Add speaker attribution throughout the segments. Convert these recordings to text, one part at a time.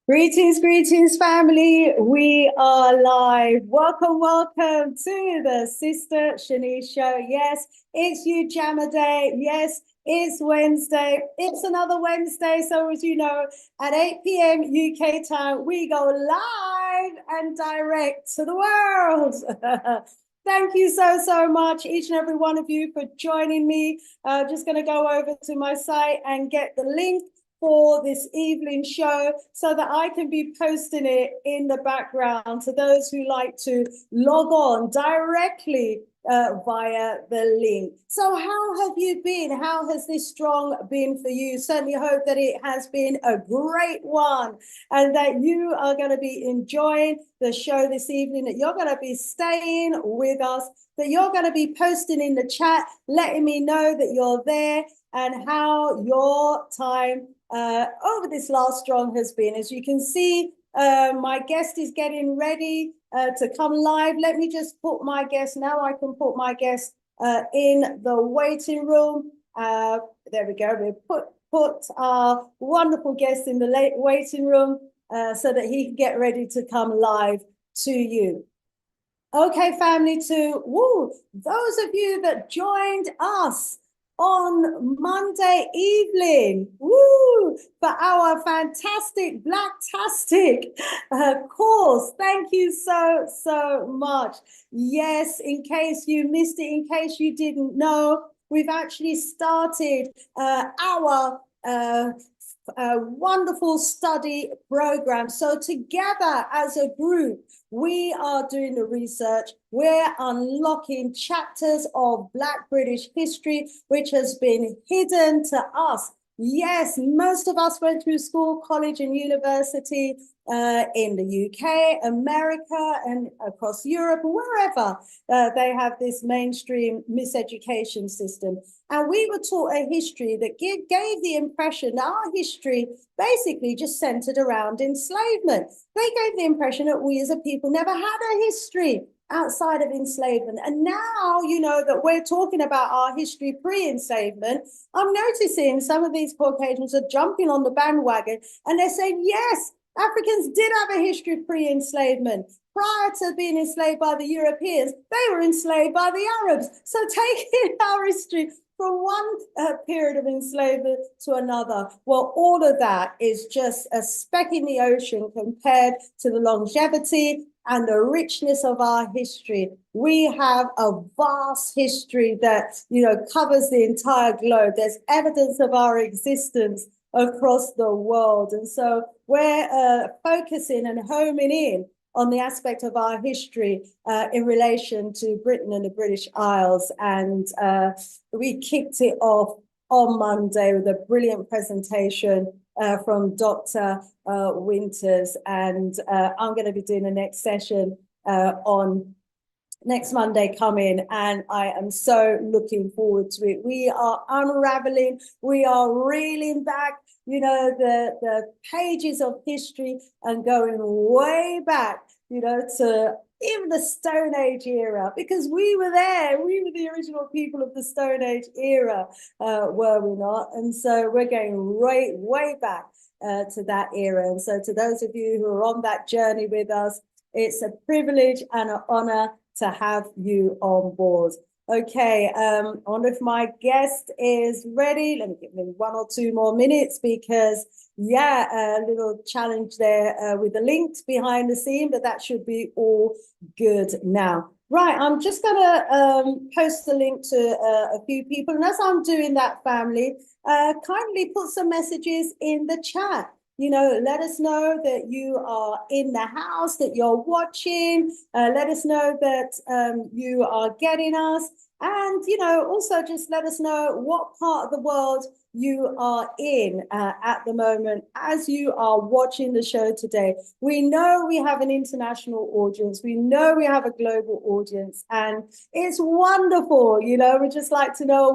Speaker 1: Greetings, greetings, family. We are live. Welcome, welcome to the Sister Shanice Show. Yes, it's you, Jammer Day. Yes, it's Wednesday. It's another Wednesday. So, as you know, at 8 p.m. UK time, we go live and direct to the world. Thank you so much, each and every one of you, for joining me. Just going to go over to my site and get the link for this evening show so that I can be posting it in the background to those who like to log on directly via the link. So how have you been? How has this strong been for you? Certainly hope that it has been a great one and that you are going to be enjoying the show this evening, that you're going to be staying with us, that you're going to be posting in the chat, letting me know that you're there and how your time over this last strong has been. As you can see, my guest is getting ready to come live. Let me just put my guest, now I can put my guest in the waiting room. There we go. We put our wonderful guest in the waiting room so that he can get ready to come live to you. Okay, family, those of you that joined us on Monday evening, for our fantastic Blacktastic course. Thank you so much. Yes, in case you missed it, in case you didn't know, we've actually started our wonderful study program. So together as a group, we are doing the research. We're unlocking chapters of Black British history, which has been hidden to us. Yes, most of us went through school, college, and university in the UK, America, and across Europe, wherever they have this mainstream miseducation system. And we were taught a history that gave the impression that our history basically just centered around enslavement. They gave the impression that we as a people never had a history outside of enslavement. And now, you know, that we're talking about our history pre-enslavement, I'm noticing some of these Caucasians are jumping on the bandwagon and they're saying, yes, Africans did have a history pre-enslavement. Prior to being enslaved by the Europeans, they were enslaved by the Arabs. So taking our history from one period of enslavement to another, well, all of that is just a speck in the ocean compared to the longevity and the richness of our history. We have a vast history that, you know, covers the entire globe. There's evidence of our existence across the world. And so we're focusing and homing in on the aspect of our history in relation to Britain and the British Isles. And we kicked it off on Monday with a brilliant presentation from Dr. Winters. And I'm going to be doing the next session on next Monday coming, and I am so looking forward to it. We are unraveling, we are reeling back, you know, the pages of history and going way back, you know, to even the Stone Age era, because we were there, we were the original people of the Stone Age era, were we not? And so we're going way back to that era. And so to those of you who are on that journey with us, it's a privilege and an honor to have you on board. Okay, I wonder if my guest is ready. Let me give me 1 or 2 more minutes because, yeah, a little challenge there with the links behind the scene, but that should be all good now. Right, I'm just going to post the link to a few people. And as I'm doing that, family, kindly put some messages in the chat. You know, let us know that you are in the house, that you're watching. Let us know that you are getting us. And, you know, also just let us know what part of the world you are in at the moment as you are watching the show today. We know we have an international audience. We know we have a global audience. And it's wonderful, you know, we just like to know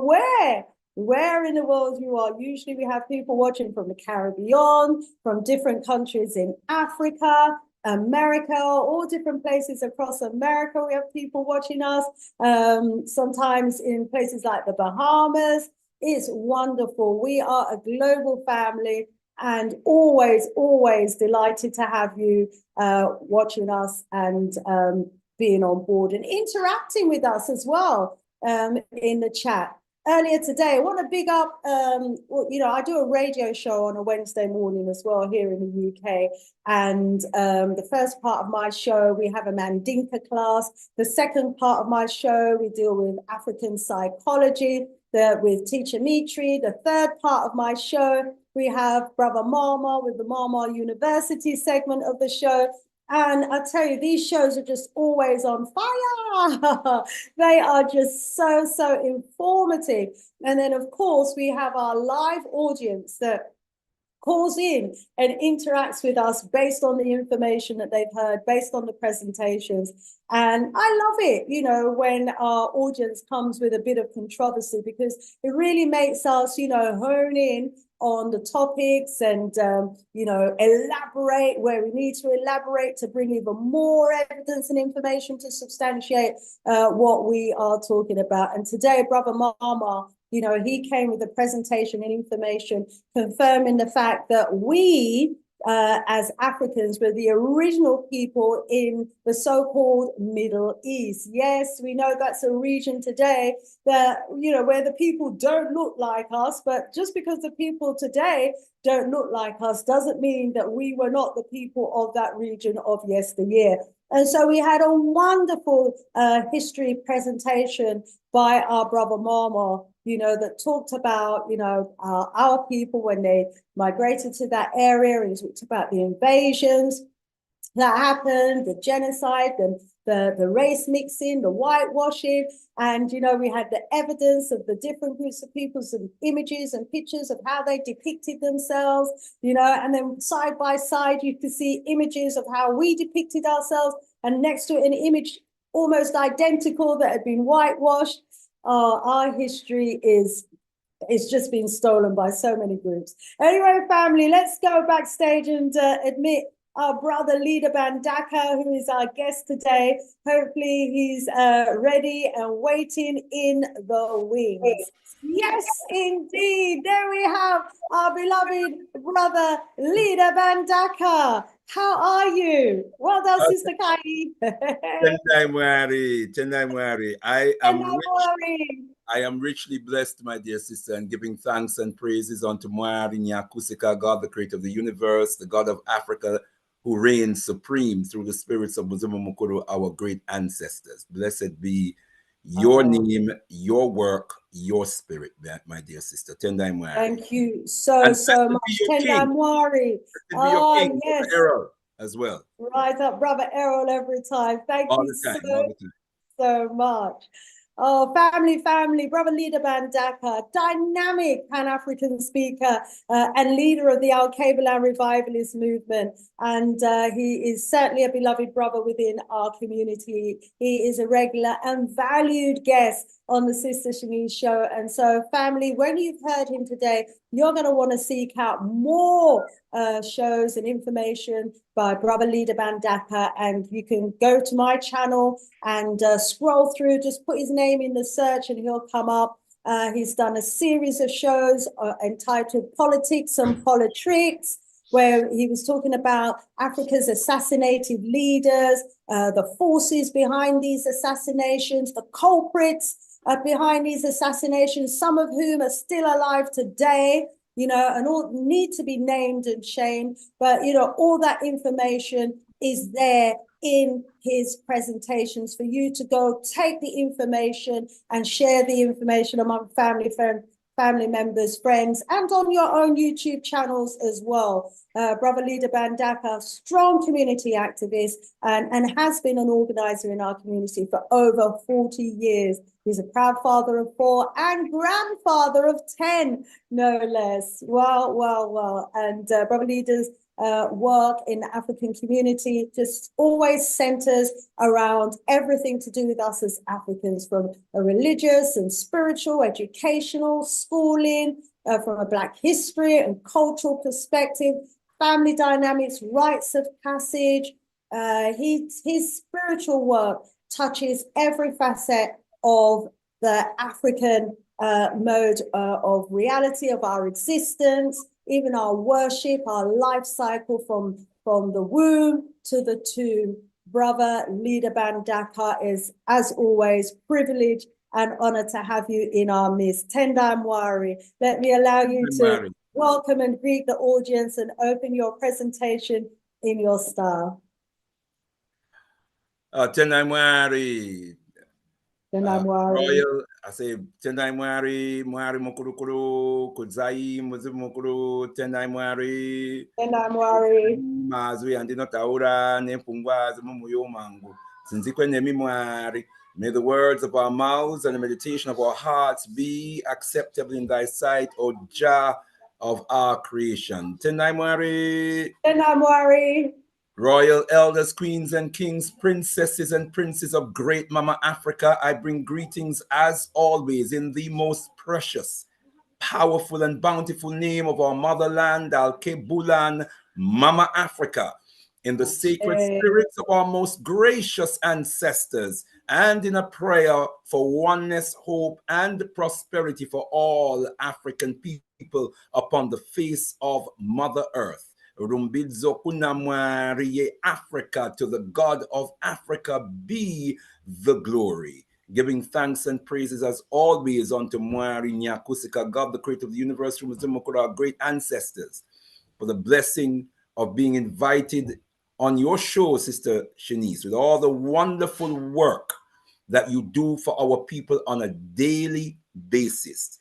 Speaker 1: where in the world you are. Usually we have people watching from the Caribbean, from different countries in Africa, America, all different places across America. We have people watching us, sometimes in places like the Bahamas. It's wonderful. We are a global family. and always delighted to have you watching us and being on board and interacting with us as well in the chat. Earlier today, I want to big up, I do a radio show on a Wednesday morning as well here in the UK. And the first part of my show, we have a Mandinka class. The second part of my show, we deal with African psychology with Teacher Mitri. The third part of my show, we have Brother Mama with the Mama University segment of the show. And I tell you, these shows are just always on fire. They are just so informative. And then, of course, we have our live audience that calls in and interacts with us based on the information that they've heard, based on the presentations. And I love it, when our audience comes with a bit of controversy, because it really makes us, hone in on the topics and, elaborate where we need to elaborate to bring even more evidence and information to substantiate what we are talking about. And today, Brother Mama, he came with a presentation and information confirming the fact that we, as Africans, were the original people in the so-called Middle East. Yes, we know that's a region today that, where the people don't look like us, but just because the people today don't look like us doesn't mean that we were not the people of that region of yesteryear. And so we had a wonderful history presentation by our Brother Mama, that talked about, our people when they migrated to that area, and talked about the invasions that happened, the genocide, and the race mixing, the whitewashing. And, we had the evidence of the different groups of peoples and images and pictures of how they depicted themselves, and then side by side, you could see images of how we depicted ourselves, and next to it, an image almost identical that had been whitewashed. Our history is just been stolen by so many groups. Anyway, family, let's go backstage and admit our brother Leader Bandaka, who is our guest today. Hopefully he's ready and waiting in the wings. Yes, indeed. There we have our beloved brother Leader Bandaka. How are you? Well done, Sister Kai.
Speaker 2: Tendai I am richly blessed, my dear sister, and giving thanks and praises unto Mwari Nyakusika, God, the creator of the universe, the God of Africa, who reigns supreme through the spirits of Muzuma Mukuru, our great ancestors. Blessed be your name, your work, your spirit, my dear sister. Tendai Mwari.
Speaker 1: Thank you so much. Tendai Mwari.
Speaker 2: Oh, yes. Errol as well.
Speaker 1: Rise up, Brother Errol, every time. Thank you so much. Oh, family, Brother Leader Bandaka, dynamic Pan-African speaker and leader of the Al-Kabelan revivalist movement. And he is certainly a beloved brother within our community. He is a regular and valued guest on the Sister Shanice show. And so, family, when you've heard him today, you're going to want to seek out more shows and information by Brother Leader Bandaka, and you can go to my channel and scroll through, just put his name in the search and he'll come up. He's done a series of shows entitled Politics and Politricks, where he was talking about Africa's assassinated leaders, the forces behind these assassinations, the culprits behind these assassinations, some of whom are still alive today, and all need to be named and shamed. But, all that information is there in his presentations for you to go take the information and share the information among family members, friends, and on your own YouTube channels as well. Brother Leader Bandaka, strong community activist and has been an organizer in our community for over 40 years. He's a proud father of 4 and grandfather of 10, no less. Well. And Brother Leader's work in the African community just always centers around everything to do with us as Africans, from a religious and spiritual, educational, schooling, from a Black history and cultural perspective, family dynamics, rites of passage. His spiritual work touches every facet of the African mode of reality, of our existence, even our worship, our life cycle from the womb to the tomb. Brother Leader Bandaka, is, as always, privilege and honor to have you in our midst. Tendai Mwari, let me allow you to welcome and greet the audience and open your presentation in your style.
Speaker 2: Tendai Mwari.
Speaker 1: Royal,
Speaker 2: I say Tendai Mwari, Mwari Mokurukuru, Kudzai, Muzumukuru, Tendai Mwari.
Speaker 1: Tendai Mwari.
Speaker 2: Mazwi andino taura, Nempungwa, Zumuyo Mangu. Sinzikwe Nemi Mwari. May the words of our mouths and the meditation of our hearts be acceptable in thy sight, O Jah of our creation. Tendai Mwari.
Speaker 1: Tendai Mwari.
Speaker 2: Royal elders, queens and kings, princesses and princes of great Mama Africa, I bring greetings as always in the most precious, powerful and bountiful name of our motherland, Al-Kebulan, Mama Africa, in the sacred spirits of our most gracious ancestors, and in a prayer for oneness, hope, and prosperity for all African people upon the face of Mother Earth. Rumbidzo Kunamwariye Africa, to the God of Africa be the glory. Giving thanks and praises as always unto Mwari Nyakusika, God the creator of the universe, from our great ancestors, for the blessing of being invited on your show, Sister Shanice, with all the wonderful work that you do for our people on a daily basis,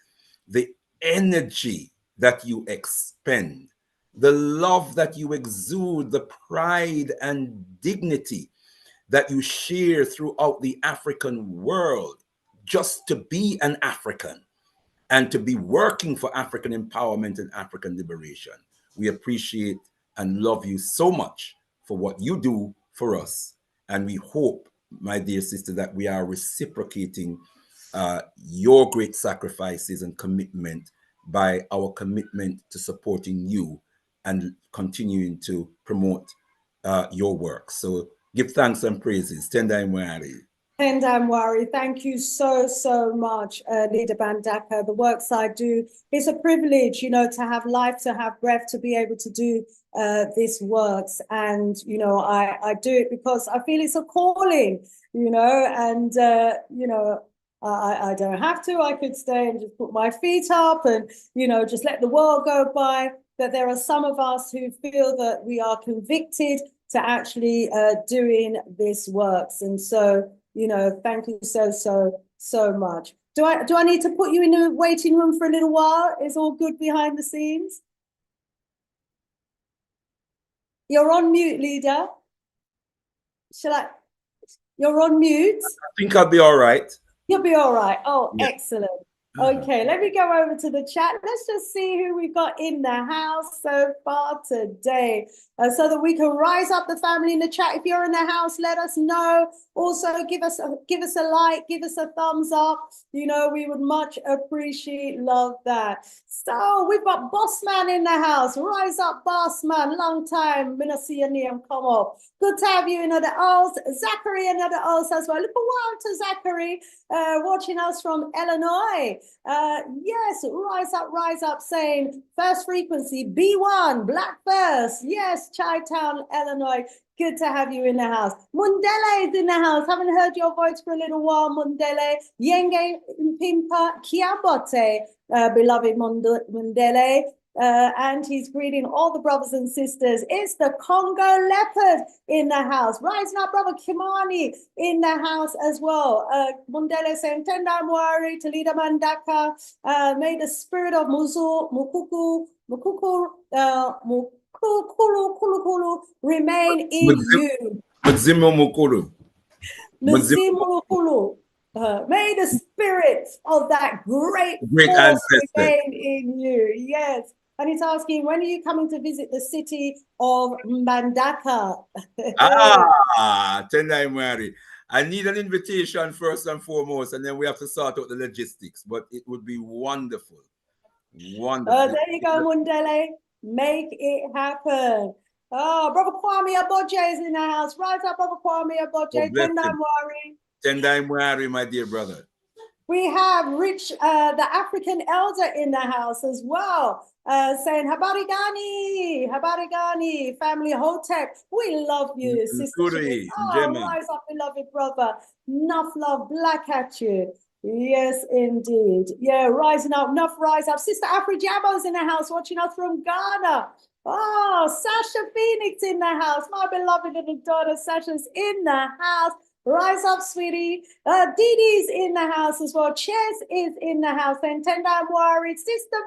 Speaker 2: the energy that you expend, the love that you exude, the pride and dignity that you share throughout the African world, just to be an African and to be working for African empowerment and African liberation. We appreciate and love you so much for what you do for us. And we hope, my dear sister, that we are reciprocating your great sacrifices and commitment by our commitment to supporting you and continuing to promote your work. So give thanks and praises. Tendai Mwari.
Speaker 1: Tendai Mwari, thank you so much, Leader Bandaka. The works I do, it's a privilege, you know, to have life, to have breath, to be able to do this works. And, you know, I do it because I feel it's a calling, you know, and, you know, I don't have to. I could stay and just put my feet up and, you know, just let the world go by. But there are some of us who feel that we are convicted to actually doing this works. And so, you know, thank you so much. Do I need to put you in a waiting room for a little while? Is all good behind the scenes? You're on mute, Leader. You're on mute?
Speaker 2: I think I'll be all right.
Speaker 1: You'll be all right. Oh, yeah. Excellent. Okay, let me go over to the chat. Let's just see who we've got in the house so far today, so that we can rise up the family in the chat. If you're in the house, let us know. Also, give us a like, give us a thumbs up. You know, we would much love that. So we've got Bossman in the house. Rise up, Bossman. Long time. I'm see your name come up. Good to have you in the house. Zachary in the house as well. Look around to Zachary, watching us from Illinois. Yes, rise up, saying first frequency B1 Black First. Yes, Chi-Town, Illinois. Good to have you in the house. Mundele is in the house. Haven't heard your voice for a little while, Mundele. Yenge Pimpa Kiambote, beloved Mundele. And he's greeting all the brothers and sisters. It's the Congo leopard in the house. Rising up, brother Kimani in the house as well. Mundele saying, Tendai Mwari, Talida Mandaka. May the spirit of Mukuku, remain in you. May the spirit of that great force remain in you. Yes. And he's asking, when are you coming to visit the city of Mbandaka?
Speaker 2: Tendai Mwari. I need an invitation first and foremost, and then we have to sort out the logistics. But it would be wonderful. Wonderful.
Speaker 1: There you go, Mundele. Make it happen. Oh, Brother Kwame Aboje is in the house. Rise up, Brother Kwame Aboje. Tendai Mwari.
Speaker 2: Tendai Mwari, my dear brother.
Speaker 1: We have Rich, the African elder in the house as well. saying habari gani, habari gani, family Hotep. We love you, Sister Shanice. Oh, rise up, beloved brother. Enough love, black at you. Yes, indeed. Yeah, rising up, enough rise up. Sister Afri Jamo's in the house watching us from Ghana. Oh, Sasha Phoenix in the house. My beloved little daughter Sasha's in the house. Rise up, sweetie. Dee Dee's in the house as well. Ches is in the house. And Tenda Mwari, Sister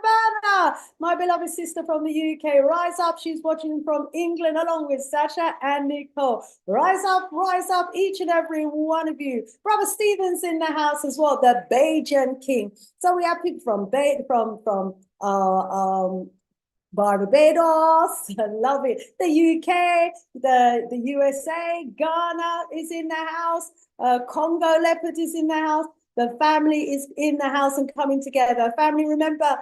Speaker 1: Vanna, my beloved sister from the UK. Rise up. She's watching from England along with Sasha and Nicole. Rise up, each and every one of you. Brother Stephen's in the house as well, the Bajan King. So we have people from Barbados, I love it. The UK, the USA, Ghana is in the house. Congo Leopard is in the house. The family is in the house and coming together. Family, remember,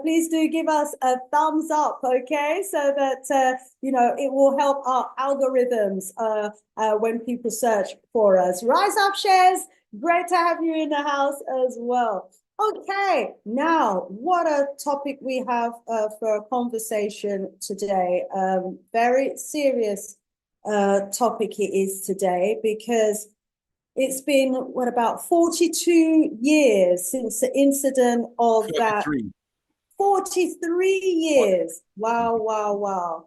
Speaker 1: please do give us a thumbs up, okay? So that, it will help our algorithms when people search for us. Rise up, shares. Great to have you in the house as well. Okay, now what a topic we have for a conversation today. Very serious topic it is today because it's been, about 42 years since the incident of 43. That. 43 years. Wow, wow, wow.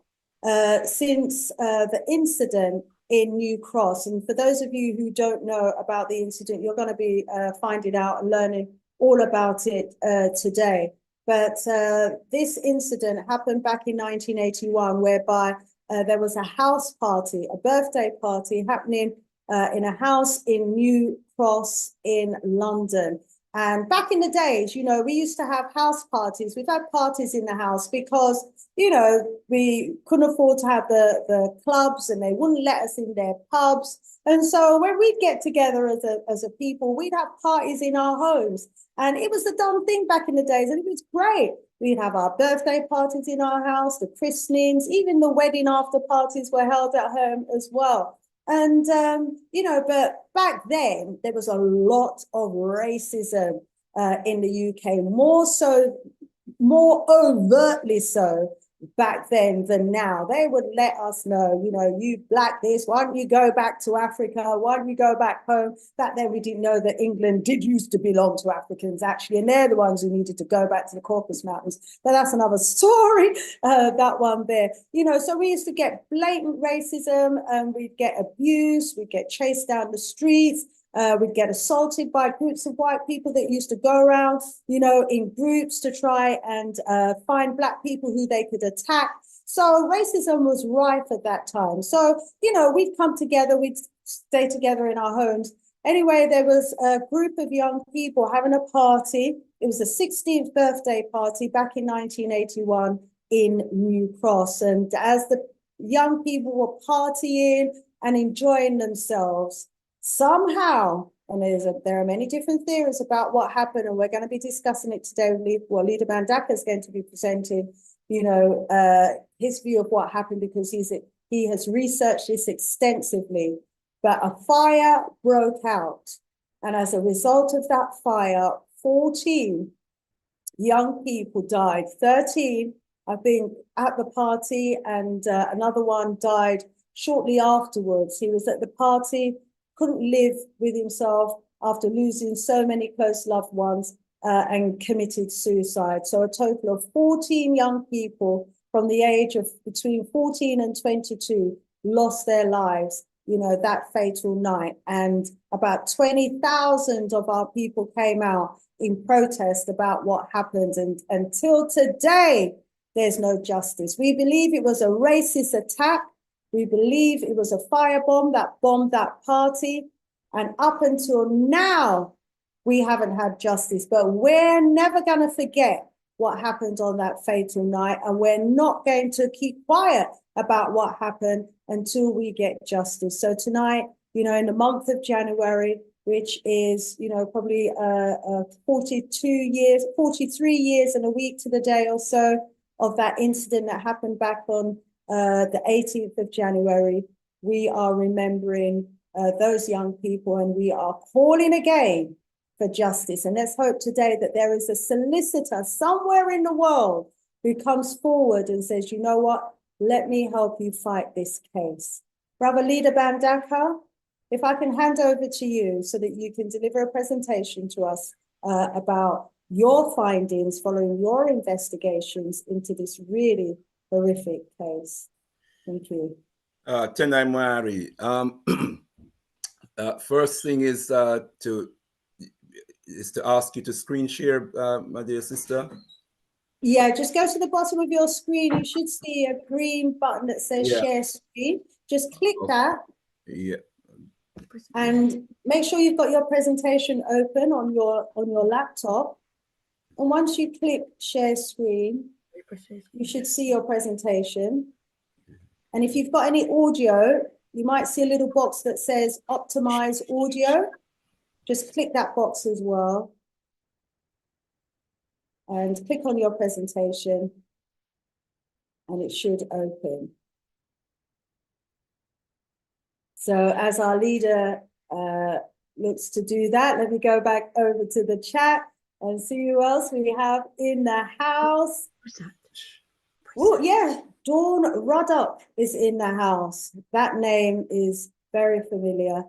Speaker 1: Since the incident in New Cross. And for those of you who don't know about the incident, you're going to be finding out and learning all about it today. But this incident happened back in 1981, whereby there was a house party, a birthday party happening in a house in New Cross in London. And back in the days, we used to have house parties. We've had parties in the house because, we couldn't afford to have the clubs and they wouldn't let us in their pubs. And so when we'd get together as a people, we'd have parties in our homes. And it was the done thing back in the days, and it was great. We'd have our birthday parties in our house, the christenings, even the wedding after parties were held at home as well. And, but back then, there was a lot of racism in the UK, more overtly so back then than now. They would let us know, you black this, why don't you go back to Africa? Why don't you go back home? Back then, we didn't know that England did used to belong to Africans, actually, and they're the ones who needed to go back to the Caucasus Mountains. But that's another story, that one there. So we used to get blatant racism, and we'd get abused, we'd get chased down the streets, we'd get assaulted by groups of white people that used to go around, in groups to try and find black people who they could attack. So racism was rife at that time. So, we'd come together, we'd stay together in our homes. Anyway, there was a group of young people having a party. It was the 16th birthday party back in 1981 in New Cross. And as the young people were partying and enjoying themselves, somehow, and there are many different theories about what happened, and we're going to be discussing it today. Leader Mandaka is going to be presenting, his view of what happened because he has researched this extensively. But a fire broke out, and as a result of that fire, 14 young people died. 13, I think, at the party, and another one died shortly afterwards. He was at the party, couldn't live with himself after losing so many close loved ones and committed suicide. So a total of 14 young people from the age of between 14 and 22 lost their lives, that fatal night. And about 20,000 of our people came out in protest about what happened. And until today, there's no justice. We believe it was a racist attack. We believe it was a firebomb that bombed that party. And up until now, we haven't had justice. But we're never going to forget what happened on that fatal night. And we're not going to keep quiet about what happened until we get justice. So tonight, in the month of January, which is, probably 43 years and a week to the day or so of that incident that happened back on the 18th of January, we are remembering those young people, and we are calling again for justice. And let's hope today that there is a solicitor somewhere in the world who comes forward and says, you know what, let me help you fight this case. Brother Leader Bandaka, if I can hand over to you so that you can deliver a presentation to us about your findings following your investigations into this really horrific case. Thank you.
Speaker 2: Tendai Mwari. First thing is to ask you to screen share, my dear sister.
Speaker 1: Yeah, just go to the bottom of your screen. You should see a green button that says share screen. Just click that.
Speaker 2: Yeah.
Speaker 1: And make sure you've got your presentation open on your laptop. And once you click share screen, you should see your presentation. And if you've got any audio, you might see a little box that says optimize audio. Just click that box as well. And click on your presentation. And it should open. So as our leader looks to do that, let me go back over to the chat and see who else we have in the house. Oh, yeah, Dawn Ruddock is in the house. That name is very familiar.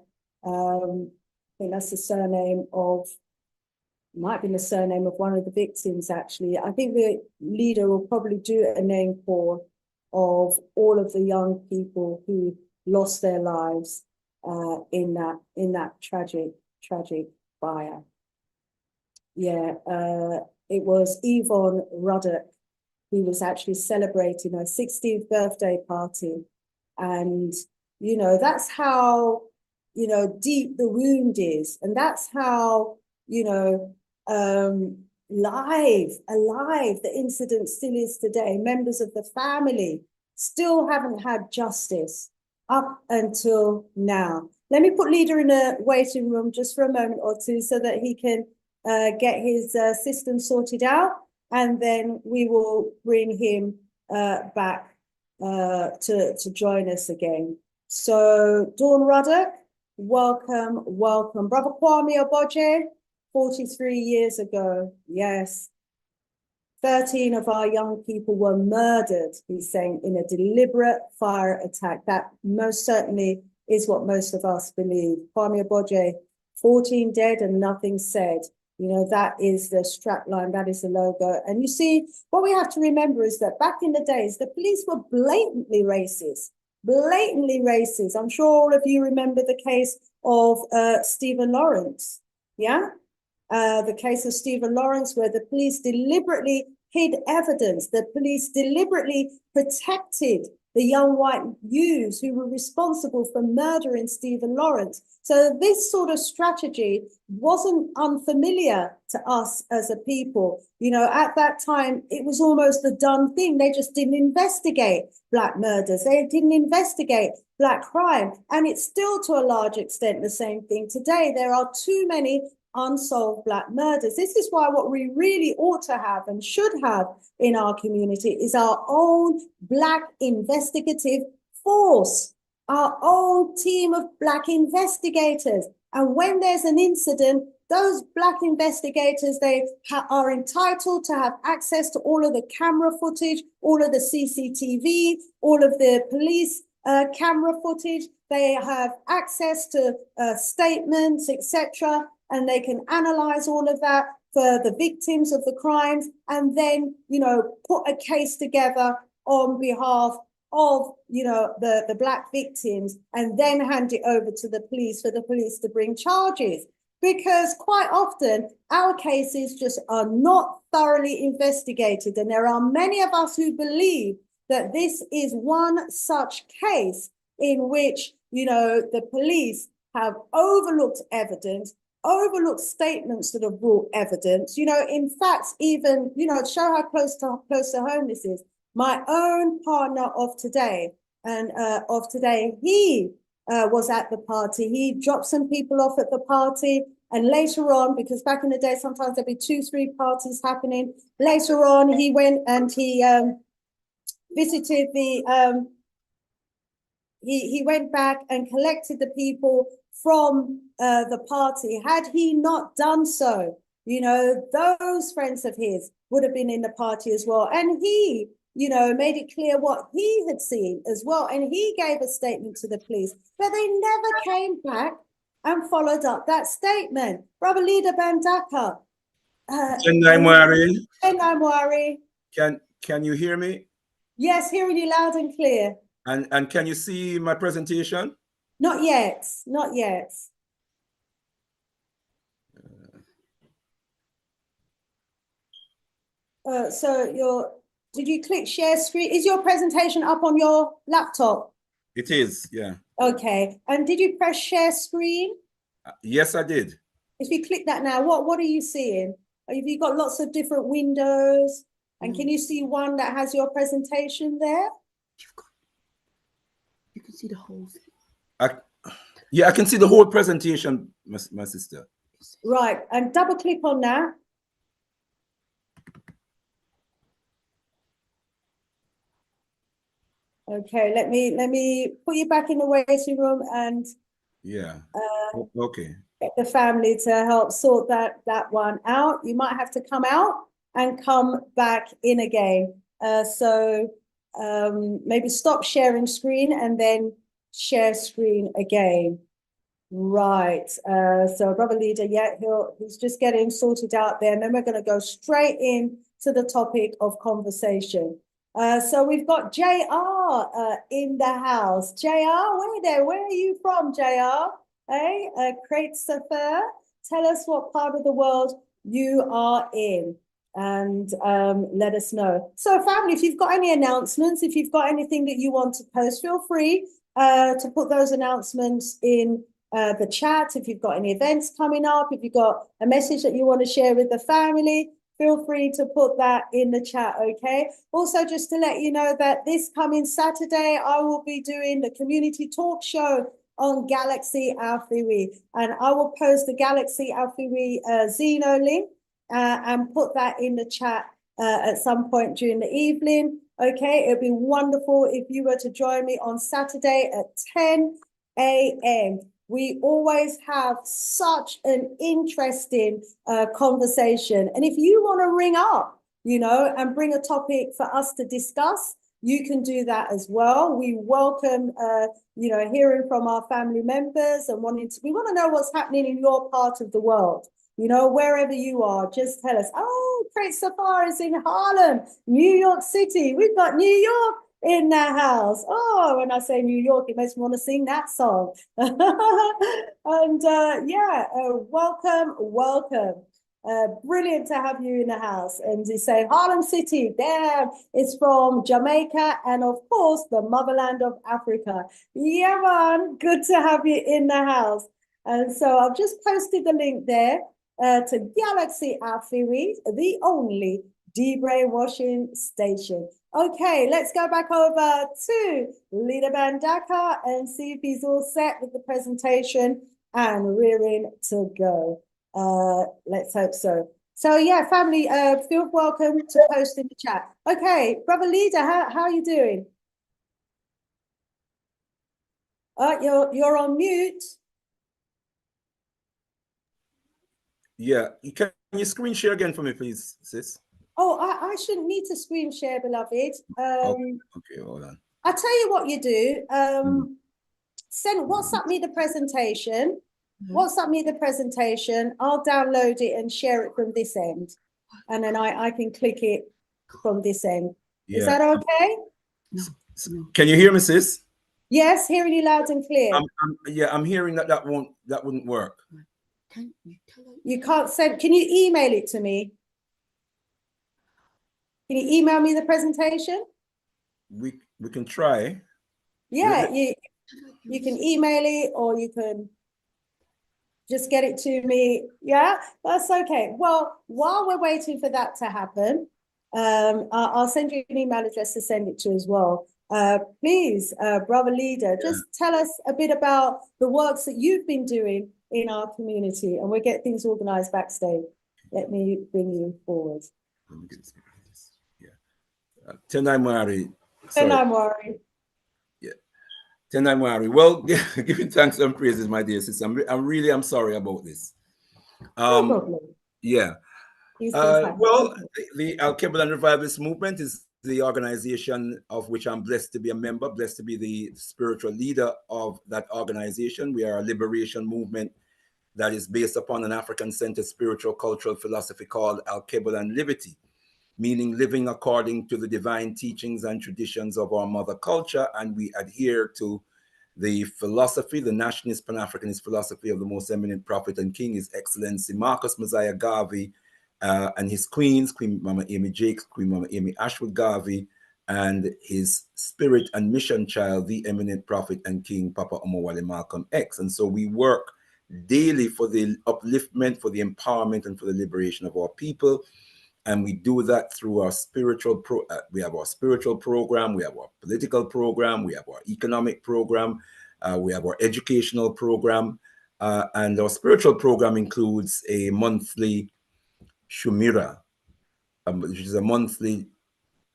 Speaker 1: I think that's the surname of, might be the surname of one of the victims, actually. I think the leader will probably do a name call of all of the young people who lost their lives in that tragic fire. Yeah, it was Yvonne Ruddock who was actually celebrating her 16th birthday party. And, you know, that's how, you know, deep the wound is. And that's how, you know, alive the incident still is today. Members of the family still haven't had justice up until now. Let me put Leader in a waiting room just for a moment or two so that he can get his system sorted out, and then we will bring him back to join us again. So Dawn Ruddock, welcome, welcome. Brother Kwame Oboje, 43 years ago, yes. 13 of our young people were murdered, he's saying, in a deliberate fire attack. That most certainly is what most of us believe. Kwame Oboje, 14 dead and nothing said. You know, that is the strapline, that is the logo. And you see, what we have to remember is that back in the days, the police were blatantly racist, blatantly racist. I'm sure all of you remember the case of Stephen Lawrence, yeah? The case of Stephen Lawrence, where the police deliberately hid evidence, the police deliberately protected the young white youths who were responsible for murdering Stephen Lawrence. So this sort of strategy wasn't unfamiliar to us as a people. You know, at that time, it was almost the done thing. They just didn't investigate Black murders. They didn't investigate Black crime. And it's still to a large extent the same thing today. There are too many unsolved Black murders. This is why what we really ought to have and should have in our community is our own Black investigative force, our own team of Black investigators. And when there's an incident, those Black investigators, they are entitled to have access to all of the camera footage, all of the CCTV, all of the police camera footage. They have access to statements, etc., and they can analyze all of that for the victims of the crimes, and then, you know, put a case together on behalf of, you know, the Black victims, and then hand it over to the police for the police to bring charges. Because quite often our cases just are not thoroughly investigated. And there are many of us who believe that this is one such case in which, you know, the police have overlooked evidence, overlooked statements that have brought evidence. You know, in fact, even, you know, to show how close to home this is, my own partner of today, he was at the party. He dropped some people off at the party, and later on, because back in the day, sometimes there'd be 2-3 parties happening. Later on, he went and he visited the, he went back and collected the people from the party. Had he not done so, you know, those friends of his would have been in the party as well. And he, you know, made it clear what he had seen as well. And he gave a statement to the police, but they never came back and followed up that statement. Brother Leader Bandaka.
Speaker 2: Can you hear me?
Speaker 1: Yes, hearing you loud and clear.
Speaker 2: And can you see my presentation?
Speaker 1: Not yet, not yet. Did you click share screen? Is your presentation up on your laptop?
Speaker 2: It is, yeah.
Speaker 1: Okay, and did you press share screen?
Speaker 2: Yes, I did.
Speaker 1: If you click that now, what are you seeing? Have you got lots of different windows? And can you see one that has your presentation there?
Speaker 3: You can see the whole thing.
Speaker 2: Yeah, I can see the whole presentation, my sister.
Speaker 1: Right, and double click on that. Okay, let me put you back in the waiting room and
Speaker 2: yeah. Okay.
Speaker 1: Get the family to help sort that one out. You might have to come out and come back in again. Maybe stop sharing screen and then share screen again. Right. So Brother Leader, yeah, he's just getting sorted out there. And then we're going to go straight in to the topic of conversation. So we've got JR in the house. JR, where are you from, JR? Hey, Christopher, tell us what part of the world you are in and let us know. So family, if you've got any announcements, if you've got anything that you want to post, feel free to put those announcements in the chat. If you've got any events coming up, if you've got a message that you want to share with the family, feel free to put that in the chat, okay? Also, just to let you know that this coming Saturday, I will be doing the community talk show on Galaxy Alfiwi, and I will post the Galaxy Alfiwi Zeno link and put that in the chat at some point during the evening, okay? It'd be wonderful if you were to join me on Saturday at 10 a.m. We always have such an interesting conversation. And if you want to ring up, you know, and bring a topic for us to discuss, you can do that as well. We welcome, you know, hearing from our family members and we want to know what's happening in your part of the world. You know, wherever you are, just tell us, oh, Great Safari is in Harlem, New York City. We've got New York in the house. Oh, when I say New York, it makes me want to sing that song. And welcome. Brilliant to have you in the house. And you say Harlem City, there it's from Jamaica and of course the motherland of Africa. Yeah, man, good to have you in the house. And so I've just posted the link there to Galaxy Alfiwi, the only debrainwashing station. Okay, let's go back over to Leader Bandaka and see if he's all set with the presentation and rearing to go. Let's hope so. So yeah, family, feel welcome to post in the chat. Okay, Brother Leader, how are you doing? You're on mute.
Speaker 2: Yeah, can you screen share again for me, please, sis?
Speaker 1: Oh, I shouldn't need to screen share, beloved.
Speaker 2: Okay, hold on.
Speaker 1: I'll tell you what you do. WhatsApp me the presentation. WhatsApp me the presentation. I'll download it and share it from this end. And then I can click it from this end. Yeah. Is that okay?
Speaker 2: No. Can you hear me, sis?
Speaker 1: Yes, hearing you loud and clear.
Speaker 2: I'm hearing that wouldn't work.
Speaker 1: You can't send, can you email it to me? Can you email me the presentation?
Speaker 2: We can try.
Speaker 1: Yeah, you can email it or you can just get it to me. Yeah, that's okay. Well, while we're waiting for that to happen, I'll send you an email address to send it to as well. Please, Brother Leader, just tell us a bit about the works that you've been doing in our community, and we'll get things organized backstage. Let me bring you forward.
Speaker 2: Let me get this. Yeah. Tenai Mwari. Yeah. Tenai Mwari. Well, giving thanks and praises, my dear sister. I'm sorry about this.
Speaker 1: No problem.
Speaker 2: Yeah.
Speaker 1: He's been
Speaker 2: Well,
Speaker 1: fantastic.
Speaker 2: the Al-Qibla Revivalist Movement is the organization of which I'm blessed to be a member, blessed to be the spiritual leader of that organization. We are a liberation movement that is based upon an African-centered spiritual cultural philosophy called Al-Qibla and Liberty, meaning living according to the divine teachings and traditions of our mother culture. And we adhere to the philosophy, the nationalist Pan-Africanist philosophy of the most eminent prophet and king, His Excellency Marcus Messiah Garvey, and his queens, Queen Mama Amy Jakes, Queen Mama Amy Ashwood Garvey, and his spirit and mission child, the eminent prophet and king, Papa Omowale Malcolm X. And so we work daily for the upliftment, for the empowerment, and for the liberation of our people. And we do that through our we have our spiritual program, we have our political program, we have our economic program, we have our educational program, and our spiritual program includes a monthly Shumira, which is a monthly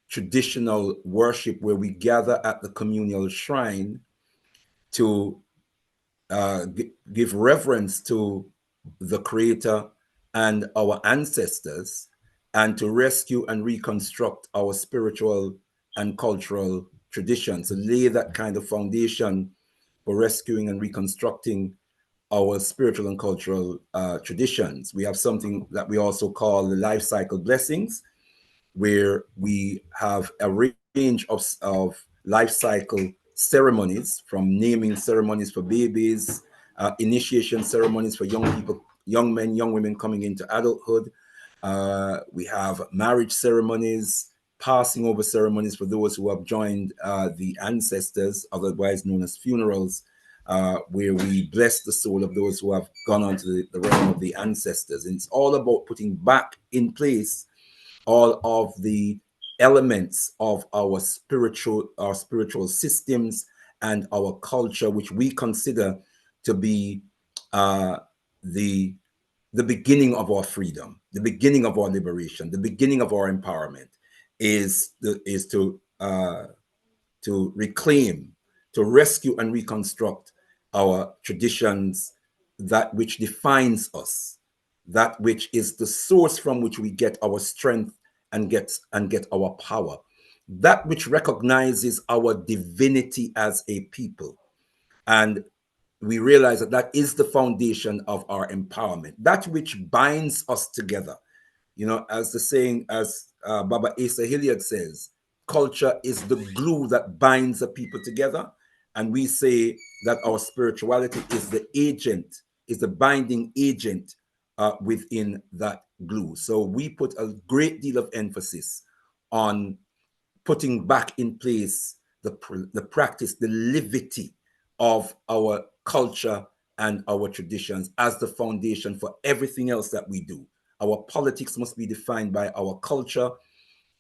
Speaker 2: traditional worship where we gather at the communal shrine to give reverence to the Creator and our ancestors, and to rescue and reconstruct our spiritual and cultural traditions, to lay that kind of foundation for rescuing and reconstructing our spiritual and cultural traditions. We have something that we also call the life cycle blessings, where we have a range of life cycle ceremonies, from naming ceremonies for babies, initiation ceremonies for young people, young men, young women coming into adulthood. We have marriage ceremonies, passing over ceremonies for those who have joined the ancestors, otherwise known as funerals, where we bless the soul of those who have gone on to the realm of the ancestors. And it's all about putting back in place all of the elements of our spiritual systems and our culture, which we consider to be the beginning of our freedom, the beginning of our liberation, the beginning of our empowerment, is to reclaim, to rescue and reconstruct our traditions, that which defines us, that which is the source from which we get our strength and get our power, that which recognizes our divinity as a people. And we realize that that is the foundation of our empowerment, that which binds us together. You know, as the saying, as Baba Asa Hilliard says, culture is the glue that binds the people together. And we say that our spirituality is the agent, is the binding agent within that glue. So we put a great deal of emphasis on putting back in place the practice, the livity of our culture and our traditions as the foundation for everything else that we do. Our politics must be defined by our culture.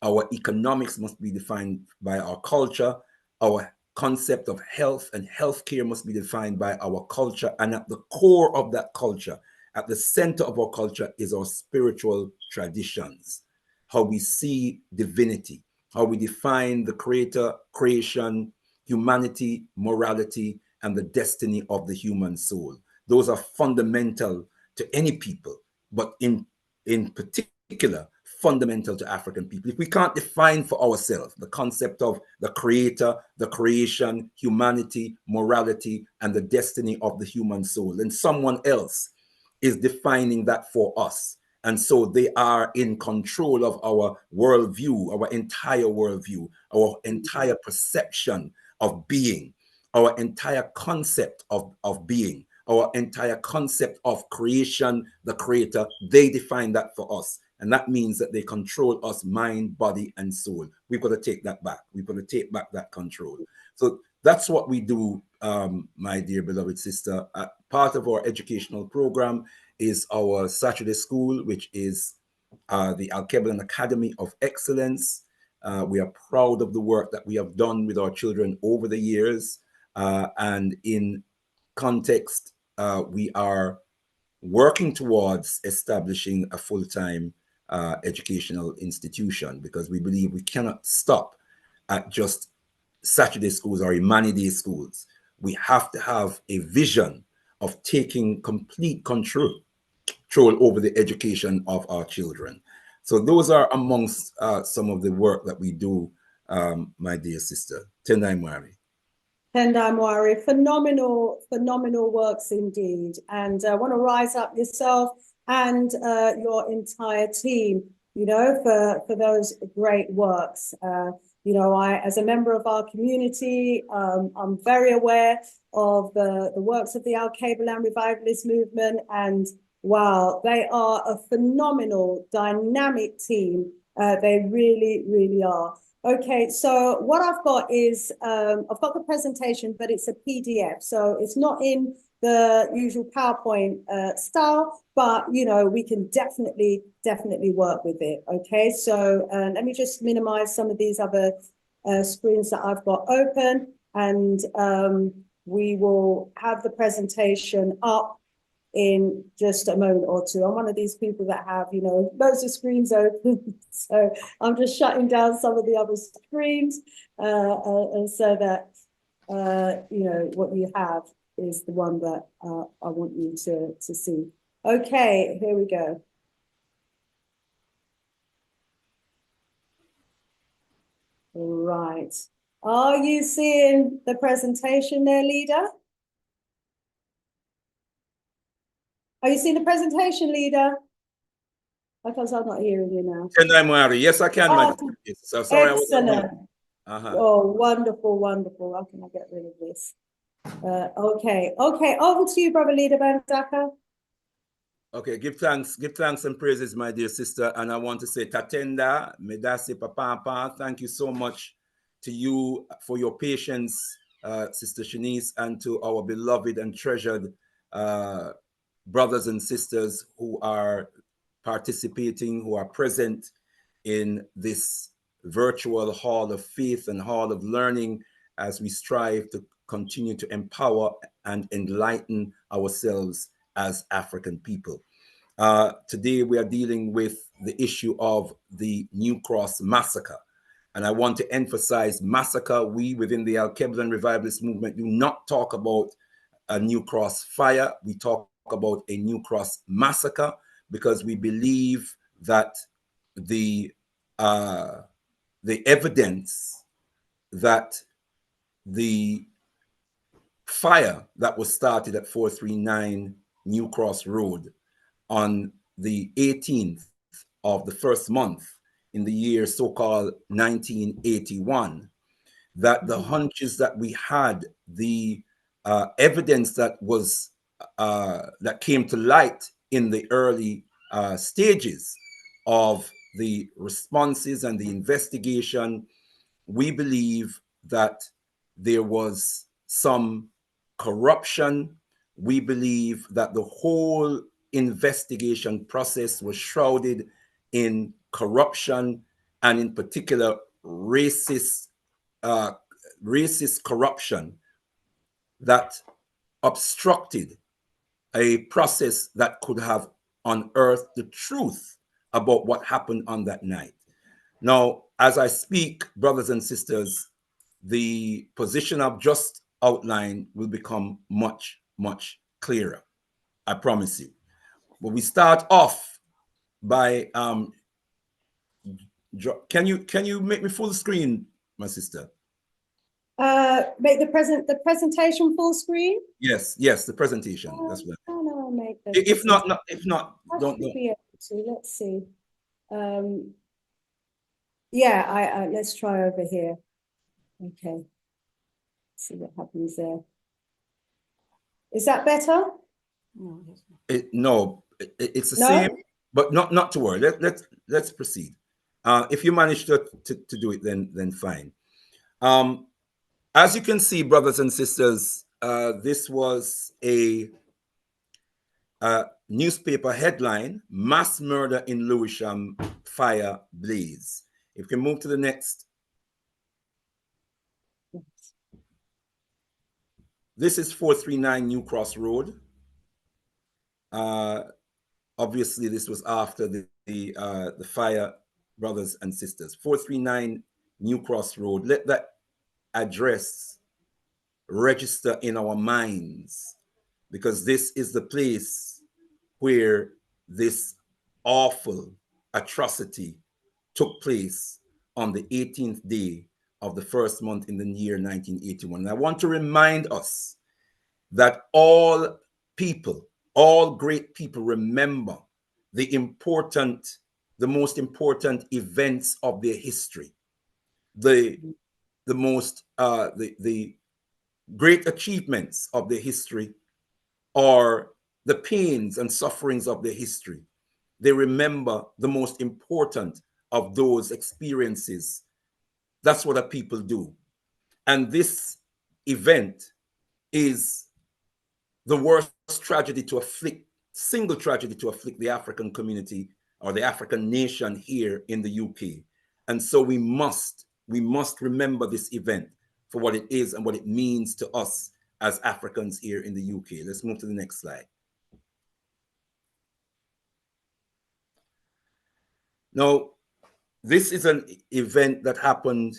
Speaker 2: Our economics must be defined by our culture. Our concept of health and healthcare must be defined by our culture. And at the core of that culture, at the center of our culture, is our spiritual traditions, how we see divinity, how we define the creator, creation, humanity, morality, and the destiny of the human soul. Those are fundamental to any people, but in particular, fundamental to African people. If we can't define for ourselves the concept of the creator, the creation, humanity, morality, and the destiny of the human soul, then someone else is defining that for us. And so they are in control of our worldview, our entire worldview, our entire perception of being, our entire concept of being, our entire concept of creation, the creator. They define that for us. And that means that they control us, mind, body, and soul. We've got to take that back. We've got to take back that control. So that's what we do, my dear beloved sister. Part of our educational program is our Saturday school, which is the Al-Qibla Academy of Excellence. We are proud of the work that we have done with our children over the years. And in context, we are working towards establishing a full-time educational institution, because we believe we cannot stop at just Saturday schools or Imani Day schools. We have to have a vision of taking complete control control over the education of our children. So those are amongst some of the work that we do, my dear sister. Tendai Mwari.
Speaker 1: Tendai Mwari, phenomenal works indeed. And I want to rise up yourself and your entire team, you know, for those great works. You know, as a member of our community, I'm very aware of the works of the Al-Kabalan Revivalist movement, and wow, they are a phenomenal, dynamic team. They really, really are. Okay, so what I've got is, I've got the presentation, but it's a PDF. So it's not in the usual PowerPoint style, but, you know, we can definitely work with it. Okay, so let me just minimize some of these other screens that I've got open, and we will have the presentation up in just a moment or two. I'm one of these people that have, you know, loads of screens open. So I'm just shutting down some of the other screens and so that, you know, what you have is the one that I want you to see. Okay, here we go. Right. Are you seeing the presentation there, leader? Are you seeing the presentation, leader? Because I'm not hearing you now.
Speaker 2: Tendai Mwari. Yes, I can, my dear. So sorry,
Speaker 1: Excellent.
Speaker 2: I was
Speaker 1: Oh, wonderful. How can I get rid of this? Okay. Over to you, brother leader Bandaka.
Speaker 2: Okay, give thanks and praises, my dear sister. And I want to say Tatenda, Medasi Papa, thank you so much to you for your patience, Sister Shanice, and to our beloved and treasured brothers and sisters who are participating, who are present in this virtual hall of faith and hall of learning as we strive to continue to empower and enlighten ourselves as African people. Today we are dealing with the issue of the New Cross Massacre. And I want to emphasize massacre. We within the Al-Kabalan Revivalist movement do not talk about a New Cross fire. We talk about a New Cross massacre because we believe that the evidence that the fire that was started at 439 New Cross Road on the 18th of the first month in the year so-called 1981, that the hunches that we had, the evidence that was that came to light in the early stages of the responses and the investigation, we believe that there was some corruption. We believe that the whole investigation process was shrouded in corruption, and in particular racist corruption that obstructed a process that could have unearthed the truth about what happened on that night. Now, as I speak, brothers and sisters, the position I've just outlined will become much, much clearer. I promise you. But we start off by can you make me full screen, my sister?
Speaker 1: Make the presentation full screen.
Speaker 2: Yes, the presentation. That's what.
Speaker 1: No, make the
Speaker 2: if not, don't.
Speaker 1: Be able to. Let's see. Yeah, I let's try over here. Okay. See what happens there. Is that better?
Speaker 2: No, it's the same, but not to worry. Let's proceed. If you manage to do it, then fine. As you can see, brothers and sisters, this was a newspaper headline: mass murder in Lewisham, fire blaze. If you can move to the next. This is 439 New Cross Road. Obviously, this was after the fire, brothers and sisters. 439 New Cross Road. Let that address register in our minds, because this is the place where this awful atrocity took place on the 18th day of the first month in the year 1981. And I want to remind us that all people, all great people remember the most important events of their history, the great achievements of their history, or the pains and sufferings of their history. They remember the most important of those experiences. That's what a people do. And this event is the worst tragedy to afflict, single tragedy to afflict the African community or the African nation here in the UK. And so we must remember this event for what it is and what it means to us as Africans here in the UK. Let's move to the next slide. Now, this is an event that happened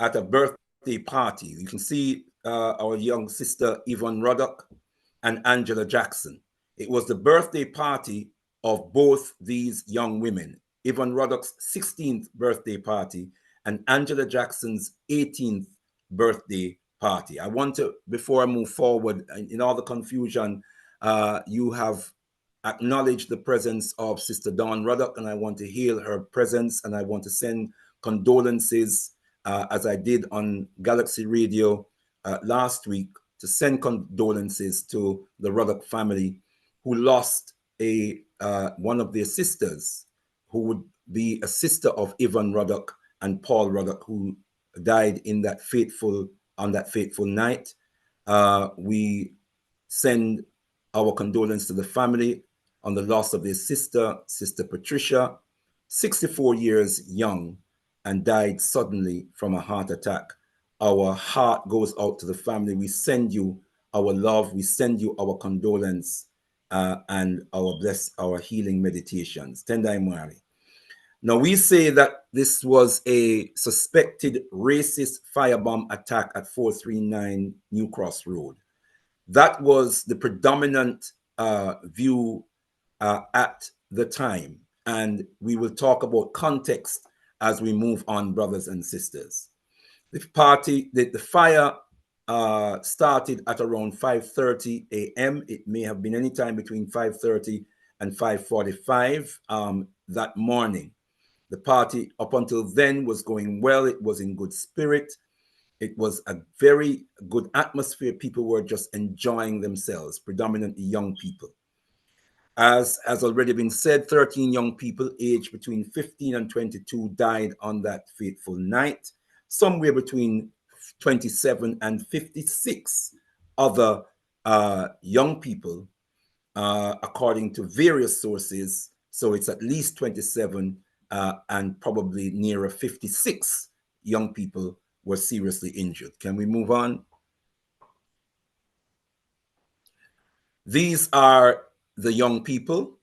Speaker 2: at a birthday party. You can see our young sister Yvonne Ruddock and Angela Jackson. It was the birthday party of both these young women, Yvonne Ruddock's 16th birthday party and Angela Jackson's 18th birthday party. I want to, before I move forward, in all the confusion, you have acknowledged the presence of Sister Dawn Ruddock, and I want to hail her presence, and I want to send condolences, as I did on Galaxy Radio last week, to send condolences to the Ruddock family who lost one of their sisters, who would be a sister of Yvonne Ruddock and Paul Ruddock, who died on that fateful night. We send our condolence to the family on the loss of their sister, Sister Patricia, 64 years young, and died suddenly from a heart attack. Our heart goes out to the family. We send you our love. We send you our condolence and our healing meditations. Tendai Mwari. Now, we say that this was a suspected racist firebomb attack at 439 New Cross Road. That was the predominant view at the time. And we will talk about context as we move on, brothers and sisters. The fire started at around 5:30 a.m. It may have been any time between 5:30 and 5:45 that morning. The party up until then was going well. It was in good spirit. It was a very good atmosphere. People were just enjoying themselves, predominantly young people. As has already been said, 13 young people aged between 15 and 22 died on that fateful night. Somewhere between 27 and 56 other young people, according to various sources. So it's at least 27 and probably nearer 56 young people were seriously injured. Can we move on? These are the young people.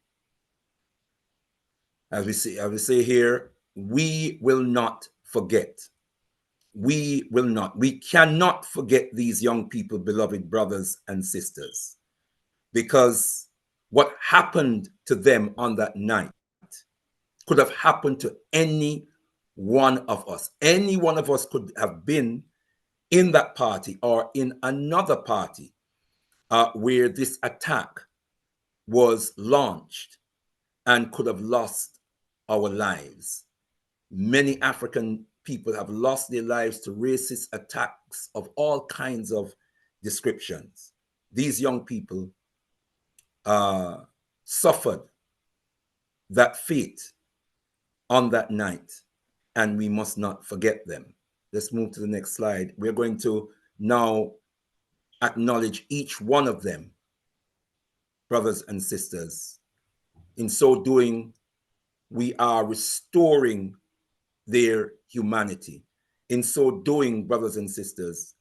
Speaker 2: As we say here, we will not forget. We will not. We cannot forget these young people, beloved brothers and sisters, because what happened to them on that night could have happened to any one of us. Any one of us could have been in that party or in another party where this attack was launched and could have lost our lives. Many African people have lost their lives to racist attacks of all kinds of descriptions. These young people suffered that fate on that night, and we must not forget them. Let's move to the next slide. We're going to now acknowledge each one of them, brothers and sisters. In so doing, we are restoring their humanity. In so doing, brothers and sisters,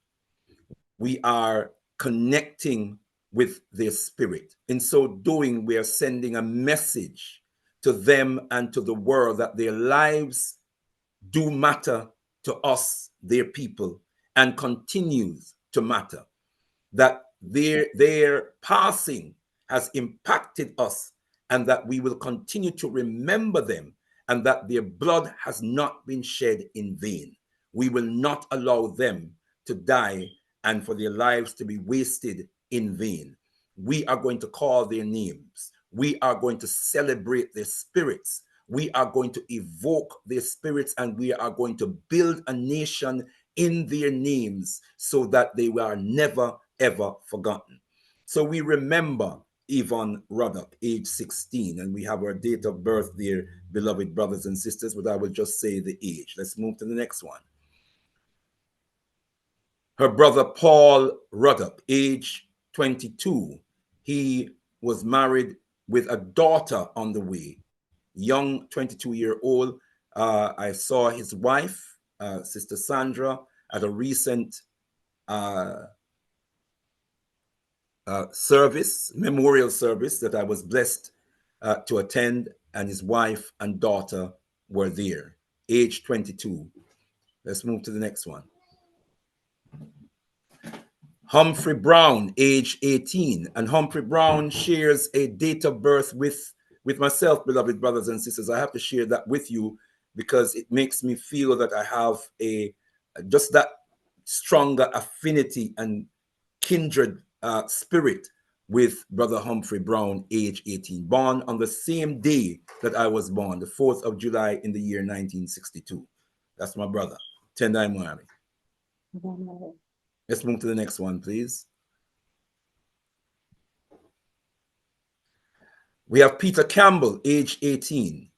Speaker 2: we are connecting with their spirit. In so doing, we are sending a message to them and to the world that their lives do matter to us, their people, and continues to matter. That their passing has impacted us and that we will continue to remember them, and that their blood has not been shed in vain. We will not allow them to die and for their lives to be wasted in vain. We are going to call their names. We are going to celebrate their spirits. We are going to evoke their spirits, and we are going to build a nation in their names so that they were never, ever forgotten. So we remember Yvonne Ruddock, age 16, and we have her date of birth there, beloved brothers and sisters, but I will just say the age. Let's move to the next one. Her brother Paul Ruddock, age 22. He was married with a daughter on the way, young 22-year-old. I saw his wife, Sister Sandra, at a recent memorial service that I was blessed to attend, and his wife and daughter were there, age 22. Let's move to the next one. Humphrey Brown, age 18. And Humphrey Brown shares a date of birth with myself, beloved brothers and sisters. I have to share that with you because it makes me feel that I have just that stronger affinity and kindred spirit with Brother Humphrey Brown, age 18, born on the same day that I was born, the 4th of July in the year 1962. That's my brother. Tendai Mwari. Let's move to the next one, please. We have Peter Campbell, age 18.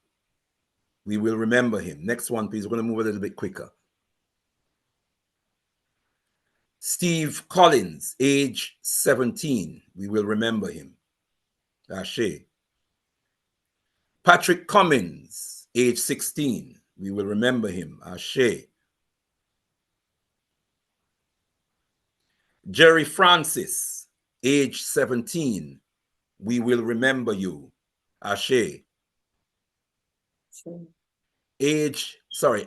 Speaker 2: We will remember him. Next one, please. We're going to move a little bit quicker. Steve Collins, age 17. We will remember him. Ashe. Patrick Cummins, age 16. We will remember him. Ashe. Jerry Francis, age 17. We will remember you. Ashe.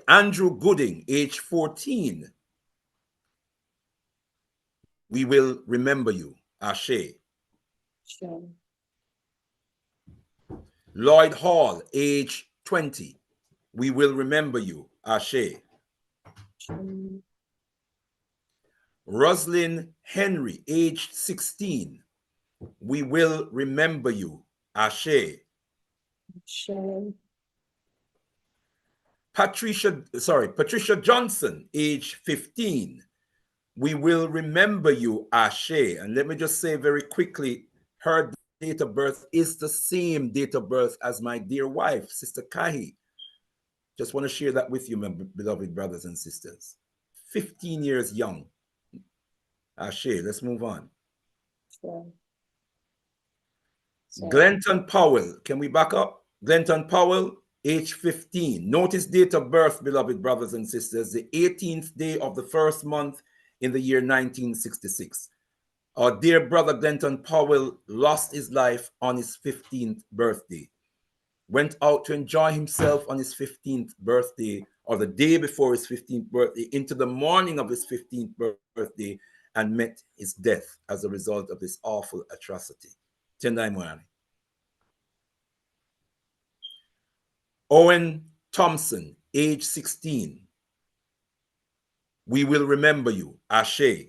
Speaker 2: Andrew Gooding, age 14. We will remember you. Ashe.
Speaker 1: Sure.
Speaker 2: Lloyd Hall, age 20. We will remember you. Ashe.
Speaker 1: Sure.
Speaker 2: Roslyn Henry, age 16. We will remember you. Ashe.
Speaker 1: Sure.
Speaker 2: Patricia Johnson, age 15. We will remember you. Ashe. And let me just say very quickly, her date of birth is the same date of birth as my dear wife, Sister Kahi. Just want to share that with you, my beloved brothers and sisters. 15 years young. Ashe. Let's move on.
Speaker 1: Sure.
Speaker 2: Glenton Powell. Can we back up? Glenton Powell, age 15. Notice date of birth, beloved brothers and sisters, the 18th day of the first month in the year 1966. Our dear brother Glenton Powell lost his life on his 15th birthday. Went out to enjoy himself on his 15th birthday, or the day before his 15th birthday, into the morning of his 15th birthday, and met his death as a result of this awful atrocity. Tendai Mwari. Owen Thompson, age 16. We will remember you. Ashe.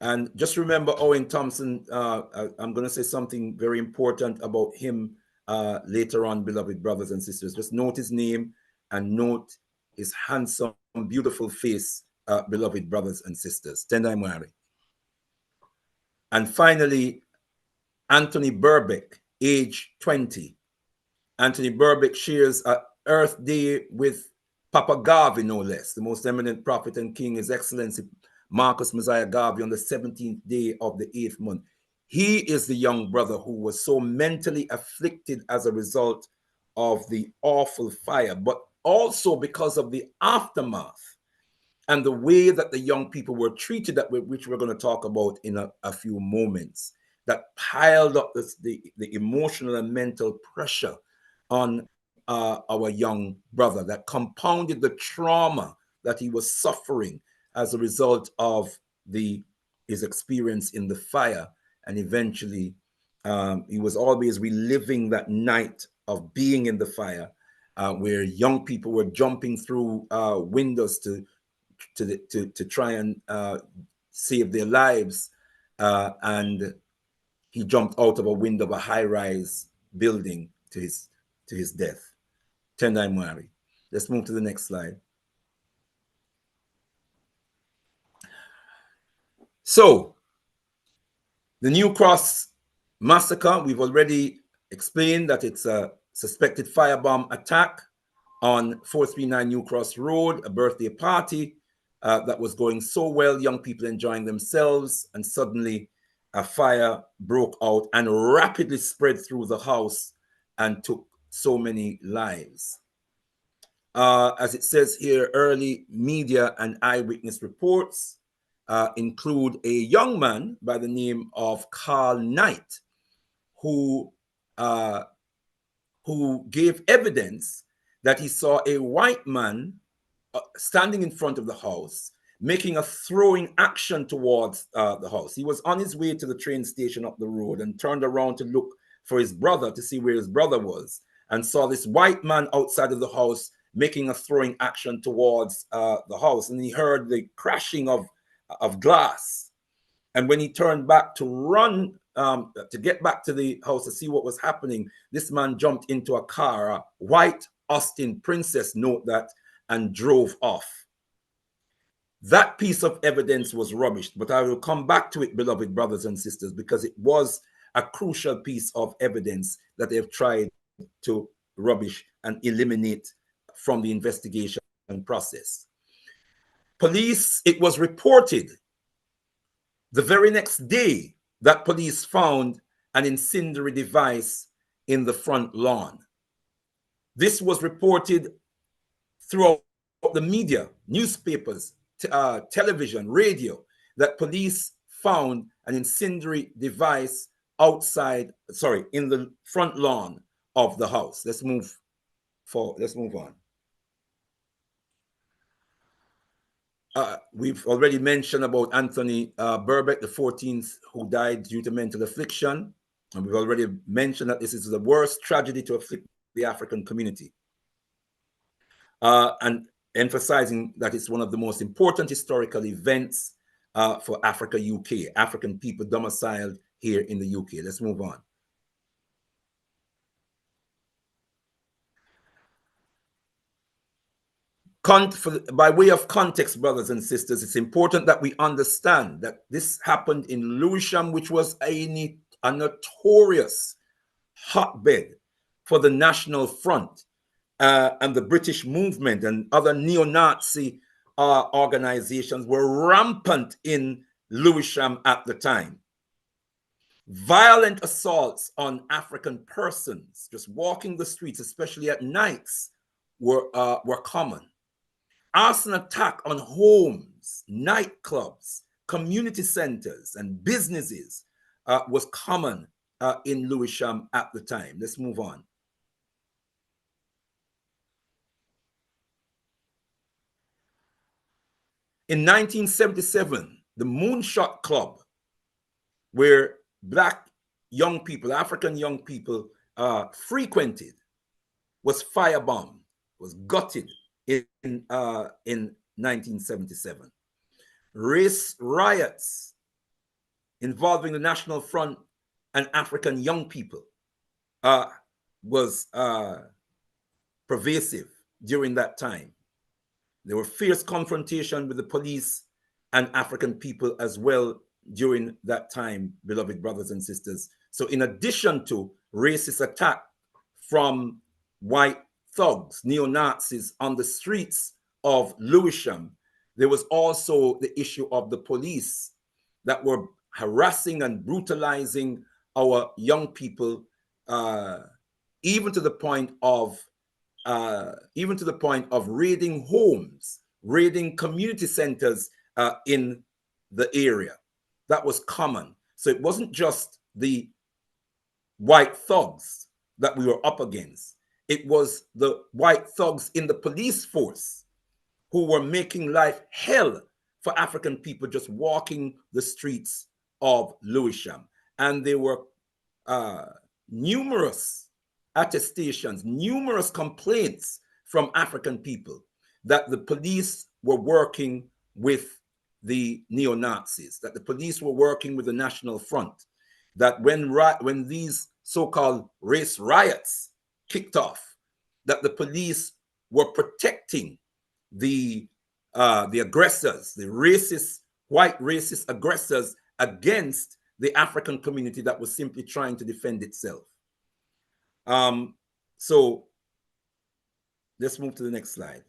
Speaker 2: And just remember Owen Thompson, I'm going to say something very important about him later on, beloved brothers and sisters. Just note his name and note his handsome, beautiful face, beloved brothers and sisters. Tendai Mwari. And finally, Anthony Burbeck, age 20. Anthony Burbeck shares an Earth Day with Papa Garvey, no less, the most eminent prophet and king, His Excellency Marcus Messiah Garvey, on the 17th day of the 8th month. He is the young brother who was so mentally afflicted as a result of the awful fire, but also because of the aftermath and the way that the young people were treated, which we're going to talk about in a few moments, that piled up the emotional and mental pressure on our young brother, that compounded the trauma that he was suffering as a result of his experience in the fire, and eventually He was always reliving that night of being in the fire, where young people were jumping through windows to try and save their lives, and he jumped out of a window of a high-rise building to his death. Tendai Mwari. Let's move to the next slide. So, the New Cross Massacre, we've already explained that it's a suspected firebomb attack on 439 New Cross Road, a birthday party that was going so well, young people enjoying themselves, and suddenly a fire broke out and rapidly spread through the house and took so many lives. As it says here, early media and eyewitness reports include a young man by the name of Carl Knight, who gave evidence that he saw a white man standing in front of the house, making a throwing action towards the house. He was on his way to the train station up the road and turned around to look for his brother, to see where his brother was, and saw this white man outside of the house making a throwing action towards the house. And he heard the crashing of glass. And when he turned back to run, to get back to the house to see what was happening, this man jumped into a car, a white Austin Princess, note that, and drove off. That piece of evidence was rubbish, but I will come back to it, beloved brothers and sisters, because it was a crucial piece of evidence that they've tried to rubbish and eliminate from the investigation process. Police, it was reported the very next day that police found an incendiary device in the front lawn. This was reported throughout the media, newspapers, television, radio, that police found an incendiary device in the front lawn of the house. Let's move forward. Let's move on. We've already mentioned about Anthony Burbeck, the 14th, who died due to mental affliction. And we've already mentioned that this is the worst tragedy to afflict the African community. And emphasizing that it's one of the most important historical events for Africa, UK, African people domiciled here in the UK. Let's move on. By way of context, brothers and sisters, it's important that we understand that this happened in Lewisham, which was a notorious hotbed for the National Front and the British movement, and other neo-Nazi organizations were rampant in Lewisham at the time. Violent assaults on African persons, just walking the streets, especially at nights, were common. Arson attack on homes, nightclubs, community centers, and businesses was common in Lewisham at the time. Let's move on. In 1977, the Moonshot Club, where Black young people, African young people frequented, was firebombed, was gutted in 1977. Race riots involving the National Front and African young people was pervasive during that time. There were fierce confrontation with the police and African people as well during that time, beloved brothers and sisters. So in addition to racist attack from white thugs, neo-Nazis on the streets of Lewisham, there was also the issue of the police that were harassing and brutalizing our young people, even to the point of raiding homes, raiding community centers in the area. That was common. So it wasn't just the white thugs that we were up against. It was the white thugs in the police force who were making life hell for African people just walking the streets of Lewisham. And they were numerous attestations, numerous complaints from African people that the police were working with the neo-Nazis, that the police were working with the National Front, that when these so-called race riots kicked off, that the police were protecting the aggressors, the racist, white racist aggressors against the African community that was simply trying to defend itself. So let's move to the next slide.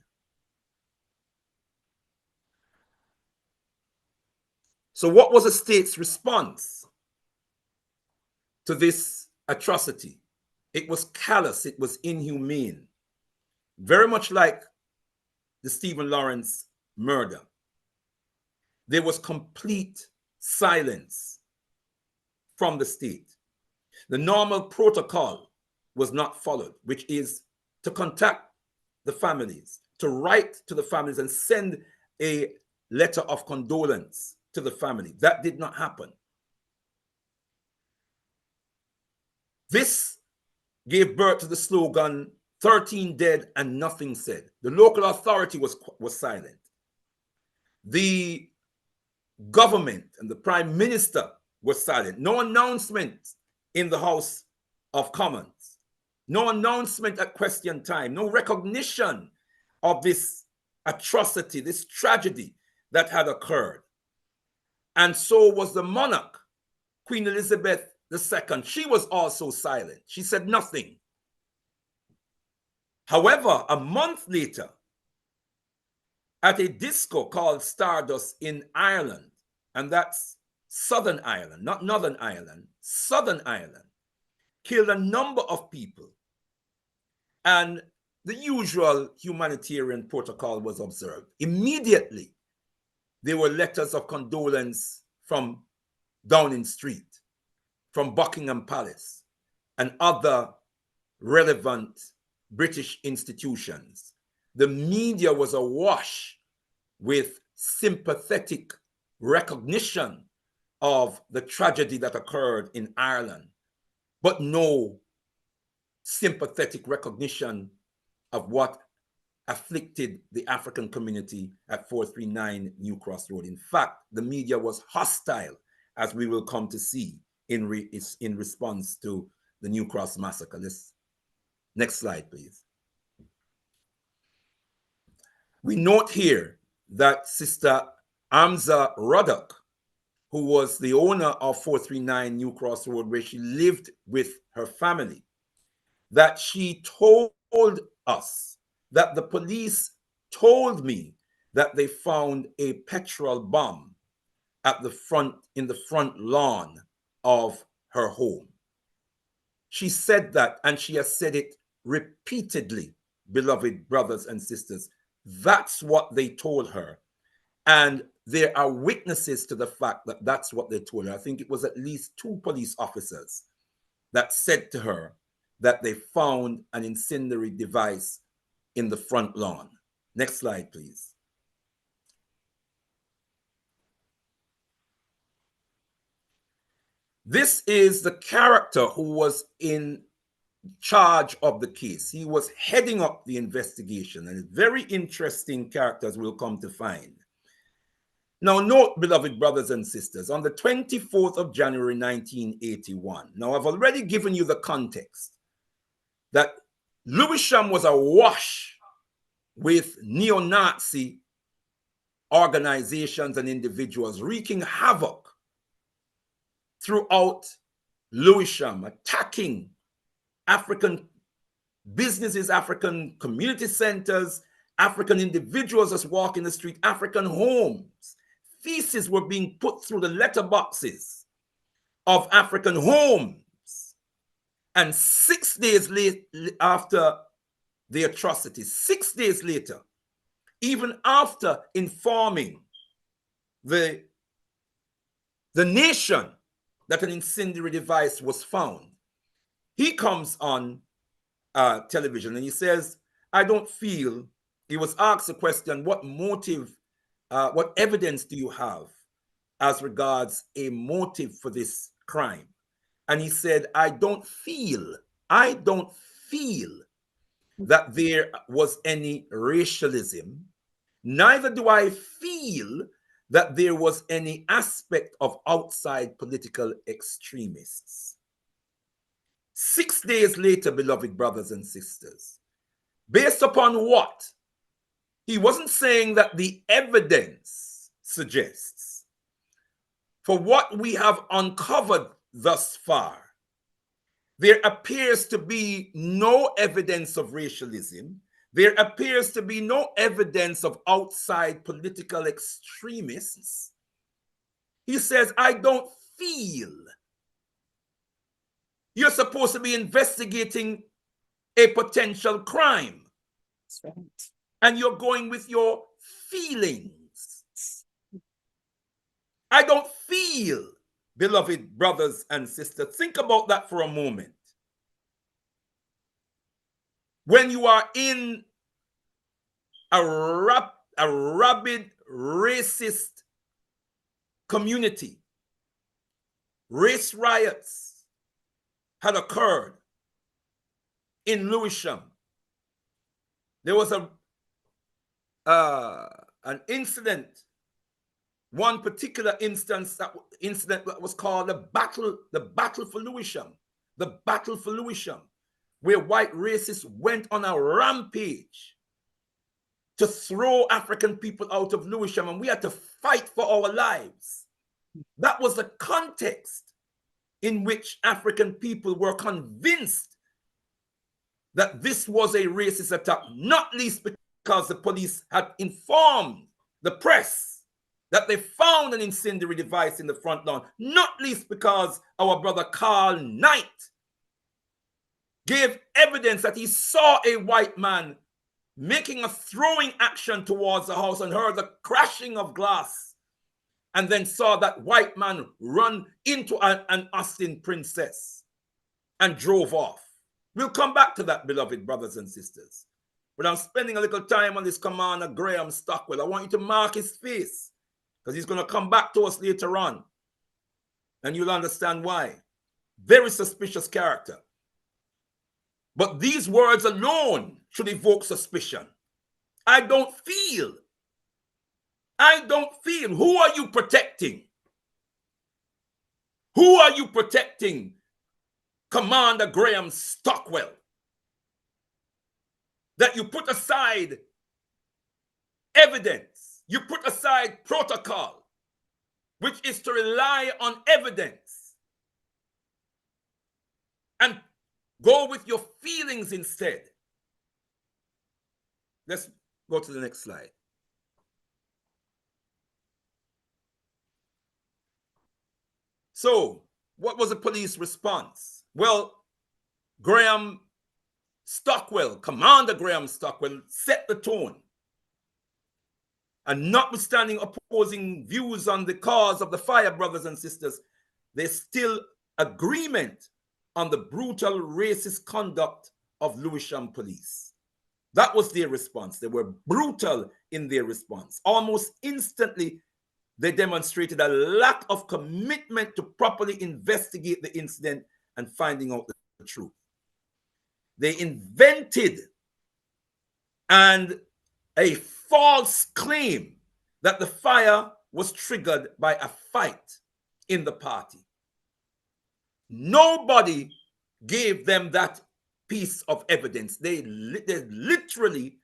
Speaker 2: So what was the state's response to this atrocity? It was callous, it was inhumane, very much like the Stephen Lawrence murder. There was complete silence from the state. The normal protocol was not followed, which is to contact the families, to write to the families and send a letter of condolence to the family. That did not happen. This gave birth to the slogan, 13 dead and nothing said. The local authority was silent. The government and the prime minister was silent. No announcement in the House of Commons. No announcement at question time. No recognition of this atrocity, this tragedy that had occurred. And so was the monarch, Queen Elizabeth II. She was also silent. She said nothing. However, a month later, at a disco called Stardust in Ireland, and that's Southern Ireland, not Northern Ireland, Southern Ireland, killed a number of people. And the usual humanitarian protocol was observed. Immediately, there were letters of condolence from Downing Street, from Buckingham Palace, and other relevant British institutions. The media was awash with sympathetic recognition of the tragedy that occurred in Ireland, but no sympathetic recognition of what afflicted the African community at 439 New Cross Road. In fact, the media was hostile, as we will come to see in response to the New Cross Massacre. Next slide, please. We note here that Sister Amza Ruddock, who was the owner of 439 New Cross Road, where she lived with her family, that she told us that the police told me that they found a petrol bomb at in the front lawn of her home. She said that, and she has said it repeatedly, beloved brothers and sisters. That's what they told her. And there are witnesses to the fact that that's what they told her. I think it was at least 2 police officers that said to her that they found an incendiary device in the front lawn. Next slide, please. This is the character who was in charge of the case. He was heading up the investigation, and a very interesting character, as we'll come to find. Now, note, beloved brothers and sisters, on the 24th of January, 1981, now I've already given you the context that Lewisham was awash with neo-Nazi organizations and individuals wreaking havoc throughout Lewisham, attacking African businesses, African community centers, African individuals just walking the street, African homes. Feces were being put through the letterboxes of African homes. And 6 days after the atrocity, 6 days later, even after informing the nation that an incendiary device was found, he comes on television and he says, I don't feel, he was asked a question, what motive, what evidence do you have as regards a motive for this crime? And he said, I don't feel that there was any racialism. Neither do I feel that there was any aspect of outside political extremists. 6 days later, beloved brothers and sisters, based upon what? He wasn't saying that the evidence suggests. For what we have uncovered thus far, there appears to be no evidence of racialism. There appears to be no evidence of outside political extremists. He says, I don't feel. You're supposed to be investigating a potential crime.
Speaker 1: That's right.
Speaker 2: And you're going with your feelings. I don't feel, beloved brothers and sisters. Think about that for a moment. When you are in a rabid, racist community, race riots had occurred in Lewisham. There was an incident, one particular incident that was called the battle for Lewisham, where white racists went on a rampage to throw African people out of Lewisham, and we had to fight for our lives. That was the context in which African people were convinced that this was a racist attack, not least because the police had informed the press that they found an incendiary device in the front lawn, not least because our brother Carl Knight gave evidence that he saw a white man making a throwing action towards the house and heard the crashing of glass, and then saw that white man run into an Austin Princess and drove off. We'll come back to that, beloved brothers and sisters. But I'm spending a little time on this Commander Graham Stockwell. I want you to mark his face, because he's going to come back to us later on, and you'll understand why. Very suspicious character. But these words alone should evoke suspicion. I don't feel. Who are you protecting? Who are you protecting, Commander Graham Stockwell? That you put aside evidence, you put aside protocol, which is to rely on evidence, and go with your feelings instead. Let's go to the next slide. So, what was the police response? Well, Graham Stockwell, Commander Graham Stockwell, set the tone. And notwithstanding opposing views on the cause of the fire, brothers and sisters, there's still agreement on the brutal racist conduct of Lewisham police. That was their response. They were brutal in their response. Almost instantly, they demonstrated a lack of commitment to properly investigate the incident and finding out the truth. They invented a false claim that the fire was triggered by a fight in the party. Nobody gave them that piece of evidence. They literally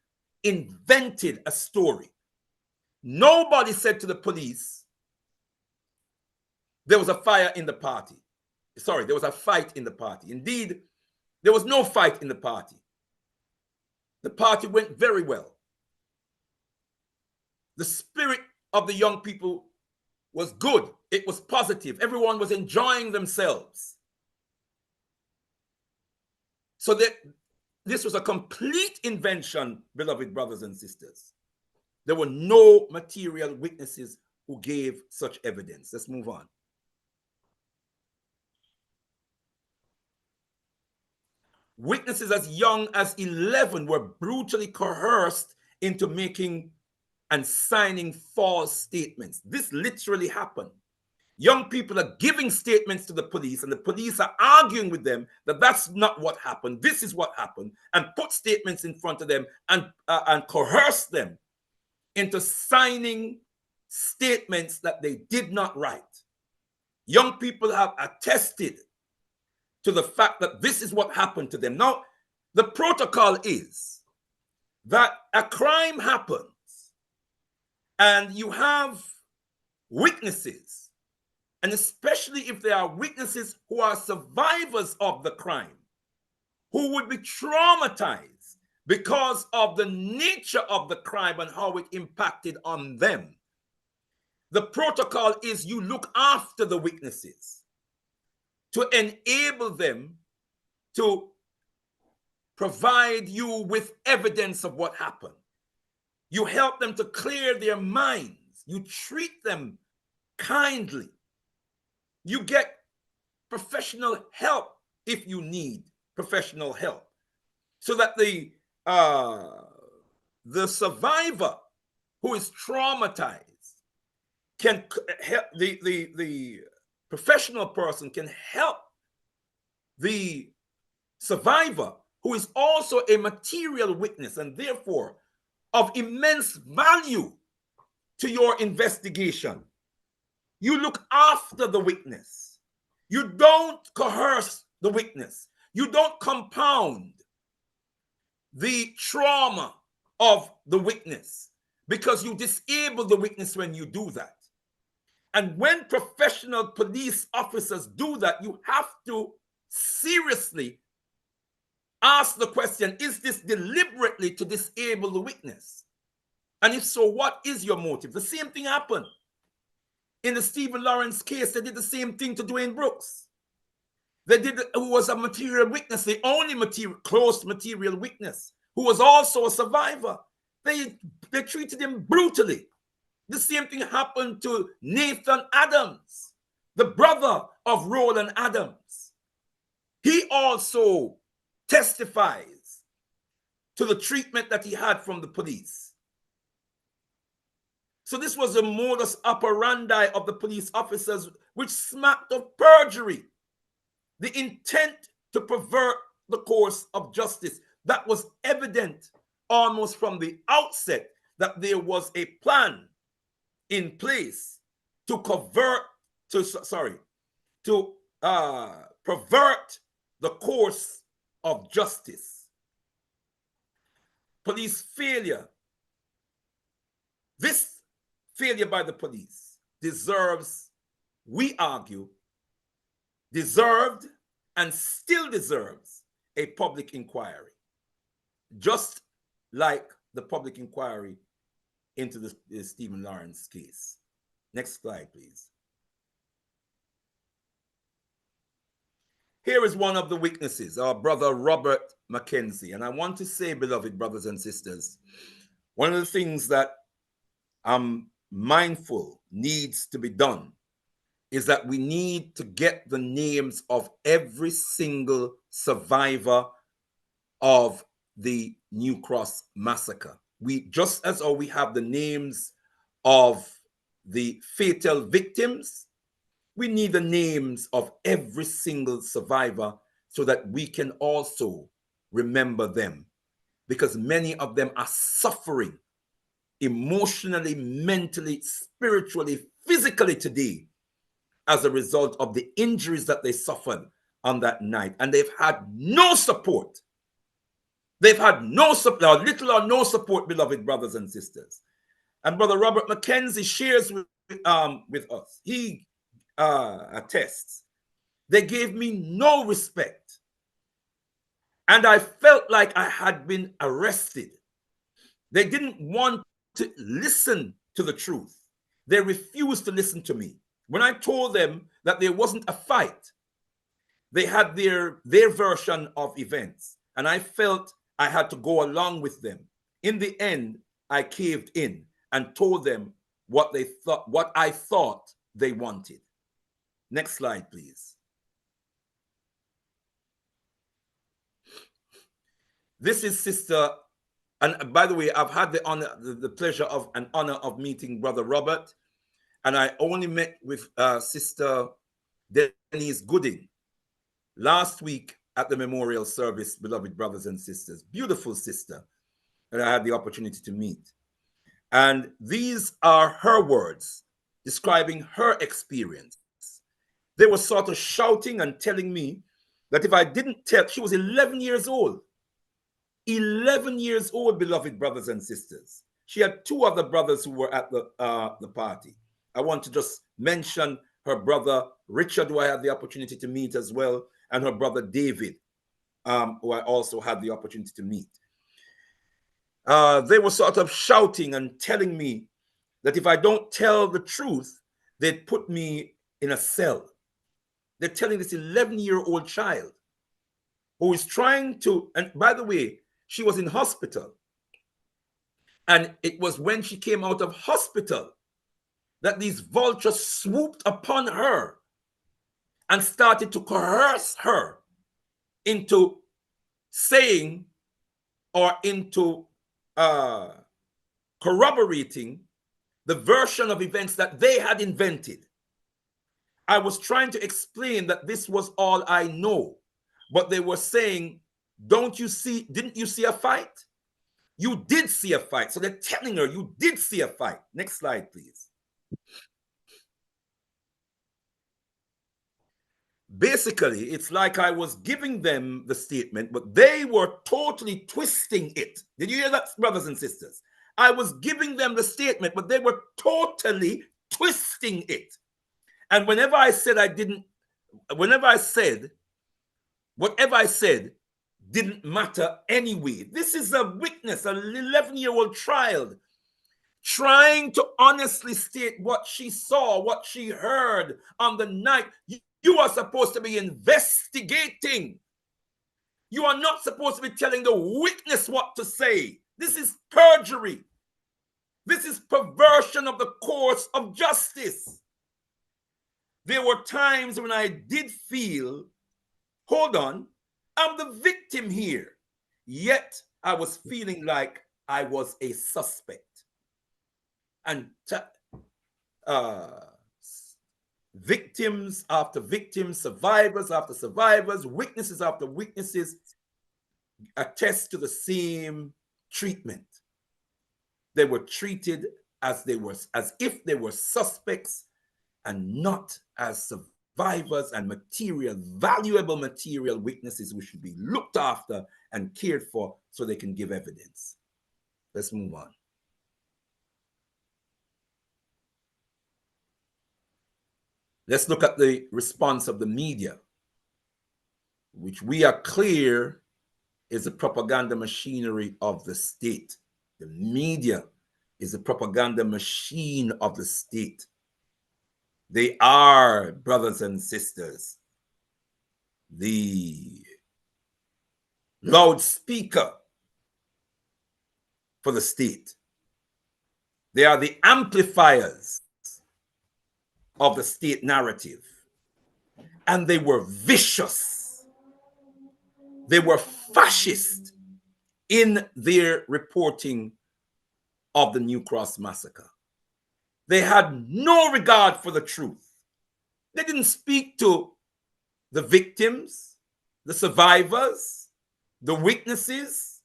Speaker 2: invented a story. Nobody said to the police, there was a fire in the party. Sorry, there was a fight in the party. Indeed, there was no fight in the party. The party went very well. The spirit of the young people was good. It was positive. Everyone was enjoying themselves. So that this was a complete invention, beloved brothers and sisters. There were no material witnesses who gave such evidence. Let's move on. Witnesses as young as 11 were brutally coerced into making and signing false statements. This literally happened. Young people are giving statements to the police, and the police are arguing with them that that's not what happened. This is what happened, and put statements in front of them and coerce them into signing statements that they did not write. Young people have attested to the fact that this is what happened to them. Now, the protocol is that a crime happens and you have witnesses, and especially if there are witnesses who are survivors of the crime, who would be traumatized because of the nature of the crime and how it impacted on them. The protocol is you look after the witnesses to enable them to provide you with evidence of what happened. You help them to clear their minds. You treat them kindly. You get professional help if you need professional help, so that the survivor who is traumatized can help, the professional person can help the survivor, who is also a material witness and therefore of immense value to your investigation. You look after the witness. You don't coerce the witness. You don't compound the trauma of the witness, because you disable the witness when you do that. And when professional police officers do that, you have to seriously ask the question, is this deliberately to disable the witness? And if so, what is your motive? The same thing happened in the Stephen Lawrence case. They did the same thing to Dwayne Brooks. They did, who was a material witness, the only close material witness, who was also a survivor. They treated him brutally. The same thing happened to Nathan Adams, the brother of Roland Adams. He also testifies to the treatment that he had from the police. So this was the modus operandi of the police officers, which smacked of perjury, the intent to pervert the course of justice. That was evident almost from the outset, that there was a plan in place to pervert the course of justice. Police failure. This failure by the police deserves, we argue, deserved and still deserves a public inquiry, just like the public inquiry into the Stephen Lawrence case. Next slide, please. Here is one of the witnesses, our brother Robert Mackenzie. And I want to say, beloved brothers and sisters, one of the things that I'm mindful needs to be done is that we need to get the names of every single survivor of the New Cross Massacre. We, just as we have the names of the fatal victims, we need the names of every single survivor so that we can also remember them, because many of them are suffering emotionally, mentally, spiritually, physically today as a result of the injuries that they suffered on that night. And they've had no support. They've had no support, little or no support, beloved brothers and sisters. And Brother Robert Mackenzie shares with us. He attests. They gave me no respect. And I felt like I had been arrested. They didn't want to listen to the truth. They refused to listen to me. When I told them that there wasn't a fight, they had their version of events. And I felt I had to go along with them. In the end, I caved in and told them what I thought they wanted. Next slide, please. This is Sister, and by the way, I've had the pleasure of meeting Brother Robert, And I only met with Sister Denise Gooding last week at the memorial service, beloved brothers and sisters. Beautiful sister that I had the opportunity to meet. And these are her words describing her experience. They were sort of shouting and telling me that if I didn't tell, she was 11 years old. 11 years old, beloved brothers and sisters. She had two other brothers who were at the party. I want to just mention her brother Richard, who I had the opportunity to meet as well, and her brother David, who I also had the opportunity to meet. They were sort of shouting and telling me that if I don't tell the truth, they'd put me in a cell. They're telling this 11-year-old child who is trying to, and by the way, she was in hospital. And it was when she came out of hospital that these vultures swooped upon her and started to coerce her into saying or into corroborating the version of events that they had invented. I was trying to explain that this was all I know, but they were saying, don't you see, didn't you see a fight? You did see a fight. So they're telling her you did see a fight. Next slide, please. Basically, it's like I was giving them the statement, but they were totally twisting it. Did you hear that, brothers and sisters? I was giving them the statement, but they were totally twisting it. And whenever I said whatever I said didn't matter anyway. This is a witness, an 11-year-old child, trying to honestly state what she saw, what she heard on the night. You are supposed to be investigating. You are not supposed to be telling the witness what to say. This is perjury. This is perversion of the course of justice. There were times when I did feel, hold on, I'm the victim here. Yet I was feeling like I was a suspect. And victims after victims, survivors after survivors, witnesses after witnesses attest to the same treatment. They were treated as if they were suspects and not as survivors and valuable material witnesses who should be looked after and cared for so they can give evidence. Let's move on. Let's look at the response of the media, which we are clear is the propaganda machinery of the state. The media is a propaganda machine of the state. They are, brothers and sisters, the loudspeaker for the state. They are the amplifiers of the state narrative. And they were vicious. They were fascist in their reporting of the New Cross Massacre. They had no regard for the truth. They didn't speak to the victims, the survivors, the witnesses.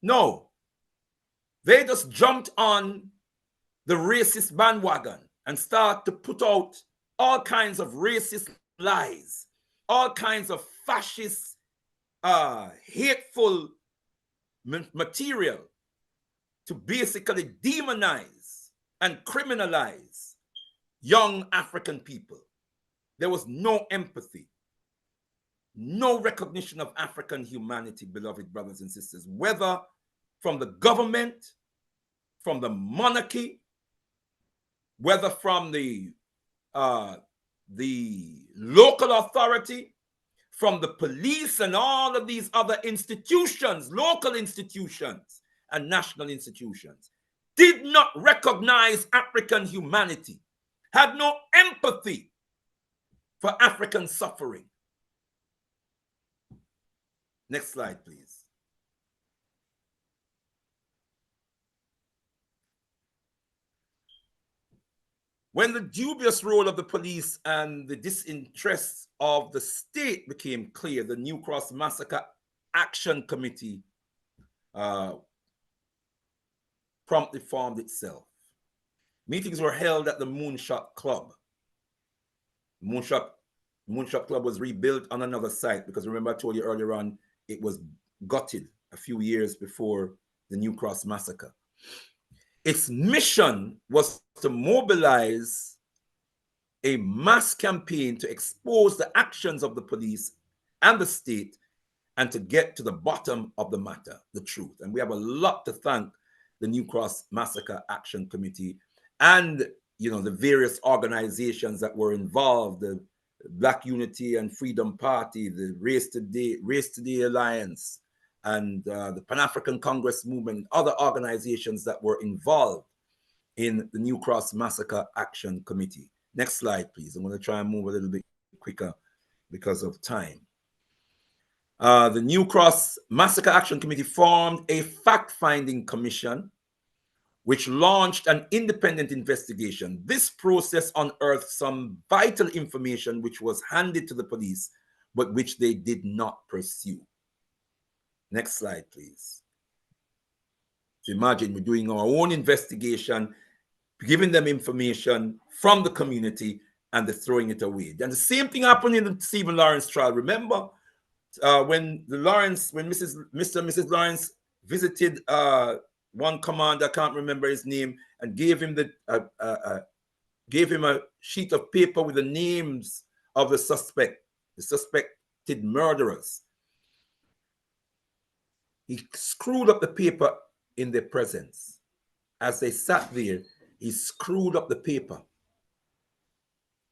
Speaker 2: No. They just jumped on the racist bandwagon and start to put out all kinds of racist lies, all kinds of fascist, hateful material to basically demonize and criminalize young African people. There was no empathy, no recognition of African humanity, beloved brothers and sisters, whether from the government, from the monarchy, whether from the local authority, from the police and all of these other institutions, local institutions and national institutions, did not recognize African humanity, had no empathy for African suffering. Next slide, please. When the dubious role of the police and the disinterest of the state became clear, the New Cross Massacre Action Committee promptly formed itself. Meetings were held at the Moonshot Club. Moonshot Club was rebuilt on another site because remember I told you earlier on, it was gutted a few years before the New Cross Massacre. Its mission was to mobilize a mass campaign to expose the actions of the police and the state and to get to the bottom of the matter, the truth. And we have a lot to thank the New Cross Massacre Action Committee and the various organizations that were involved, the Black Unity and Freedom Party, the Race Today Alliance, and the Pan-African Congress Movement, and other organizations that were involved in the New Cross Massacre Action Committee. Next slide, please. I'm going to try and move a little bit quicker because of time. The New Cross Massacre Action Committee formed a fact-finding commission which launched an independent investigation. This process unearthed some vital information which was handed to the police, but which they did not pursue. Next slide, please. So imagine we're doing our own investigation, giving them information from the community, and they're throwing it away. And the same thing happened in the Stephen Lawrence trial. Remember when Mr. and Mrs. Lawrence visited one commander, I can't remember his name, and gave him a sheet of paper with the names of the suspected murderers. He screwed up the paper in their presence. As they sat there, he screwed up the paper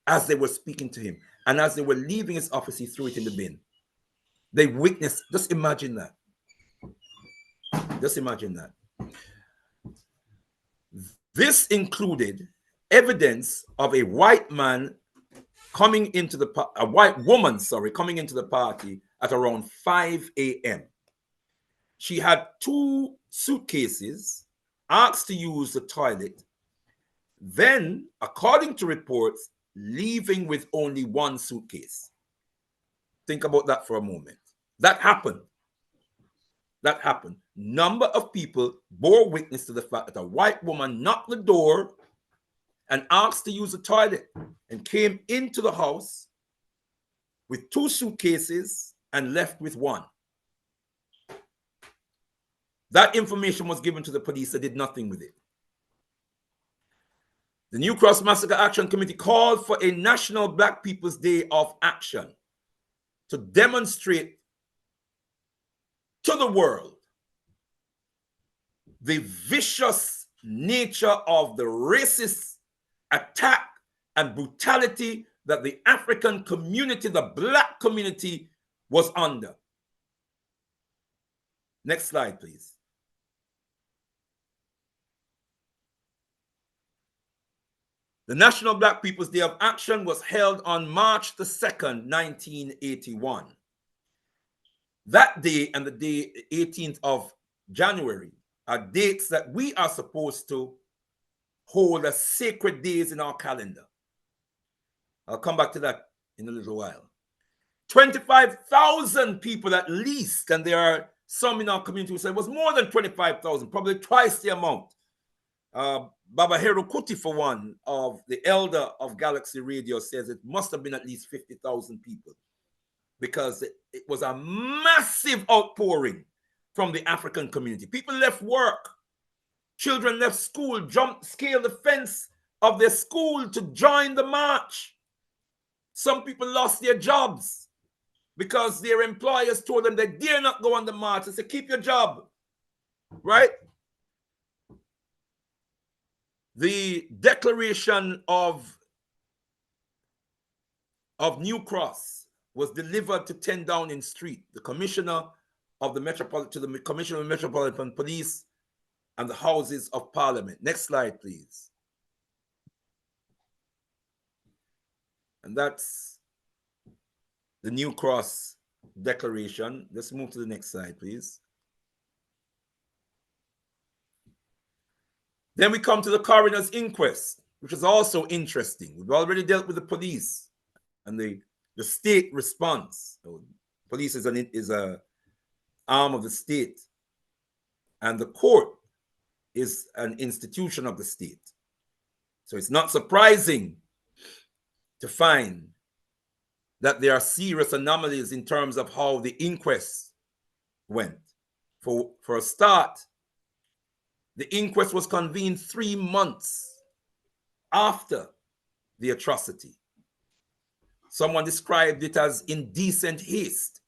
Speaker 2: as they were speaking to him. And as they were leaving his office, he threw it in the bin. They witnessed, just imagine that. Just imagine that. This included evidence of a white woman coming into the party at around 5 a.m. She had 2 suitcases, asked to use the toilet, then, according to reports, leaving with only 1 suitcase. Think about that for a moment. That happened. Number of people bore witness to the fact that a white woman knocked the door and asked to use the toilet and came into the house with 2 suitcases and left with 1. That information was given to the police. They did nothing with it. The New Cross Massacre Action Committee called for a National Black People's Day of Action to demonstrate to the world the vicious nature of the racist attack and brutality that the African community, the Black community, was under. Next slide, please. The National Black People's Day of Action was held on March the 2nd, 1981. That day and the day 18th of January are dates that we are supposed to hold as sacred days in our calendar. I'll come back to that in a little while. 25,000 people at least, and there are some in our community who say it was more than 25,000, probably twice the amount. Baba Herukuti, for one, of the elder of Galaxy Radio, says it must have been at least 50,000 people because it was a massive outpouring from the African community. People left work. Children left school, scaled the fence of their school to join the march. Some people lost their jobs because their employers told them they dare not go on the march. They said, keep your job, right? The declaration of New Cross was delivered to 10 Downing Street, the commissioner of the Commissioner of Metropolitan Police and the Houses of Parliament. Next slide, please. And that's the New Cross Declaration. Let's move to the next slide, please. Then we come to the coroner's inquest. which is also interesting. We've already dealt with the police and the state response. Police is an arm of the state, and the court is an institution of the state. So it's not surprising to find that there are serious anomalies in terms of how the inquest went. For a start, the inquest was convened 3 months after the atrocity. Someone described it as indecent haste,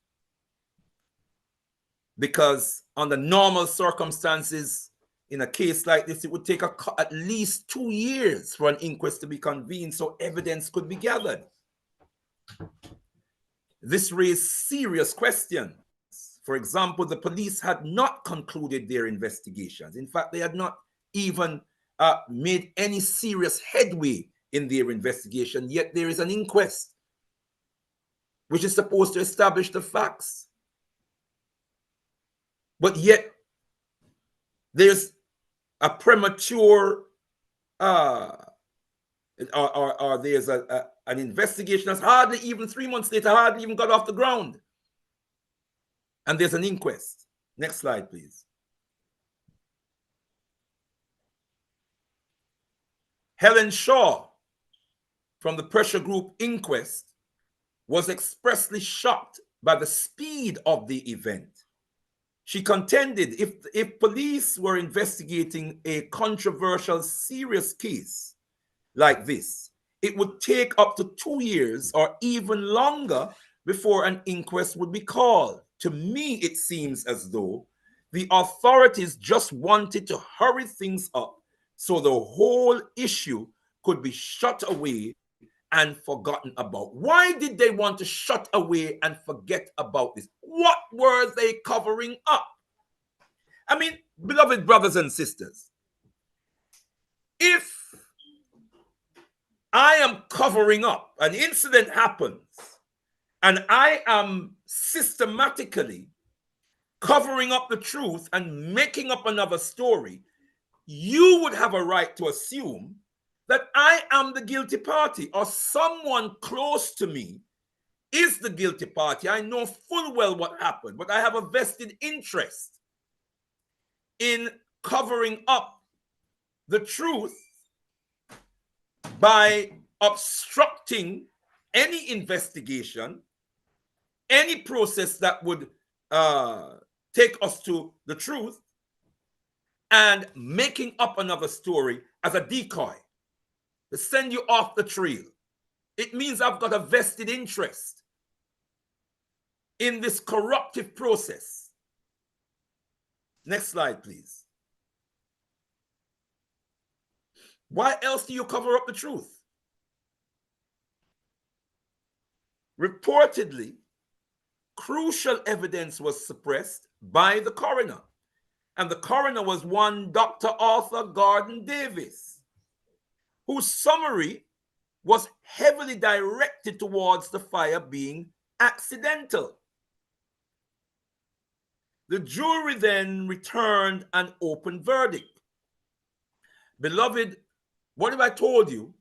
Speaker 2: because under normal circumstances, in a case like this, it would take at least 2 years for an inquest to be convened so evidence could be gathered. This raised serious questions. For example, the police had not concluded their investigations. In fact, they had not even made any serious headway in their investigation, yet there is an inquest which is supposed to establish the facts. But yet, there's a premature, or there's an investigation that's hardly even 3 months later, hardly even got off the ground. And there's an inquest. Next slide, please. Helen Shaw from the pressure group Inquest was expressly shocked by the speed of the event. She contended if police were investigating a controversial, serious case like this, it would take up to 2 years or even longer before an inquest would be called. To me, it seems as though the authorities just wanted to hurry things up so the whole issue could be shut away and forgotten about. Why did they want to shut away and forget about this? What were they covering up? I mean, beloved brothers and sisters, if I am covering up, an incident happens, and I am systematically covering up the truth and making up another story, you would have a right to assume that I am the guilty party, or someone close to me is the guilty party. I know full well what happened, but I have a vested interest in covering up the truth by obstructing any investigation, any process that would take us to the truth, and making up another story as a decoy to send you off the trail. It means I've got a vested interest in this corruptive process. Next slide, please. Why else do you cover up the truth? Reportedly, crucial evidence was suppressed by the coroner, and the coroner was one Dr. Arthur Gordon Davis, whose summary was heavily directed towards the fire being accidental. The jury then returned an open verdict. Beloved, what if I told you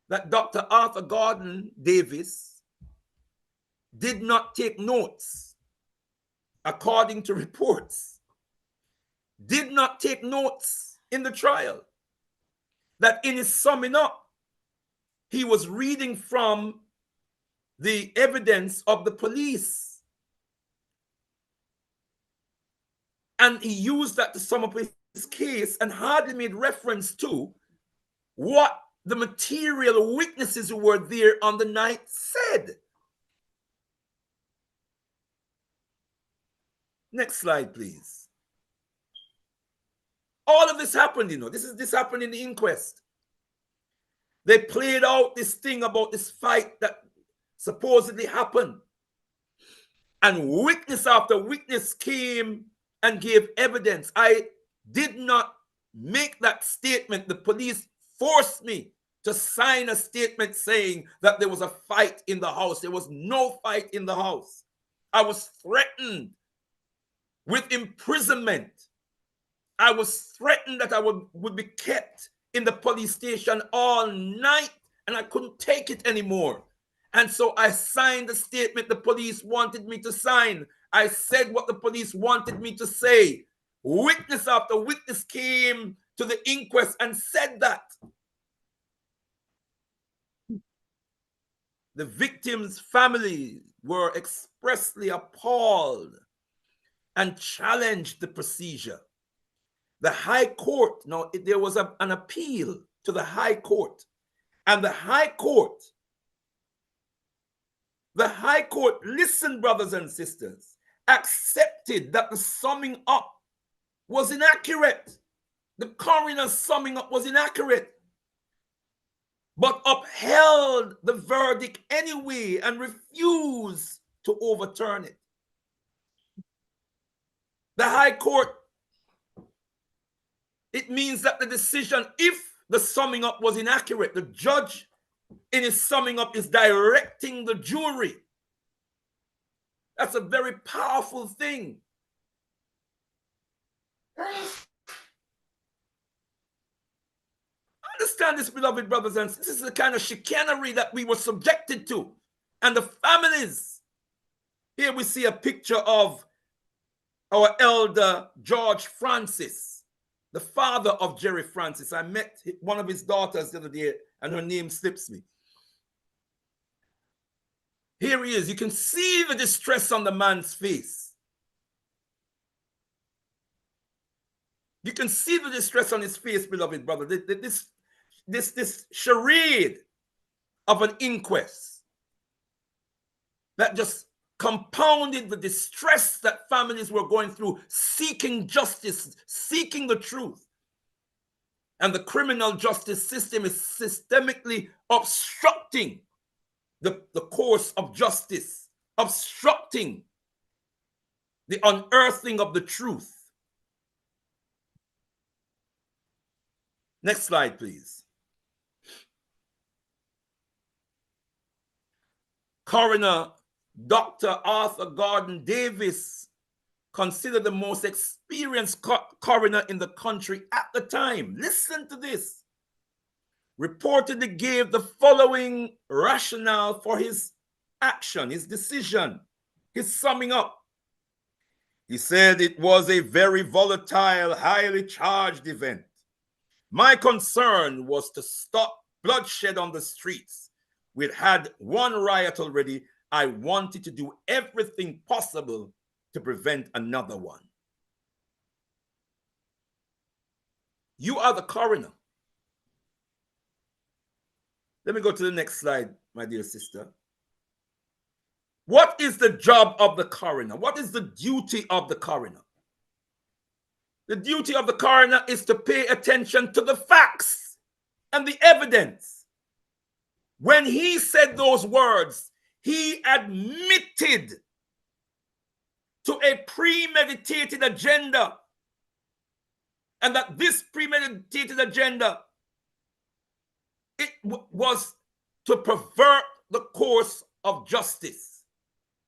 Speaker 2: that Dr. Arthur Gordon Davis did not take notes, according to reports, did not take notes in the trial, that in his summing up, he was reading from the evidence of the police, and he used that to sum up his case and hardly made reference to what the material witnesses who were there on the night said. Next slide, please. All of this happened, this happened in the inquest. They played out this thing about this fight that supposedly happened. And witness after witness came and gave evidence. I did not make that statement. The police forced me to sign a statement saying that there was a fight in the house. There was no fight in the house. I was threatened with imprisonment. I was threatened that I would be kept in the police station all night, and I couldn't take it anymore. And so I signed the statement the police wanted me to sign. I said what the police wanted me to say. Witness after witness came to the inquest and said that. The victims' families were expressly appalled and challenged the procedure. The High Court, now there was an appeal to the High Court, and the High Court, listen, brothers and sisters, accepted that the summing up was inaccurate. The coroner's summing up was inaccurate, but upheld the verdict anyway and refused to overturn it. The High Court, it means that the decision, if the summing up was inaccurate, the judge in his summing up is directing the jury. That's a very powerful thing. Understand this, beloved brothers and sisters. This is the kind of chicanery that we were subjected to. And the families. Here we see a picture of our elder George Francis, the father of Jerry Francis. I met one of his daughters the other day, and her name slips me. Here he is. You can see the distress on the man's face. You can see the distress on his face, beloved brother. This charade of an inquest that just compounded the distress that families were going through, seeking justice, seeking the truth. And the criminal justice system is systemically obstructing the course of justice, obstructing the unearthing of the truth. Next slide, please. Coroner Dr. Arthur Gordon Davis, considered the most experienced coroner in the country at the time. Listen to this. Reportedly gave the following rationale for his action, his decision, his summing up. He said it was a very volatile, highly charged event. My concern was to stop bloodshed on the streets. We'd had one riot already. I wanted to do everything possible to prevent another one. You are the coroner. Let me go to the next slide, my dear sister. What is the job of the coroner? What is the duty of the coroner? The duty of the coroner is to pay attention to the facts and the evidence. When he said those words, he admitted to a premeditated agenda, and that this premeditated agenda, it was to pervert the course of justice.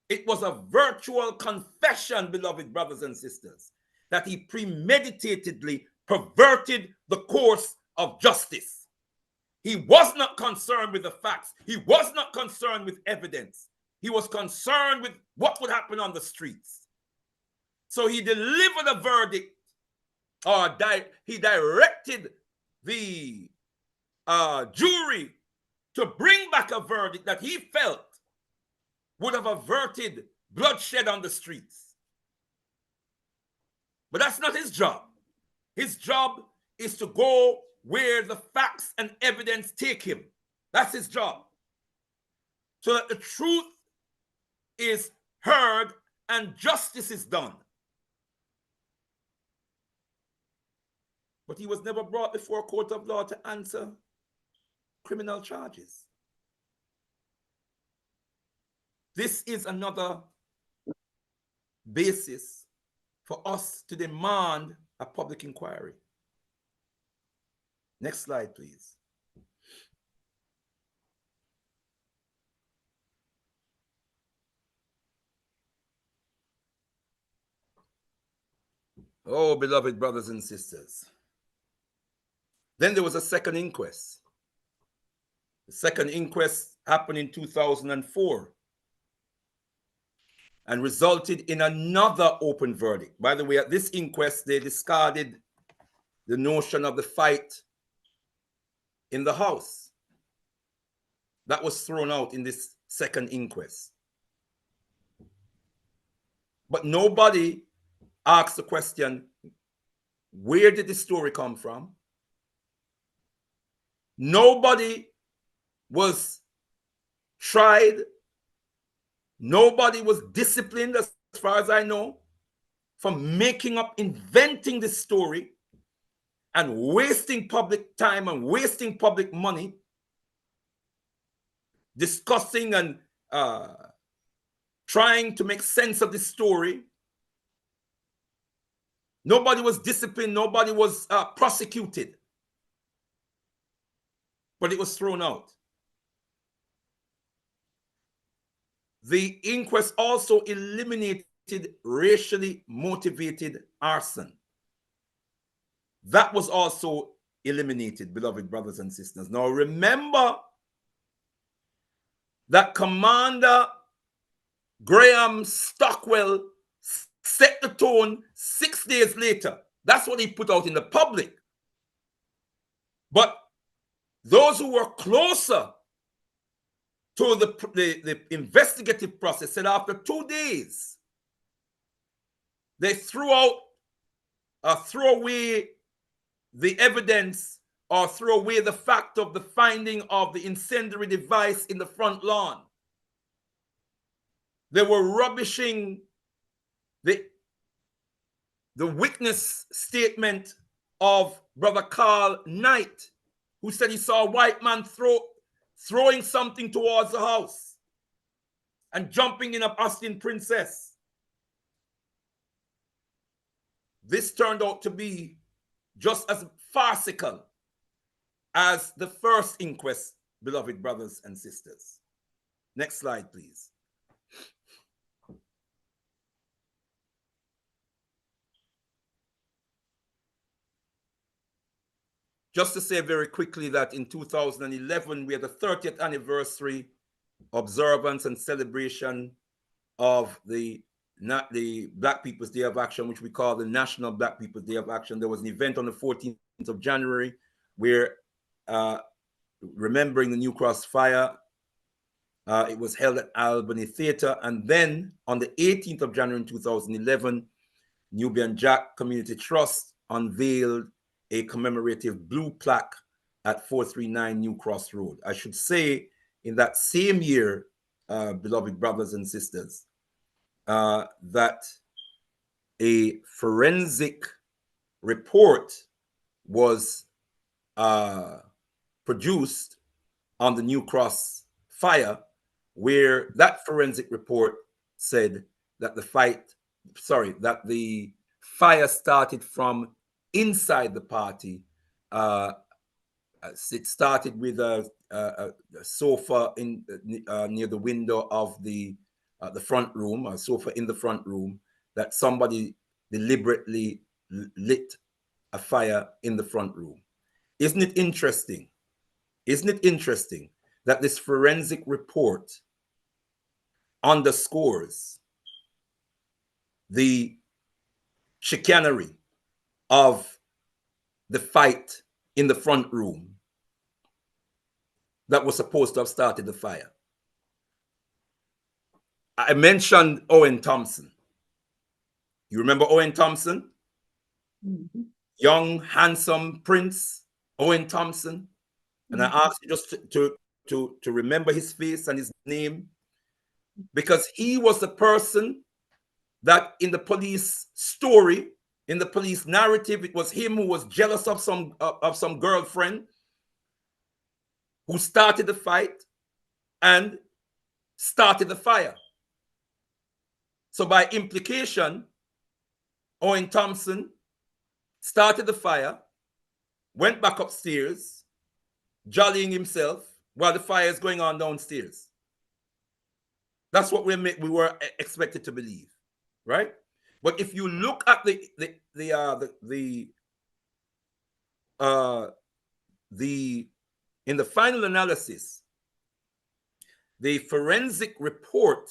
Speaker 2: It was a virtual confession, beloved brothers and sisters, that he premeditatedly perverted the course of justice. He was not concerned with the facts. He was not concerned with evidence. He was concerned with what would happen on the streets. So he delivered a verdict, or he directed the jury to bring back a verdict that he felt would have averted bloodshed on the streets. But that's not his job. His job is to go where the facts and evidence take him. That's his job. So that the truth is heard and justice is done. But he was never brought before a court of law to answer criminal charges. This is another basis for us to demand a public inquiry. Next slide, please. Oh, beloved brothers and sisters. Then there was a second inquest. The second inquest happened in 2004 and resulted in another open verdict. By the way, at this inquest, they discarded the notion of the fight in the house. That was thrown out in this second inquest. But nobody asked the question, where did the story come from? Nobody was tried. Nobody was disciplined, as far as I know, for making up, inventing this story and wasting public time and wasting public money discussing and trying to make sense of this story. Nobody was disciplined. Nobody was prosecuted. But it was thrown out. The inquest also eliminated racially motivated arson. That was also eliminated, beloved brothers and sisters. Now remember that Commander Graham Stockwell set the tone 6 days later. That's what he put out in the public. But those who were closer to the investigative process said after 2 days, they threw away the evidence or threw away the fact of the finding of the incendiary device in the front lawn. They were rubbishing the witness statement of Brother Carl Knight, who said he saw a white man throwing something towards the house and jumping in a Austin Princess. This turned out to be just as farcical as the first inquest, beloved brothers and sisters. Next slide, please. Just to say very quickly that in 2011, we had the 30th anniversary observance and celebration of the Black People's Day of Action, which we call the National Black People's Day of Action. There was an event on the 14th of January where, remembering the New Cross fire, it was held at Albany Theatre. And then on the 18th of January in 2011, Nubian Jack Community Trust unveiled a commemorative blue plaque at 439 New Cross Road. I should say in that same year, beloved brothers and sisters, that a forensic report was produced on the New Cross fire, where that forensic report said that the fire started from inside the party. It started with a sofa near the window of the front room, a sofa in the front room, that somebody deliberately lit a fire in the front room. Isn't it interesting? Isn't it interesting that this forensic report underscores the chicanery of the fight in the front room that was supposed to have started the fire? I mentioned Owen Thompson. You remember Owen Thompson? Mm-hmm. Young, handsome Prince Owen Thompson. And I asked you just to remember his face and his name, because he was the person that in the police story, in the police narrative, it was him who was jealous of some girlfriend who started the fight and started the fire. So by implication, Owen Thompson started the fire, went back upstairs, jollying himself while the fire is going on downstairs. That's what we were expected to believe, right? But if you look at the in the final analysis, the forensic report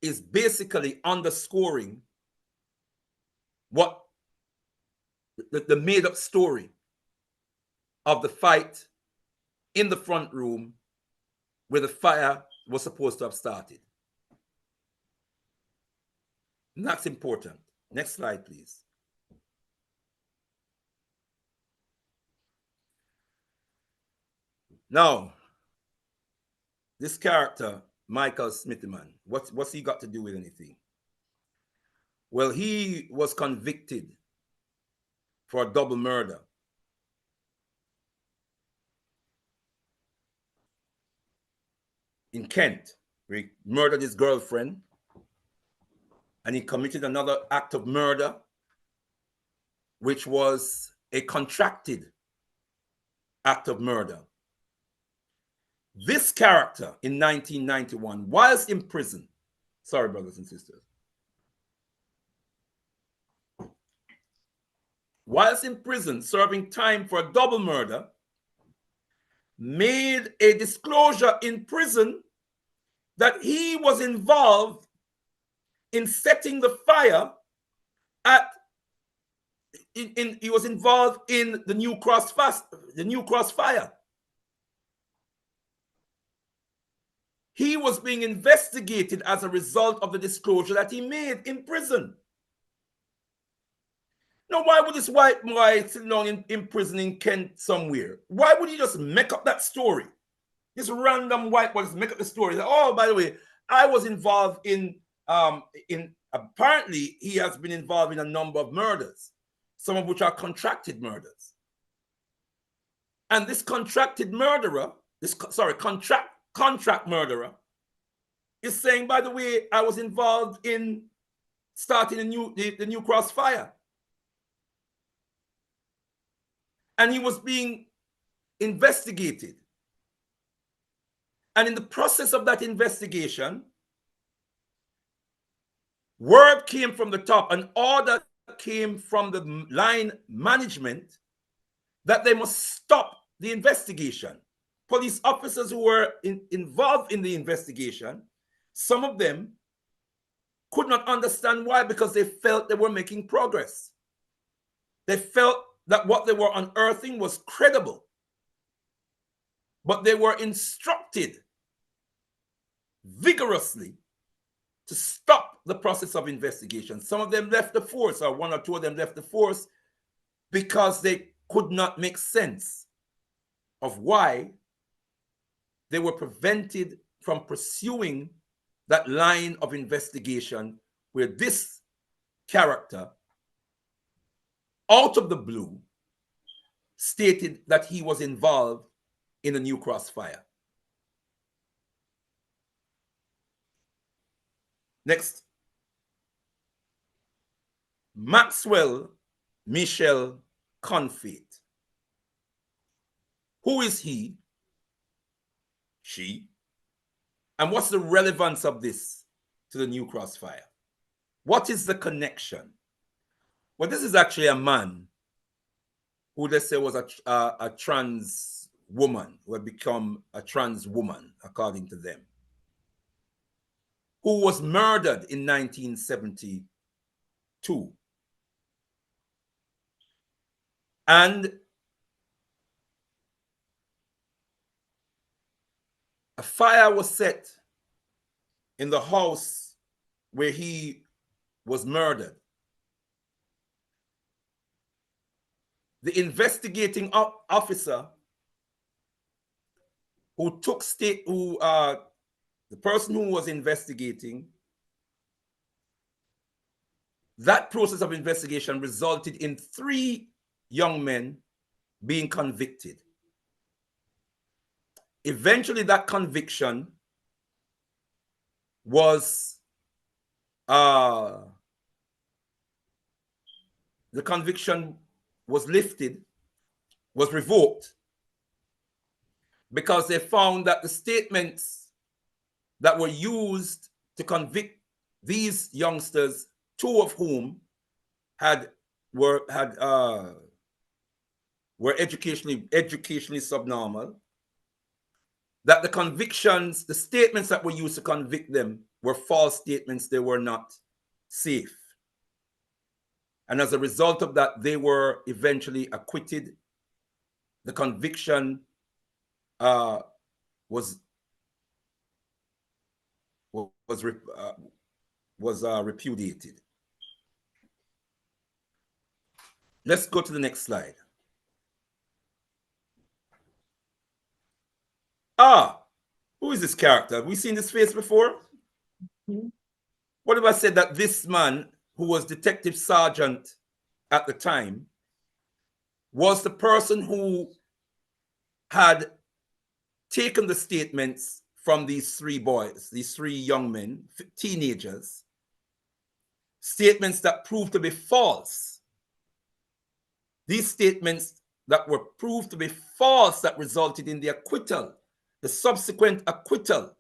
Speaker 2: is basically underscoring what the made-up story of the fight in the front room where the fire was supposed to have started. And that's important. Next slide, please. Now, this character, Michael Smithyman, what's he got to do with anything? Well, he was convicted for a double murder. In Kent, where he murdered his girlfriend, and he committed another act of murder, which was a contracted act of murder. This character in 1991, whilst in prison, sorry, brothers and sisters, whilst in prison serving time for a double murder, made a disclosure in prison that he was involved in setting the fire at he was involved in the New Cross fire. He was being investigated as a result of the disclosure that he made in prison. Now, why would this white boy sit down in prison in Kent somewhere? Why would he just make up that story? This random white boy just make up the story. That, oh, by the way, I was involved in apparently he has been involved in a number of murders, some of which are contracted murders. And this contracted murderer, contract murderer, is saying, by the way, I was involved in starting the New Cross fire. And he was being investigated. And in the process of that investigation, word came from the top, an order came from the line management that they must stop the investigation. Police officers who were involved in the investigation, some of them could not understand why, because they felt they were making progress. They felt that what they were unearthing was credible, but they were instructed vigorously to stop the process of investigation. Some of them left the force, or one or two of them left the force, because they could not make sense of why they were prevented from pursuing that line of investigation where this character, out of the blue, stated that he was involved in the New Cross fire. Next. Maxwell Michel Confit. Who is he? She. And what's the relevance of this to the New Cross fire? What is the connection? Well, this is actually a man who, let's say, was a trans woman, who had become a trans woman, according to them, who was murdered in 1972. And a fire was set in the house where he was murdered. The investigating officer who took the person who was investigating, that process of investigation resulted in 3 young men being convicted. Eventually, that conviction was lifted, was revoked, because they found that the statements that were used to convict these youngsters, 2 of whom had were educationally subnormal, that the convictions, the statements that were used to convict them were false statements, they were not safe. And as a result of that, they were eventually acquitted. The conviction was repudiated. Let's go to the next slide. Who is this character? Have we seen this face before? Mm-hmm. What if I said that this man, who was Detective Sergeant at the time, was the person who had taken the statements from these three boys, these three young men, teenagers, statements that proved to be false. These statements that were proved to be false that resulted in the acquittal, the subsequent acquittal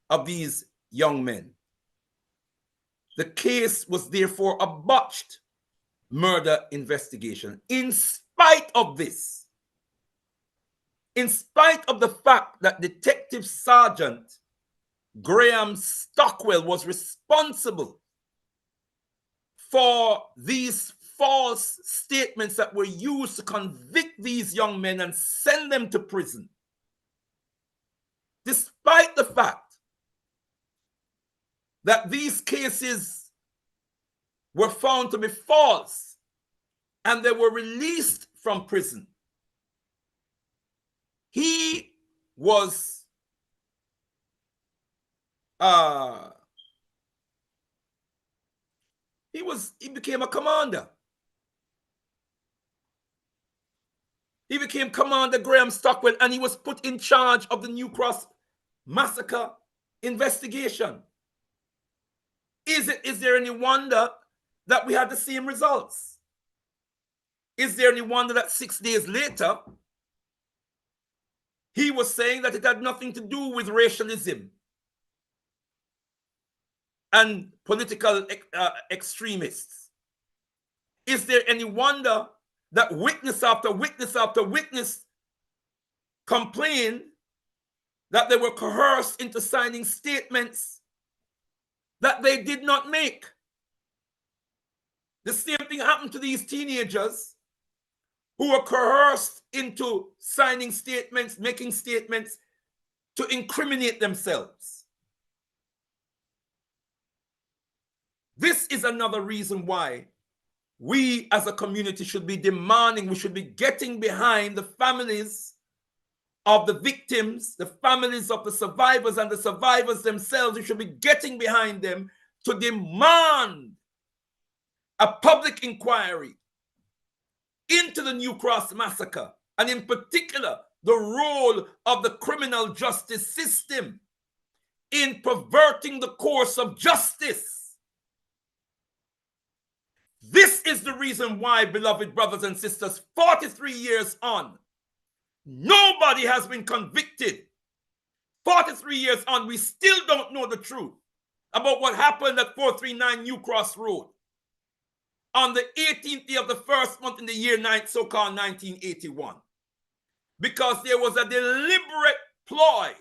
Speaker 2: of these young men. The case was therefore a botched murder investigation. In spite of this, in spite of the fact that Detective Sergeant Graham Stockwell was responsible for these false statements that were used to convict these young men and send them to prison, despite the fact that these cases were found to be false and they were released from prison, he became a commander. He became Commander Graham Stockwell, and he was put in charge of the New Cross Massacre investigation. Is there any wonder that we had the same results? Is there any wonder that 6 days later, he was saying that it had nothing to do with racialism and political extremists? Is there any wonder that witness after witness after witness complained that they were coerced into signing statements that they did not make? The same thing happened to these teenagers who were coerced into signing statements, making statements to incriminate themselves. This is another reason why we as a community should be demanding, we should be getting behind the families of the victims, the families of the survivors and the survivors themselves. We should be getting behind them to demand a public inquiry into the New Cross Massacre, and in particular, the role of the criminal justice system in perverting the course of justice. This is the reason why, beloved brothers and sisters, 43 years on, nobody has been convicted. 43 years on, we still don't know the truth about what happened at 439 New Cross Road on the 18th day of the first month in the year so-called 1981. Because there was a deliberate ploy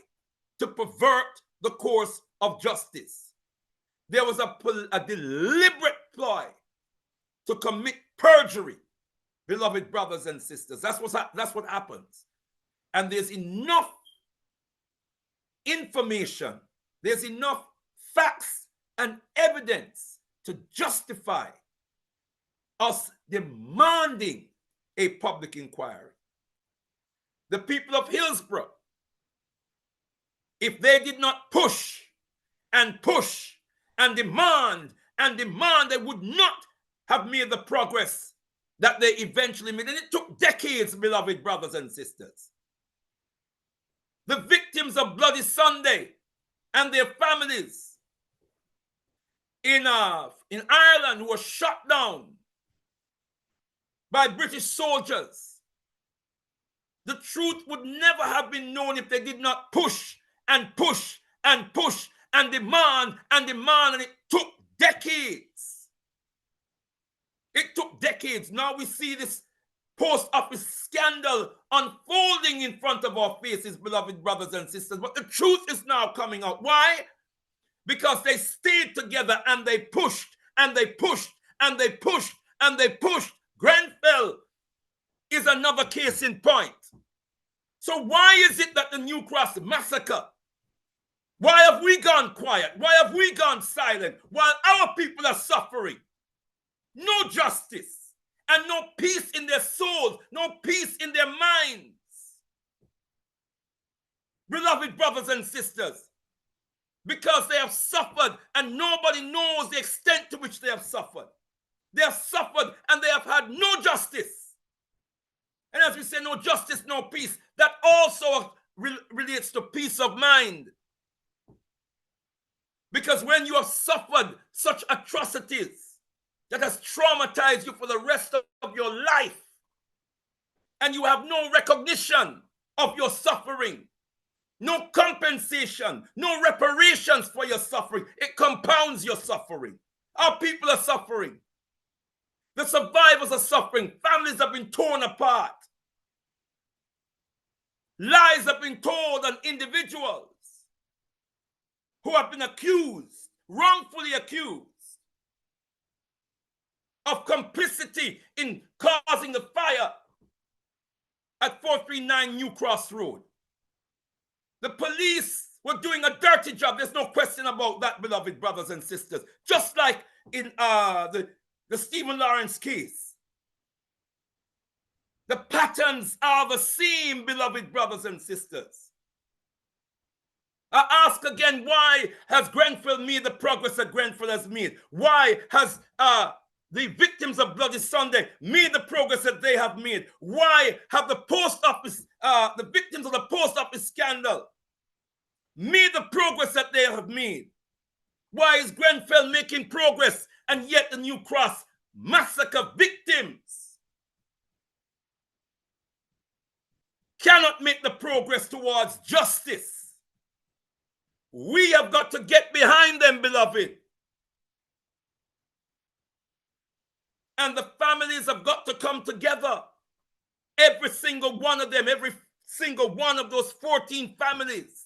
Speaker 2: to pervert the course of justice. There was a deliberate ploy to commit perjury, beloved brothers and sisters. That's what happens. And there's enough information, there's enough facts and evidence to justify us demanding a public inquiry. The people of Hillsborough, if they did not push and demand, they would not have made the progress that they eventually made. And it took decades, beloved brothers and sisters. The victims of Bloody Sunday and their families in Ireland who were shot down by British soldiers, the truth would never have been known if they did not push and demand, and it took decades. It took decades. Now we see this post office scandal unfolding in front of our faces, beloved brothers and sisters. But the truth is now coming out. Why? Because they stayed together and they pushed and they pushed and they pushed and they pushed. Grenfell is another case in point. So why is it that the New Cross Massacre, why have we gone quiet? Why have we gone silent while our people are suffering? No justice and no peace in their souls, no peace in their minds. Beloved brothers and sisters, because they have suffered and nobody knows the extent to which they have suffered. They have suffered and they have had no justice. And as we say, no justice, no peace, that also relates to peace of mind. Because when you have suffered such atrocities that has traumatized you for the rest of your life, and you have no recognition of your suffering, no compensation, no reparations for your suffering, it compounds your suffering. Our people are suffering. The survivors are suffering. Families have been torn apart. Lies have been told on individuals who have been accused, wrongfully accused, of complicity in causing the fire at 439 New Cross Road. The police were doing a dirty job. There's no question about that, beloved brothers and sisters. Just like in the Stephen Lawrence case. The patterns are the same, beloved brothers and sisters. I ask again, why has Grenfell made the progress that Grenfell has made? Why has the victims of Bloody Sunday made the progress that they have made? Why have the post office, the victims of the post office scandal made the progress that they have made? Why is Grenfell making progress and yet the New Cross Massacre victims cannot make the progress towards justice? We have got to get behind them, beloved. And the families have got to come together. Every single one of them, every single one of those 14 families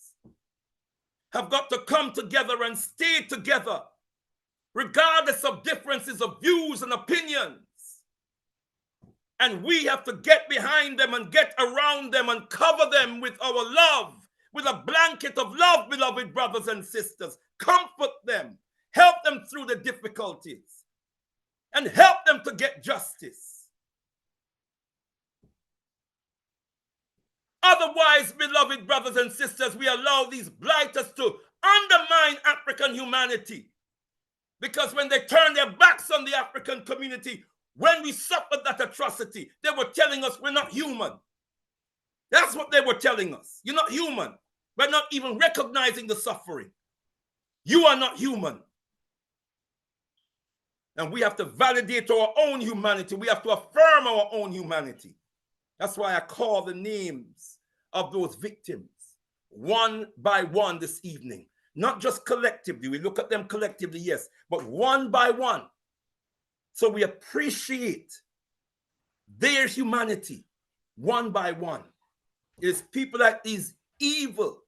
Speaker 2: have got to come together and stay together, regardless of differences of views and opinions. And we have to get behind them and get around them and cover them with our love, with a blanket of love, beloved brothers and sisters. Comfort them, help them through the difficulties, and help them to get justice. Otherwise, beloved brothers and sisters, we allow these blighters to undermine African humanity. Because when they turn their backs on the African community, when we suffered that atrocity, they were telling us we're not human. That's what they were telling us. You're not human. We're not even recognizing the suffering. You are not human. And we have to validate our own humanity. We have to affirm our own humanity. That's why I call the names of those victims one by one this evening. Not just collectively. We look at them collectively, yes, but one by one. So we appreciate their humanity one by one. It is people like these evil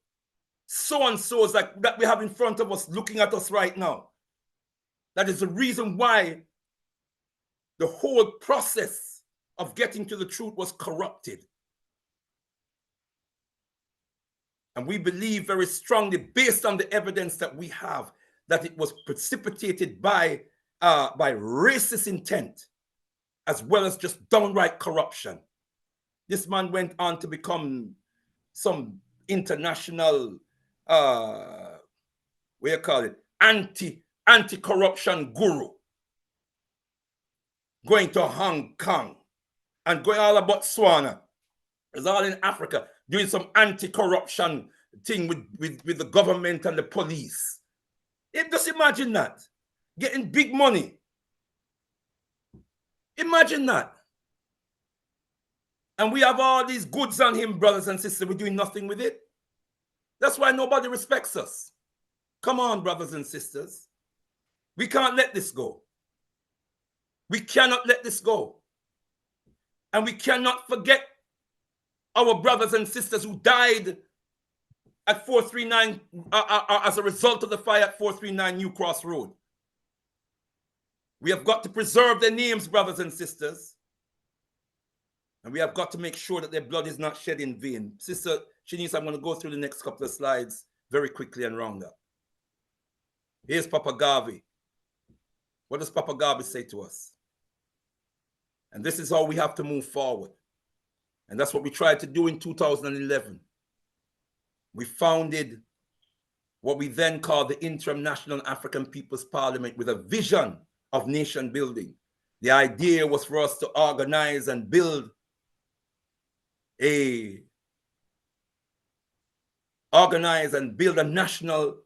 Speaker 2: so-and-sos like that we have in front of us looking at us right now. That is the reason why the whole process of getting to the truth was corrupted. And we believe very strongly, based on the evidence that we have, that it was precipitated by racist intent, as well as just downright corruption. This man went on to become some international, anti-corruption guru, going to Hong Kong and going all about Botswana. It's all in Africa, doing some anti-corruption thing with the government and the police. Just imagine that. Getting big money. Imagine that. And we have all these goods on him, brothers and sisters. We're doing nothing with it. That's why nobody respects us. Come on, brothers and sisters. We can't let this go. We cannot let this go. And we cannot forget our brothers and sisters who died at 439 as a result of the fire at 439 New Cross Road. We have got to preserve their names, brothers and sisters. And we have got to make sure that their blood is not shed in vain. Sister Shanice, I'm going to go through the next couple of slides very quickly and round up. Here's Papa Garvey. What does Papa Garvey say to us? And this is how we have to move forward. And that's what we tried to do in 2011. We founded what we then called the Interim National African People's Parliament with a vision of nation building. The idea was for us to organize and build a national,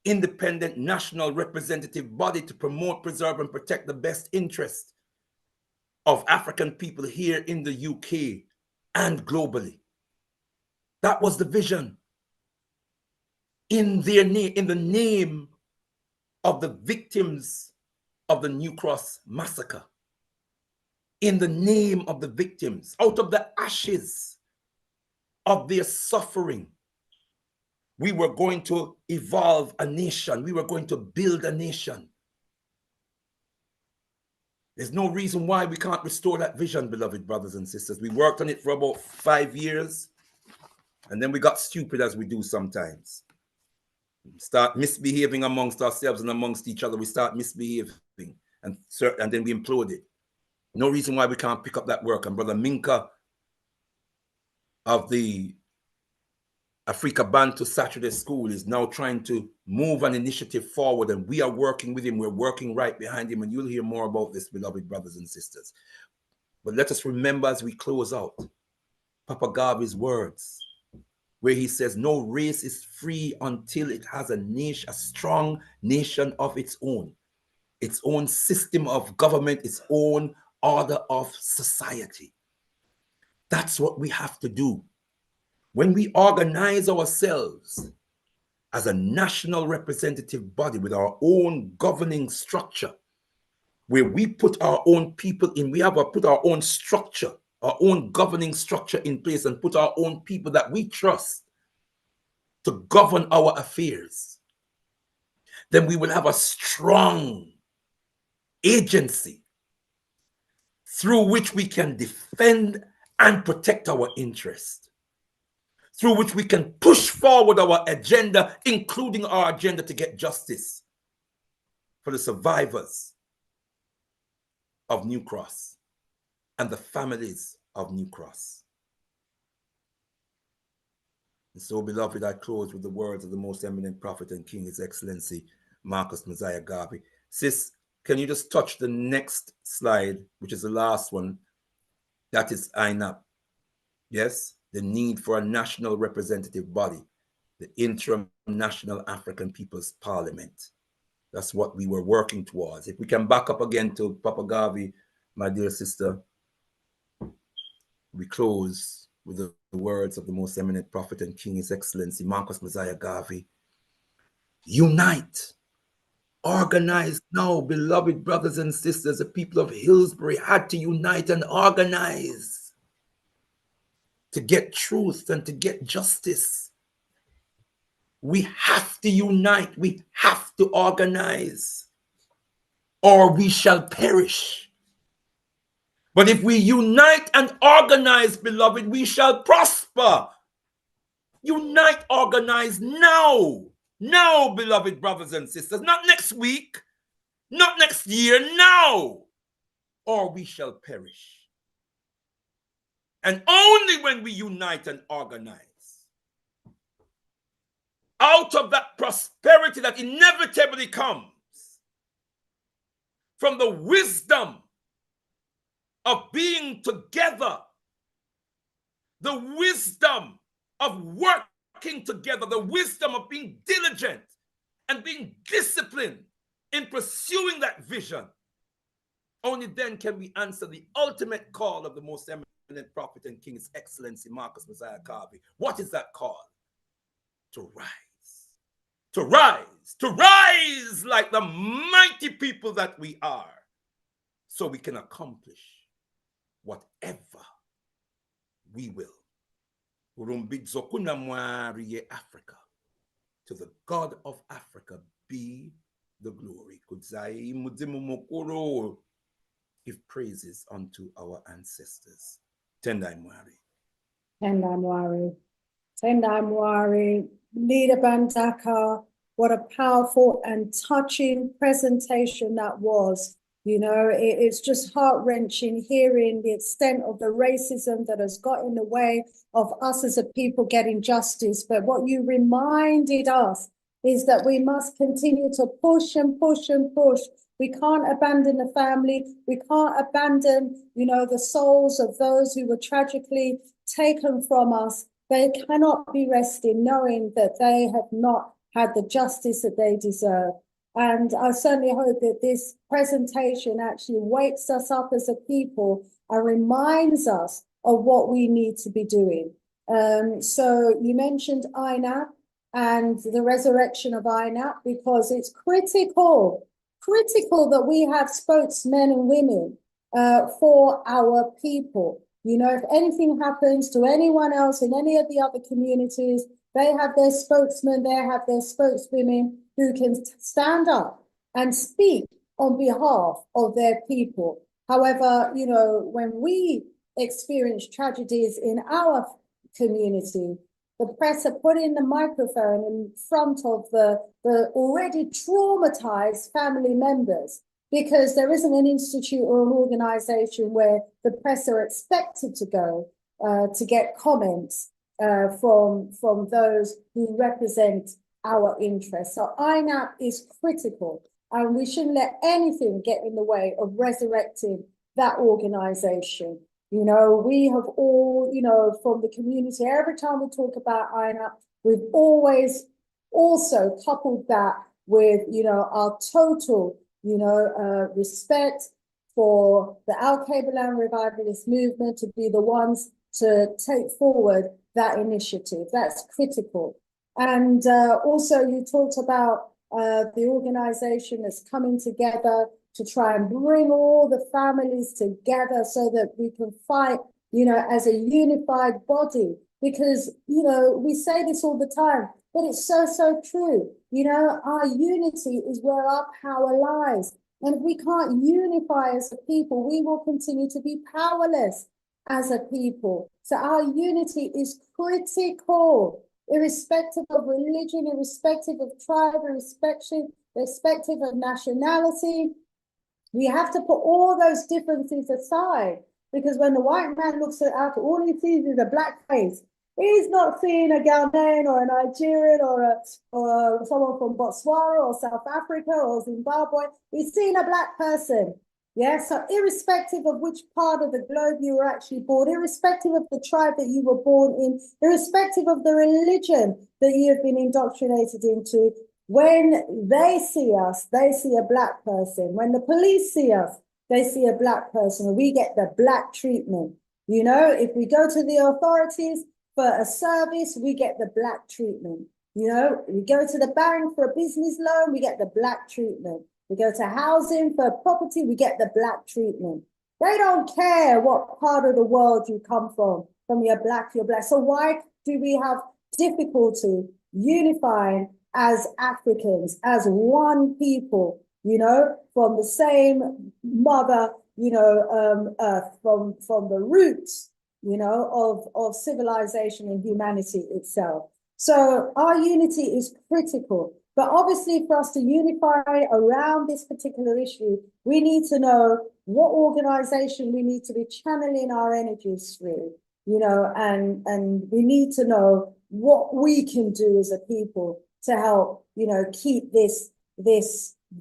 Speaker 2: independent national representative body to promote, preserve, and protect the best interest of African people here in the UK and globally. That was the vision. In the name of the victims of the New Cross Massacre. In the name of the victims, out of the ashes of their suffering, we were going to evolve a nation. We were going to build a nation. There's no reason why we can't restore that vision, beloved brothers and sisters. We worked on it for about 5 years, and then we got stupid, as we do sometimes. Start misbehaving amongst ourselves and amongst each other. We start misbehaving, and then we imploded. No reason why we can't pick up that work. And Brother Minka of the Africa Bantu Saturday School is now trying to move an initiative forward, and we are working with him. We're working right behind him, and you'll hear more about this, beloved brothers and sisters. But let us remember as we close out Papa Garvey's words, where he says, no race is free until it has a nation, a strong nation of its own system of government, its own order of society. That's what we have to do. When we organize ourselves as a national representative body with our own governing structure, where we put our own people in, we have put our own structure, our own governing structure in place, and put our own people that we trust to govern our affairs, then we will have a strong agency through which we can defend and protect our interests, through which we can push forward our agenda, including our agenda to get justice for the survivors of New Cross and the families of New Cross. And so, beloved, I close with the words of the most eminent prophet and king, His Excellency, Marcus Mosiah Garvey. Sis, can you just touch the next slide, which is the last one? That is INAP. Yes, the need for a national representative body, the Interim National African People's Parliament. That's what we were working towards. If we can back up again to Papa Garvey, my dear sister, we close with the words of the most eminent prophet and king, His Excellency, Marcus Mosiah Garvey. Unite, organize now, beloved brothers and sisters. The people of Hillsbury had to unite and organize to get truth and to get justice. We have to unite. We have to organize, or we shall perish. But if we unite and organize, beloved, we shall prosper. Unite, organize now. Now, beloved brothers and sisters. Not next week, not next year, now. Or we shall perish. And only when we unite and organize, out of that prosperity that inevitably comes from the wisdom of being together, the wisdom of working together, the wisdom of being diligent and being disciplined in pursuing that vision, only then can we answer the ultimate call of the most eminent prophet and king, His Excellency Marcus Mosiah Garvey. What is that call? To rise. To rise. To rise like the mighty people that we are, so we can accomplish whatever we will. Africa. To the God of Africa be the glory. Give praises unto our ancestors. Tendai Mwari.
Speaker 1: Tendai Mwari. Tendai Mwari. Leader Bandaka. What a powerful and touching presentation that was. You know, it's just heart-wrenching hearing the extent of the racism that has got in the way of us as a people getting justice. But what you reminded us is that we must continue to push and push and push. We can't abandon the family. We can't abandon, you know, the souls of those who were tragically taken from us. They cannot be resting knowing that they have not had the justice that they deserve. And I certainly hope that this presentation actually wakes us up as a people and reminds us of what we need to be doing. So you mentioned INAP and the resurrection of INAP, because it's critical that we have spokesmen and women for our people. You know, if anything happens to anyone else in any of the other communities, they have their spokesmen, they have their spokeswomen who can stand up and speak on behalf of their people. However, you know, when we experience tragedies in our community, the press are putting the microphone in front of the already traumatized family members, because there isn't an institute or an organization where the press are expected to go to get comments from those who represent our interests. So INAP is critical, and we shouldn't let anything get in the way of resurrecting that organization. You know, we have all, you know, from the community, every time we talk about INAP, we've always also coupled that with, you know, our total, you know, respect for the Al-Qaeda revivalist movement to be the ones to take forward that initiative. That's critical. And also you talked about the organization that's coming together to try and bring all the families together so that we can fight, you know, as a unified body. Because, you know, we say this all the time, but it's so, so true. You know, our unity is where our power lies. And if we can't unify as a people, we will continue to be powerless as a people. So our unity is critical, irrespective of religion, irrespective of tribe, irrespective of nationality. We have to put all those differences aside, because when the white man looks at us, all he sees is a black face. He's not seeing a Ghanaian or a Nigerian or someone from Botswana or South Africa or Zimbabwe. He's seeing a black person. Yeah, so irrespective of which part of the globe you were actually born, irrespective of the tribe that you were born in, irrespective of the religion that you have been indoctrinated into, when they see us, they see a black person. When the police see us, they see a black person, and we get the black treatment. You know, if we go to the authorities for a service, we get the black treatment. You know, we go to the bank for a business loan, we get the black treatment. We go to housing for property, we get the black treatment. They don't care what part of the world you come from you're black, you're black. So why do we have difficulty unifying as Africans, as one people, you know, from the same mother, you know, from the roots, you know, of civilization and humanity itself. So our unity is critical. But obviously, for us to unify around this particular issue, we need to know what organization we need to be channeling our energies through, you know, and we need to know what we can do as a people to help, you know, keep this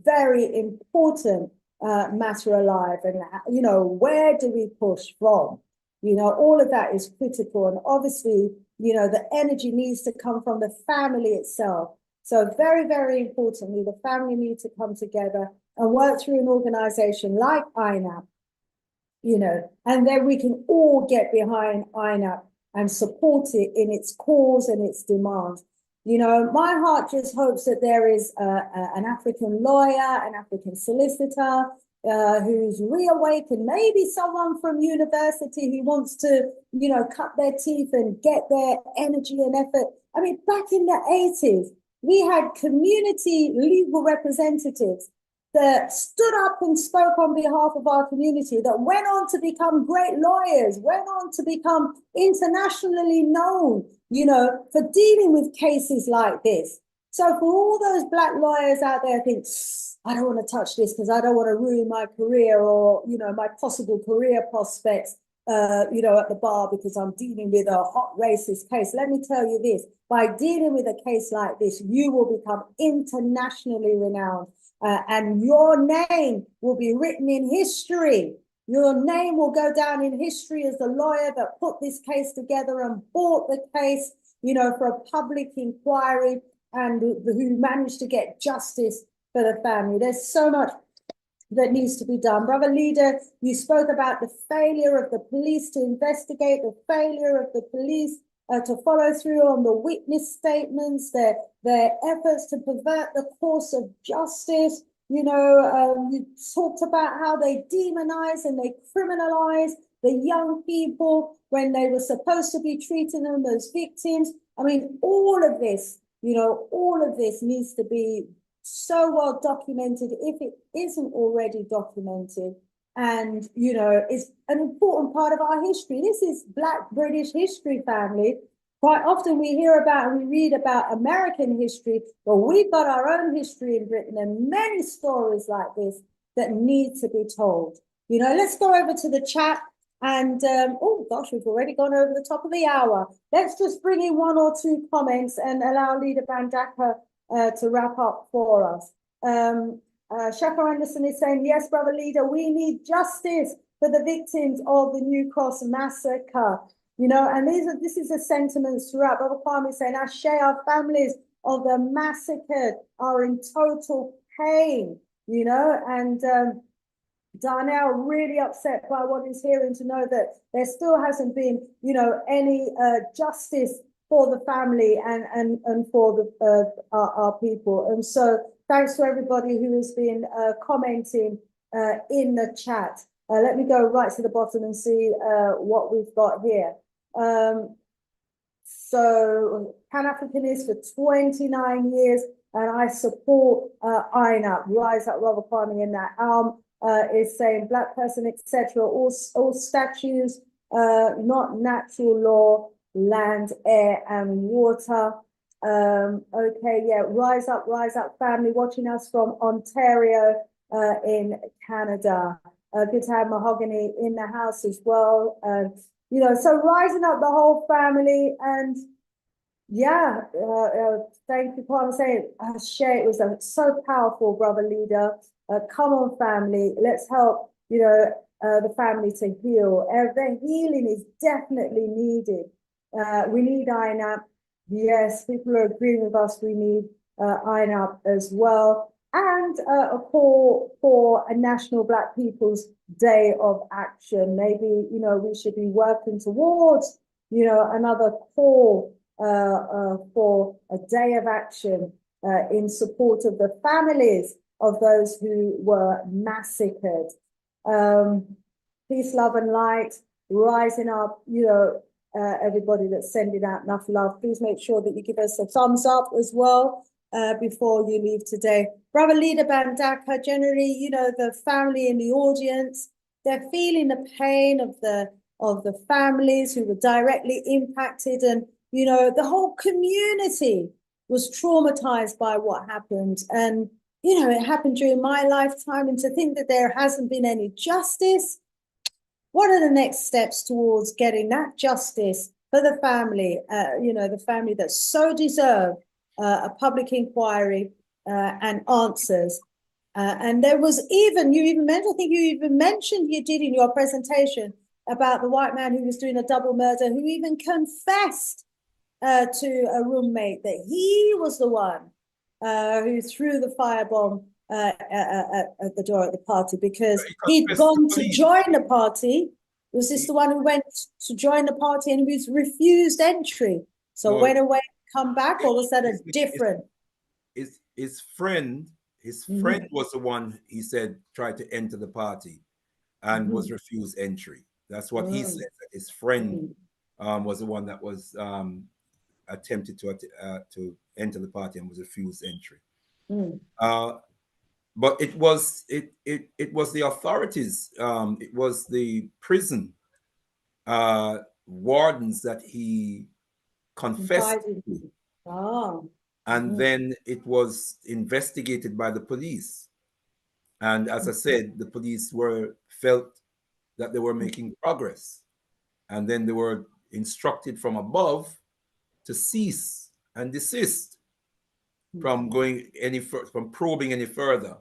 Speaker 1: very important matter alive. And, you know, where do we push from? You know, all of that is critical. And obviously, you know, the energy needs to come from the family itself. So very, very importantly, the family need to come together and work through an organization like INAP, you know, and then we can all get behind INAP and support it in its cause and its demands. You know, my heart just hopes that there is an African lawyer, an African solicitor, who's reawakened, maybe someone from university who wants to, you know, cut their teeth and get their energy and effort. I mean, back in the 80s, we had community legal representatives that stood up and spoke on behalf of our community, that went on to become great lawyers, went on to become internationally known, you know, for dealing with cases like this. So for all those Black lawyers out there, I think, I don't want to touch this because I don't want to ruin my career or, you know, my possible career prospects, you know, at the bar because I'm dealing with a hot racist case. Let me tell you this, by dealing with a case like this, you will become internationally renowned. And your name will be written in history. Your name will go down in history as the lawyer that put this case together and bought the case, you know, for a public inquiry and who managed to get justice for the family. There's so much that needs to be done. Brother Leader, you spoke about the failure of the police to investigate, the failure of the police to follow through on the witness statements, their efforts to pervert the course of justice. You know, you talked about how they demonize and they criminalize the young people when they were supposed to be treating them as victims. I mean, all of this, you know, all of this needs to be so well documented if it isn't already documented. And, you know, it's an important part of our history. This is Black British history, family. Quite often we hear about and we read about American history, but we've got our own history in Britain and many stories like this that need to be told. You know, let's go over to the chat. And, oh gosh, we've already gone over the top of the hour. Let's just bring in one or two comments and allow Leader Van Dacker to wrap up for us. Shaka Anderson is saying, yes, Brother Leader, we need justice for the victims of the New Cross Massacre. You know, and this is a sentiment throughout. Brother Kwame is saying, Ashe, our families of the massacred are in total pain, you know, and Darnell really upset by what he's hearing to know that there still hasn't been, you know, any justice for the family and for the our people. And so thanks to everybody who has been commenting in the chat. Let me go right to the bottom and see what we've got here. So Pan-Africanist for 29 years, and I support INAP, Rise Up Robert Kwame in that. Is saying Black person, etc. All statues, not natural law, land, air, and water. Okay, yeah, rise up, family, watching us from Ontario in Canada. Good to have Mahogany in the house as well. You know, so rising up the whole family, and yeah, thank you, Paul. I'm saying, Shay, it was so powerful, Brother Leader. Come on, family, let's help, you know, the family to heal. The healing is definitely needed. We need INAP. Yes, people are agreeing with us. We need INAP as well. And a call for a National Black People's Day of Action. Maybe, you know, we should be working towards, you know, another call for a day of action in support of the families of those who were massacred. Peace, love, and light, rising up, you know, everybody that's sending out enough love. Please make sure that you give us a thumbs up as well before you leave today. Brother Leader Bandaka, generally, you know, the family in the audience, they're feeling the pain of the families who were directly impacted, and, you know, the whole community was traumatized by what happened. And, you know, it happened during my lifetime, and to think that there hasn't been any justice. What are the next steps towards getting that justice for the family, you know, the family that so deserve a public inquiry and answers? And there was even, I think you even mentioned, you did in your presentation, about the white man who was doing a double murder, who even confessed to a roommate that he was the one who threw the firebomb at the door at the party, because he'd gone to join the party. Was this the one who went to join the party and was refused entry? So went away, come back, or was that a different?
Speaker 2: His friend, His friend was the one, he said, tried to enter the party and was refused entry. That's what he said, that his friend was the one that was attempted to enter the party and was refused entry. But it was the authorities, it was the prison wardens that he confessed to. And then it was investigated by the police. And as I said, the police felt that they were making progress. And then they were instructed from above to cease and desist from going from probing any further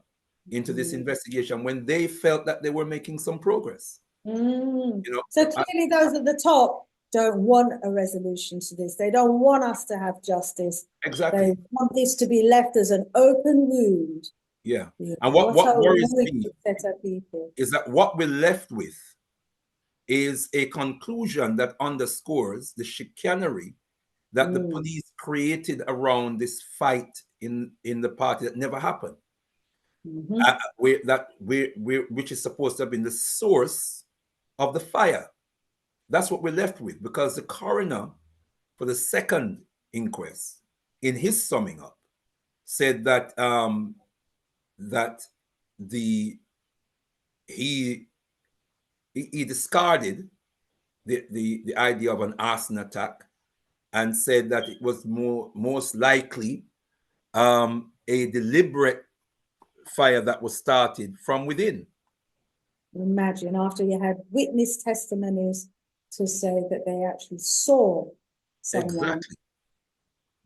Speaker 2: into this investigation when they felt that they were making some progress. You know,
Speaker 1: so clearly those at the top don't want a resolution to this. They don't want us to have justice.
Speaker 2: Exactly.
Speaker 1: They want this to be left as an open wound.
Speaker 2: Yeah. And what worries me is that what we're left with is a conclusion that underscores the chicanery that the police created around this fight in the party that never happened. Which is supposed to have been the source of the fire. That's what we're left with, because the coroner for the second inquest, in his summing up, said that he discarded the idea of an arson attack and said that it was most likely a deliberate fire that was started from within.
Speaker 1: Imagine after you had witness testimonies to say that they actually saw someone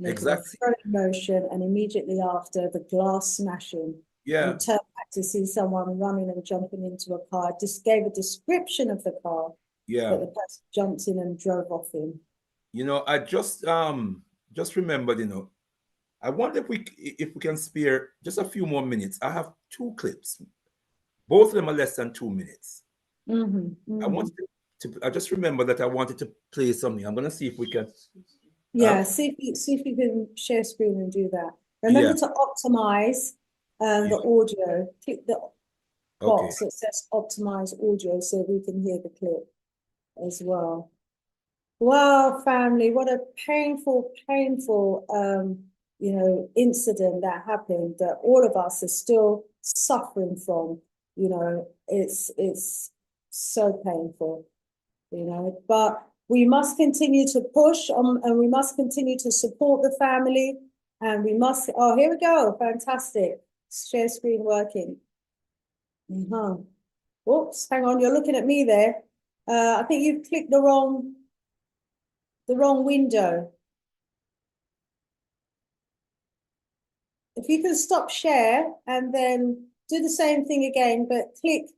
Speaker 2: exactly
Speaker 1: in motion, and immediately after the glass smashing, you turned back to see someone running and jumping into a car. Just gave a description of the car that the person jumped in and drove off in.
Speaker 2: You know, I just remembered, you know, I wonder if we can spare just a few more minutes. I have 2 clips. Both of them are less than 2 minutes. I just remember that I wanted to play something. I'm gonna see if we can.
Speaker 1: See if you can share screen and do that. Remember to optimize the audio. Click the box that says optimize audio so we can hear the clip as well. Wow, family, what a painful, you know, incident that happened that all of us are still suffering from. You know, it's so painful, you know, but we must continue to push on, and we must continue to support the family, and we must, oh, here we go, fantastic. Share screen working. Whoops, hang on, you're looking at me there. I think you've clicked the wrong window. If you can stop share and then do the same thing again, but click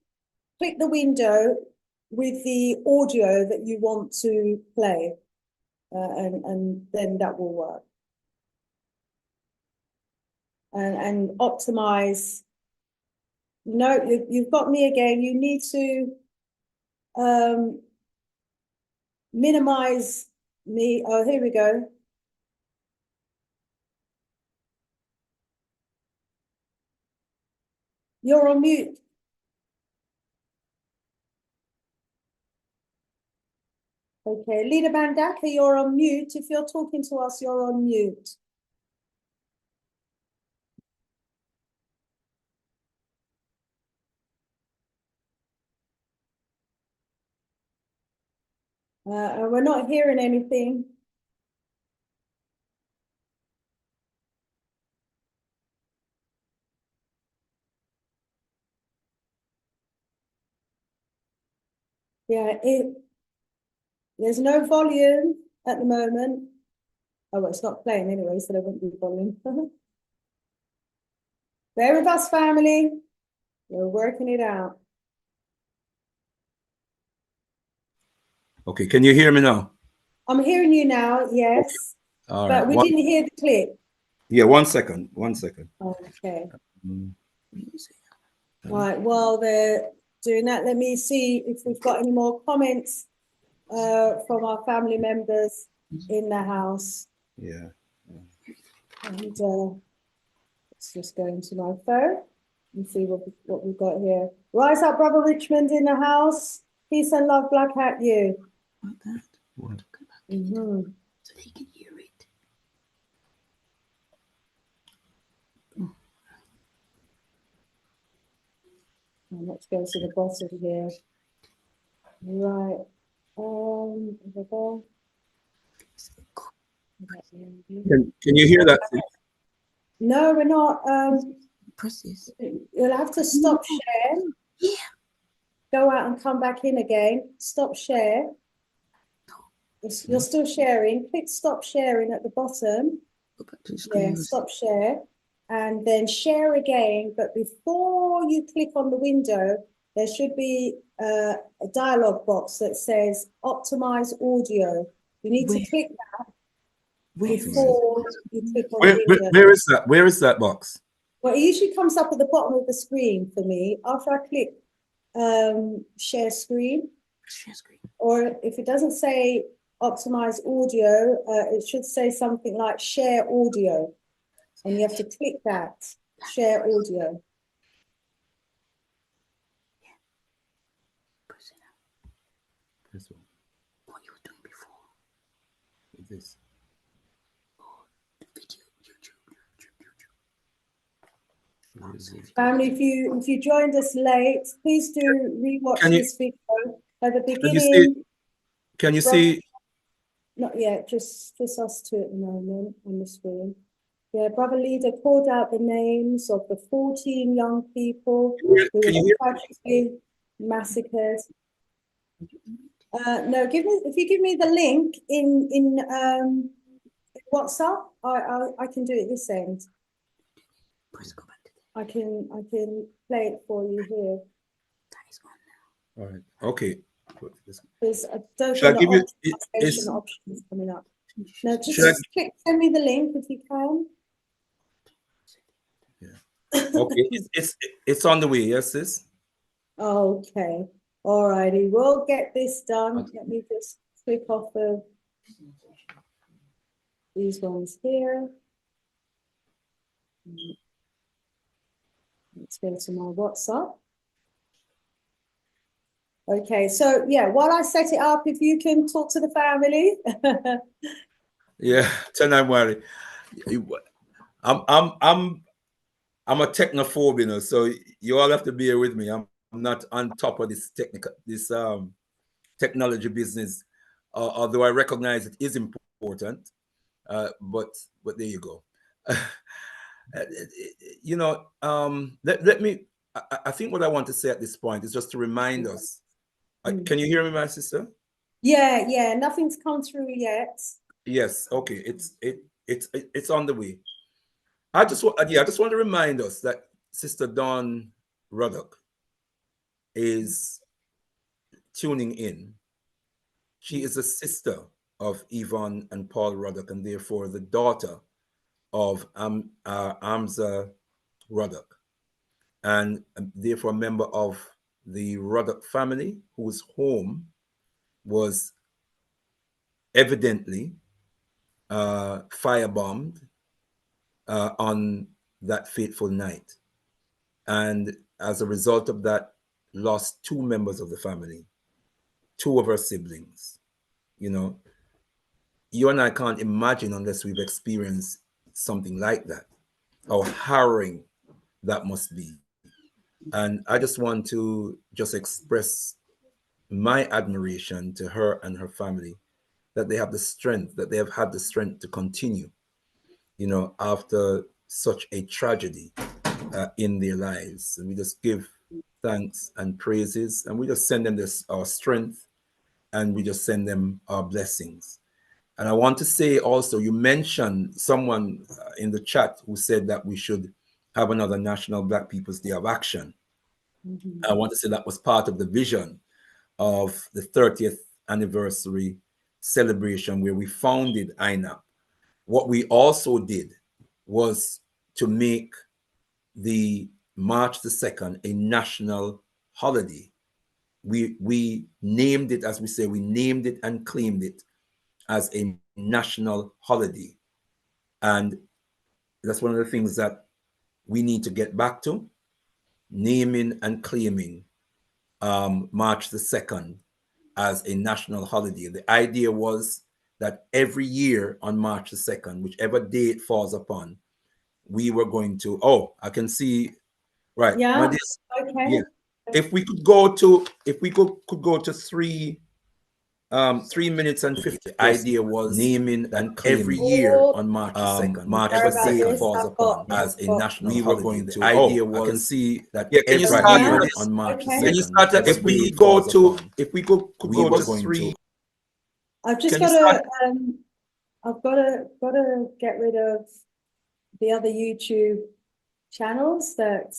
Speaker 1: the window with the audio that you want to play, and then that will work. And optimize. No, you've got me again. You need to minimize me. Oh, here we go. You're on mute. Okay, Leader Bandaka, you're on mute. If you're talking to us, you're on mute. We're not hearing anything. Yeah, there's no volume at the moment. Oh, well, it's not playing anyway, so there wouldn't be volume. Bear with us, family. We're working it out.
Speaker 2: Okay, can you hear me now?
Speaker 1: I'm hearing you now, yes.
Speaker 2: Okay. All
Speaker 1: but
Speaker 2: right.
Speaker 1: We didn't hear the clip.
Speaker 2: Yeah, 1 second. 1 second.
Speaker 1: Okay. All right, while they're doing that, let me see if we've got any more comments from our family members in the house.
Speaker 2: Yeah.
Speaker 1: And Let's just go into my phone and see what we've got here. Rise up, Brother Richmond in the house. Peace and love, Black Hat you.
Speaker 3: Like that. What?
Speaker 1: So
Speaker 3: they can hear it.
Speaker 1: Let's go to the bottom here. Right.
Speaker 2: Can you hear that?
Speaker 1: No, we're not.
Speaker 3: Press this.
Speaker 1: You'll have to stop share.
Speaker 3: Yeah.
Speaker 1: Go out and come back in again. Stop share. You're still sharing. Click stop sharing at the bottom. Yeah, stop share. And then share again. But before you click on the window, there should be a dialog box that says optimize audio. You need to click that before you click on the window.
Speaker 2: Where is that? Where is that box?
Speaker 1: Well, it usually comes up at the bottom of the screen for me after I click share screen.
Speaker 3: Share screen.
Speaker 1: Or if it doesn't say optimize audio, it should say something like share audio. And you have to click that, share audio.
Speaker 3: Press it. What you were doing before.
Speaker 2: With this.
Speaker 3: Oh, the video, YouTube.
Speaker 1: Family, if you joined us late, please do rewatch this video at the beginning.
Speaker 2: Can you see?
Speaker 1: Not yet, just us two at the moment on the screen. Yeah, Brother Leader called out the names of the 14 young people who were tragically massacred. No, if you give me the link in WhatsApp, I can do it this end. I can play it for you here.
Speaker 3: That is on now.
Speaker 2: All right. Okay.
Speaker 1: There's optimization options coming up. No, just click, send me the link if you can.
Speaker 2: Yeah. Okay. it's on the way. Yes, sis.
Speaker 1: Okay. All righty. We'll get this done. Let me just click off of these ones here. Let's go to my WhatsApp. Okay, so yeah, while I set it up, if you can talk to the family.
Speaker 2: Yeah, tonight worry. I'm a technophobe, you know, so you all have to bear with me. I'm not on top of this technology business, although I recognize it is important. But there you go. You know, let me. I think what I want to say at this point is just to remind us. Can you hear me, my sister?
Speaker 1: Yeah. Nothing's come through yet.
Speaker 2: Yes. Okay. It's on the way. I just want to remind us that Sister Dawn Ruddock is tuning in. She is a sister of Yvonne and Paul Ruddock, and therefore the daughter of Amza Ruddock, and therefore a member of the Ruddock family, whose home was evidently firebombed on that fateful night. And as a result of that, lost two members of the family, two of her siblings. You know, you and I can't imagine unless we've experienced something like that, how harrowing that must be. And I just want to just express my admiration to her and her family, that they have the strength, that they have had the strength to continue, you know, after such a tragedy in their lives. And we just give thanks and praises, and we just send them our strength, and we just send them our blessings. And I want to say also, you mentioned someone in the chat who said that we should have another National Black People's Day of Action. I want to say that was part of the vision of the 30th anniversary celebration where we founded INAP. What we also did was to make the March the 2nd a national holiday. We named it, as we say, we named it and claimed it as a national holiday. And that's one of the things that we need to get back to, naming and claiming March the 2nd as a national holiday. The idea was that every year on March the 2nd, whichever day it falls upon, we were going to, oh, I can see, right.
Speaker 1: Yeah, okay.
Speaker 2: Yeah. If we could go to, could go to 3 minutes and 50. The idea was naming and every year on March the 2nd, March the 2nd falls upon as a national holiday. We were going to, idea was, I can see that, yeah, can you start year on March the 2nd. Can you start at, if we go to, could go to 3.
Speaker 1: I've just got to, I've got to get rid of the other YouTube channels that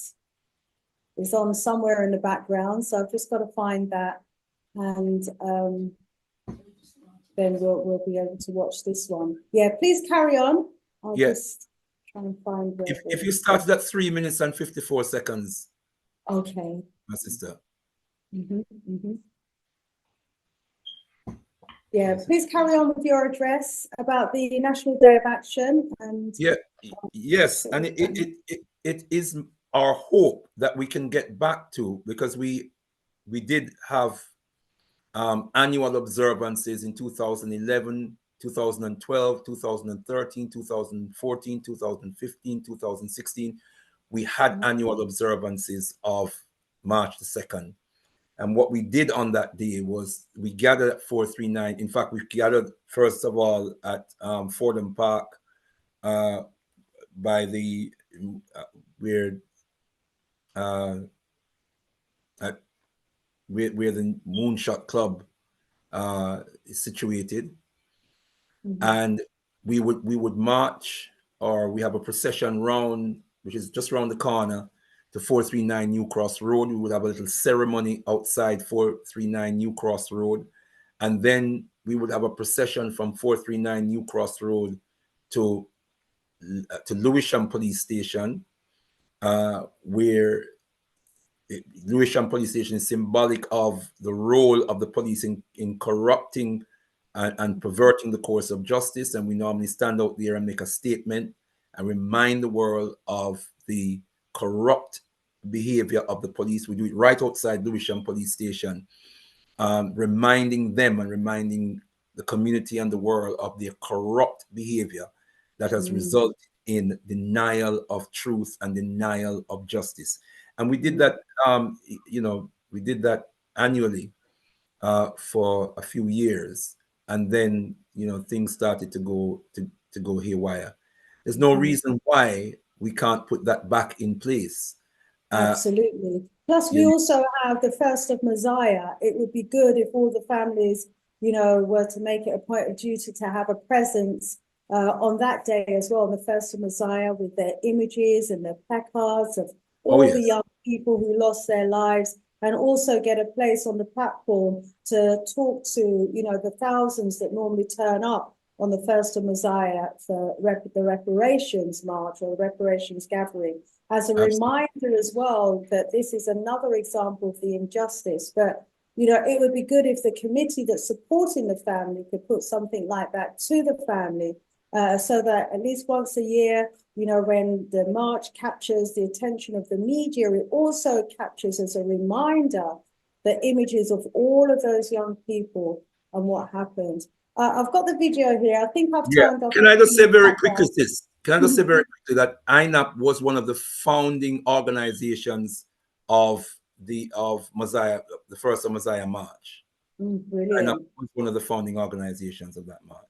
Speaker 1: is on somewhere in the background. So I've just got to find that, and then we'll be able to watch this one. Yeah, please carry on. I'll just try and find where
Speaker 2: if you started at 3 minutes and 54 seconds.
Speaker 1: Okay.
Speaker 2: My sister.
Speaker 1: Yeah, please carry on with your address about the National Day of Action. And
Speaker 2: yes, and it is our hope that we can get back to, because we did have annual observances in 2011, 2012, 2013, 2014, 2015, 2016. We had annual observances of March the 2nd. And what we did on that day was we gathered at 439. In fact, we gathered first of all at Fordham Park by the where the Moonshot Club is situated, and we would march, or we have a procession round, which is just around the corner, to 439 New Cross Road. We would have a little ceremony outside 439 New Cross Road, and then we would have a procession from 439 New Cross Road to Lewisham Police Station, where Lewisham Police Station is symbolic of the role of the police in corrupting and perverting the course of justice. And we normally stand out there and make a statement and remind the world of the corrupt behavior of the police. We do it right outside Lewisham Police Station, reminding them and reminding the community and the world of their corrupt behavior that has resulted in denial of truth and denial of justice. And we did that, we did that annually for a few years, and then things started to go haywire. There's no reason why we can't put that back in place.
Speaker 1: Absolutely. Plus, we also have the 1st of Messiah. It would be good if all the families, were to make it a point of duty to have a presence on that day as well, on the 1st of Messiah, with their images and their placards of all the young people who lost their lives, and also get a place on the platform to talk to, the thousands that normally turn up on the 1st of Messiah for the reparations march or the reparations gathering, as a reminder as well that this is another example of the injustice. But, it would be good if the committee that's supporting the family could put something like that to the family, so that at least once a year, when the march captures the attention of the media, it also captures as a reminder the images of all of those young people and what happened. I've got the video here. I think I've turned off.
Speaker 2: Can I just say very quickly, sis? Can I just say very quickly that INAP was one of the founding organizations of Messiah, the 1st of Messiah March.
Speaker 1: Brilliant.
Speaker 2: INAP was one of the founding organizations of that march.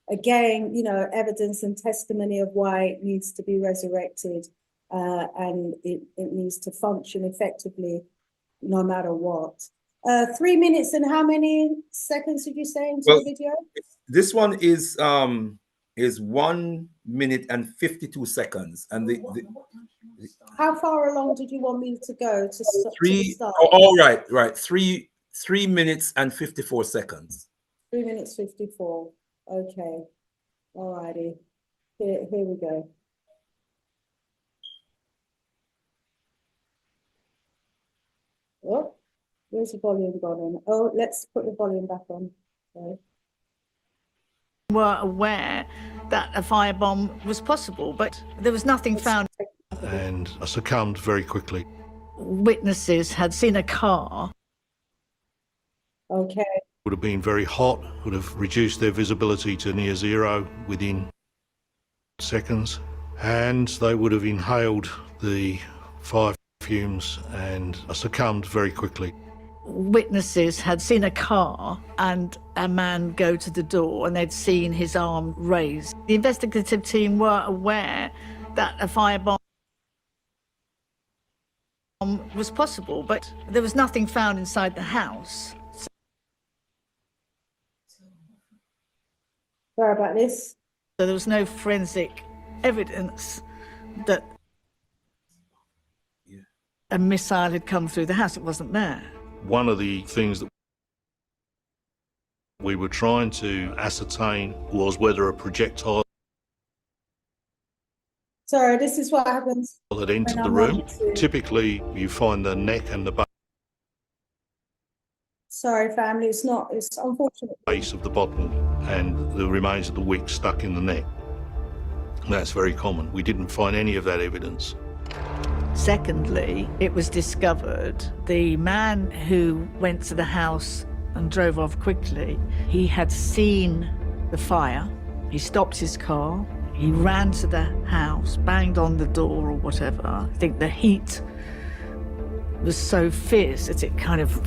Speaker 1: Again, evidence and testimony of why it needs to be resurrected, and it needs to function effectively no matter what. 3 minutes and how many seconds did you say into the video?
Speaker 2: This one is 1 minute and 52 seconds. And
Speaker 1: how far along did you want me to go to start?
Speaker 2: Oh, right. 3 minutes and 54 seconds.
Speaker 1: 3 minutes 54. Okay. All righty. Here we go. Oh, where's the volume gone on? Oh, let's put the volume back on. Okay.
Speaker 4: Were aware that a firebomb was possible, but there was nothing found and succumbed very quickly.
Speaker 5: Witnesses had seen a car.
Speaker 1: Okay.
Speaker 4: Would have been very hot, would have reduced their visibility to near zero within seconds, and they would have inhaled the fire fumes and succumbed very quickly.
Speaker 5: Witnesses had seen a car and a man go to the door, and they'd seen his arm raised. The investigative team were aware that a firebomb was possible, but there was nothing found inside the house.
Speaker 1: Sorry about this.
Speaker 5: So there was no forensic evidence that a missile had come through the house. It wasn't there.
Speaker 4: One of the things that we were trying to ascertain was whether a projectile
Speaker 1: Sorry, this is what happens
Speaker 4: had entered
Speaker 1: when
Speaker 4: the
Speaker 1: I'm
Speaker 4: room.
Speaker 1: wanting to-
Speaker 4: Typically, you find the neck and the
Speaker 1: Sorry, family, it's unfortunate.
Speaker 4: base of the bottle and the remains of the wick stuck in the neck. That's very common. We didn't find any of that evidence.
Speaker 5: Secondly, it was discovered the man who went to the house and drove off quickly, he had seen the fire. He stopped his car, he ran to the house, banged on the door or whatever. I think the heat was so fierce that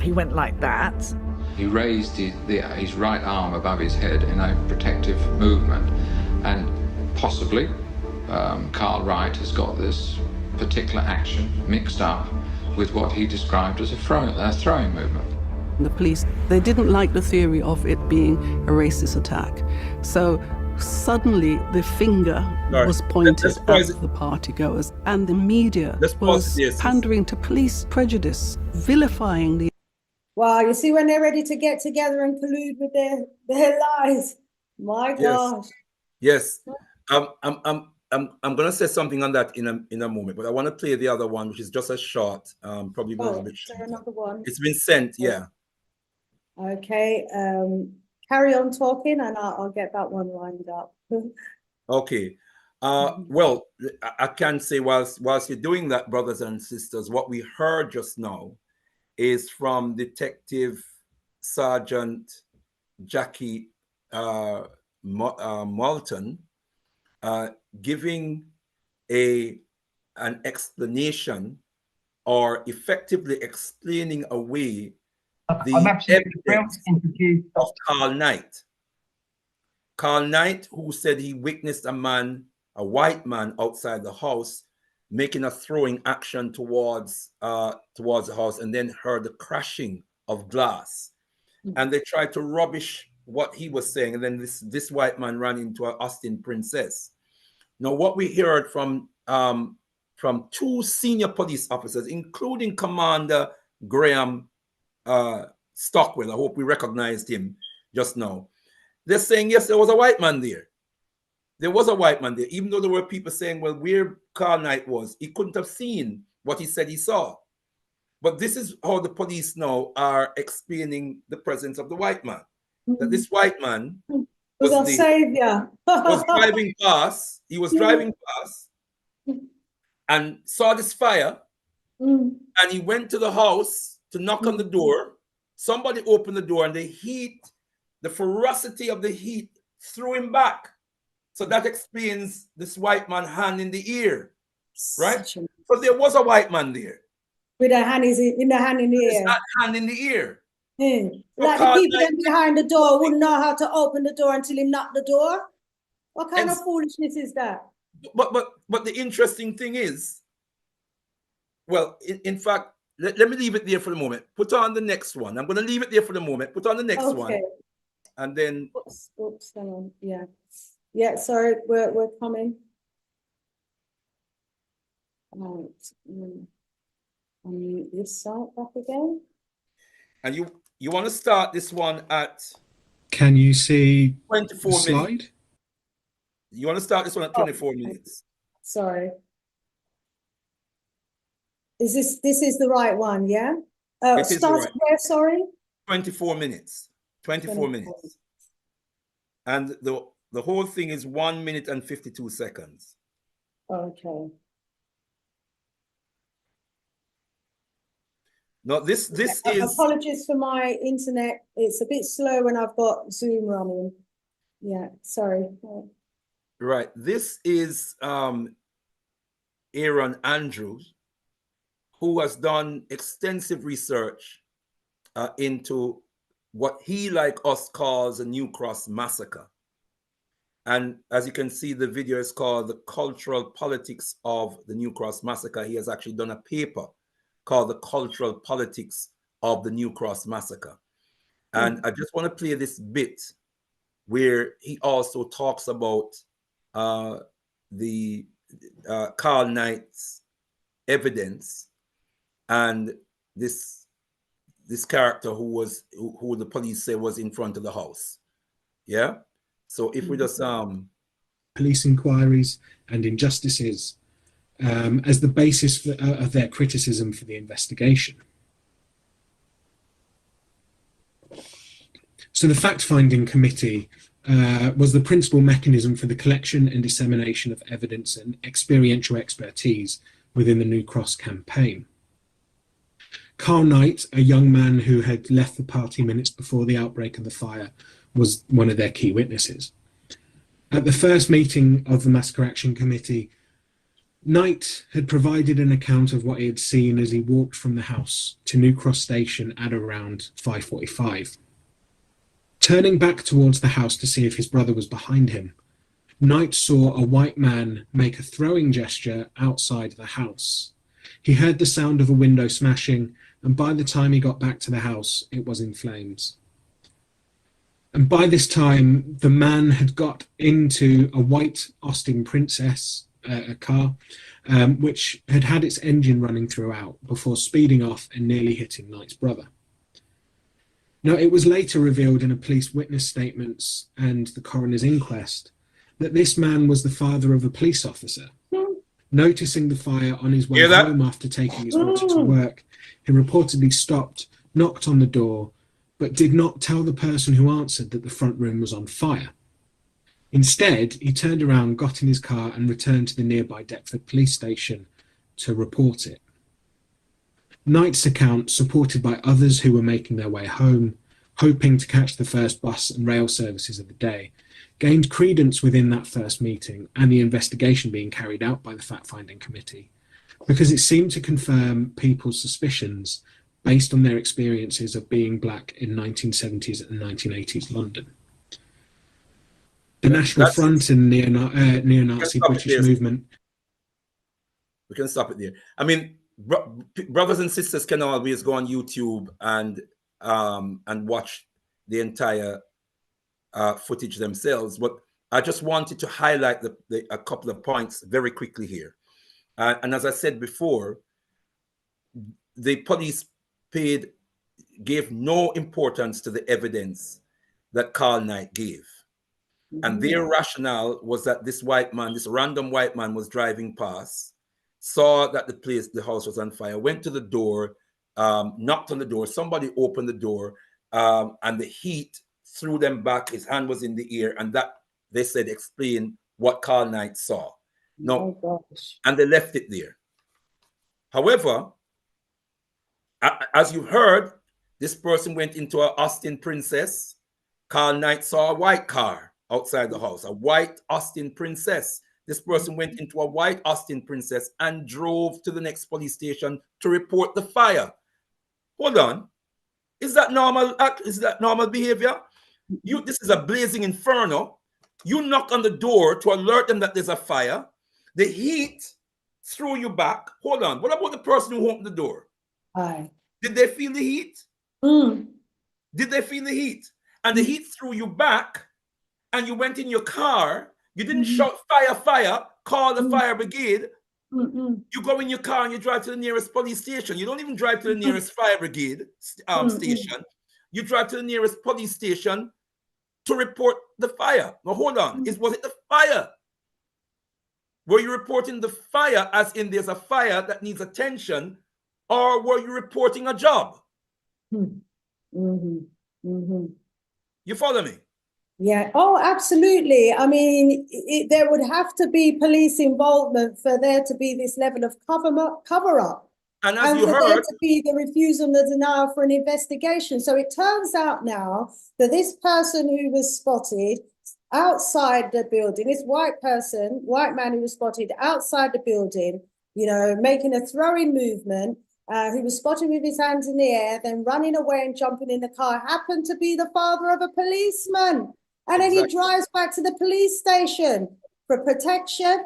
Speaker 5: he went like that.
Speaker 6: He raised his right arm above his head in a protective movement, and possibly Carl Wright has got this particular action mixed up with what he described as a throwing movement.
Speaker 7: The police, they didn't like the theory of it being a racist attack. So suddenly the finger was pointed at the partygoers, and the media was pandering to police prejudice, vilifying the...
Speaker 1: Wow, you see when they're ready to get together and collude with their lies. My gosh.
Speaker 2: Yes. I'm gonna say something on that in a moment, but I want to play the other one, which is just a short, probably a little bit short.
Speaker 1: Is there another one?
Speaker 2: It's been sent, yeah.
Speaker 1: Okay, carry on talking and I'll get that one lined up.
Speaker 2: Okay. Well, I can say whilst you're doing that, brothers and sisters, what we heard just now is from Detective Sergeant Jackie Moulton, giving an explanation, or effectively explaining away the evidence of Carl Knight. Carl Knight, who said he witnessed a white man outside the house making a throwing action towards the house, and then heard the crashing of glass. And they tried to rubbish what he was saying, and then this white man ran into an Austin Princess. Now, what we heard from two senior police officers, including Commander Graham Stockwell, I hope we recognized him just now. They're saying, yes, there was a white man there. There was a white man there, even though there were people saying, well, where Carl Knight was, he couldn't have seen what he said he saw. But this is how the police now are explaining the presence of the white man. That this white man
Speaker 1: was our savior.
Speaker 2: was driving past. He was driving past and saw this fire, and he went to the house to knock on the door. Somebody opened the door, and the ferocity of the heat threw him back. So that explains this white man hand in the ear, right? So there was a white man there.
Speaker 1: With a hand in the ear.
Speaker 2: That hand in the ear.
Speaker 1: Like the people behind the door wouldn't know how to open the door until he knocked the door. What kind of foolishness is that?
Speaker 2: But the interesting thing is, well, in fact, let me leave it there for the moment. Put on the next one. I'm going to leave it there for the moment. Put on the next one, and then.
Speaker 1: Oops, hang on. Yeah. Sorry, we're coming. Right. Unmute this side back again.
Speaker 2: And you want to start this one at?
Speaker 8: Can you see
Speaker 2: 24
Speaker 8: the slide?
Speaker 2: minutes? You want to start this one at 24 minutes?
Speaker 1: Sorry. This is the right one, yeah? Start where, sorry?
Speaker 2: 24 minutes. 24 minutes. And the whole thing is 1 minute and 52 seconds.
Speaker 1: Okay.
Speaker 2: No, this is...
Speaker 1: Apologies for my internet. It's a bit slow when I've got Zoom running. Yeah, sorry.
Speaker 2: Right. This is Aaron Andrews, who has done extensive research into what he, like us, calls a New Cross Massacre. And as you can see, the video is called The Cultural Politics of the New Cross Massacre. He has actually done a paper called The Cultural Politics of the New Cross Massacre. And I just want to play this bit where he also talks about the Carl Knight's evidence and this character who the police say was in front of the house. Yeah. So if we just
Speaker 8: police inquiries and injustices as the basis of their criticism for the investigation. So the fact-finding committee was the principal mechanism for the collection and dissemination of evidence and experiential expertise within the New Cross campaign. Carl Knight, a young man who had left the party minutes before the outbreak of the fire, was one of their key witnesses. At the first meeting of the Massacre Action Committee, Knight had provided an account of what he had seen as he walked from the house to New Cross Station at around 5:45. Turning back towards the house to see if his brother was behind him, Knight saw a white man make a throwing gesture outside the house. He heard the sound of a window smashing, and by the time he got back to the house, it was in flames. And by this time, the man had got into a white Austin Princess, a car, which had had its engine running throughout before speeding off and nearly hitting Knight's brother. Now, it was later revealed in a police witness statements and the coroner's inquest that this man was the father of a police officer. Noticing the fire on his way home after taking his daughter to work, he reportedly stopped, knocked on the door, but did not tell the person who answered that the front room was on fire. Instead, he turned around, got in his car and returned to the nearby Deptford police station to report it. Knight's account, supported by others who were making their way home, hoping to catch the first bus and rail services of the day, gained credence within that first meeting and the investigation being carried out by the fact-finding committee, because it seemed to confirm people's suspicions based on their experiences of being black in 1970s and 1980s London. The National Front and neo-Nazi British movement.
Speaker 2: We can stop it there. I mean, brothers and sisters can always go on YouTube and watch the entire footage themselves. But I just wanted to highlight a couple of points very quickly here. And as I said before, the police gave no importance to the evidence that Carl Knight gave. And their rationale was that this white man, this random white man, was driving past, saw that the house was on fire, went to the door, knocked on the door, somebody opened the door, and the heat threw them back, his hand was in the air, and that, they said, explained what Carl Knight saw. No, and they left it there. However, as you heard, this person went into an Austin Princess. Carl Knight saw a white car outside the house, a white Austin Princess. This person went into a white Austin Princess and drove to the next police station to report the fire. Hold on. Is that normal act? Is that normal behavior? This is a blazing inferno. You knock on the door to alert them that there's a fire. The heat threw you back. Hold on. What about the person who opened the door?
Speaker 1: Aye.
Speaker 2: Did they feel the heat? Did they feel the heat? And the heat threw you back, and you went in your car. You didn't shout fire, fire, call the fire brigade. You go in your car and you drive to the nearest police station. You don't even drive to the nearest fire brigade station. You drive to the nearest police station to report the fire. Now, hold on. Was it the fire? Were you reporting the fire as in there's a fire that needs attention, or were you reporting a job? You follow me?
Speaker 1: Yeah. Oh, absolutely. I mean, there would have to be police involvement for there to be this level of cover up.
Speaker 2: And as you
Speaker 1: for
Speaker 2: heard,
Speaker 1: there to be the refusal and the denial for an investigation. So it turns out now that this person who was spotted outside the building, this white man who was spotted outside the building, you know, making a throwing movement, who was spotted with his hands in the air, then running away and jumping in the car, happened to be the father of a policeman. And then he drives back to the police station for protection,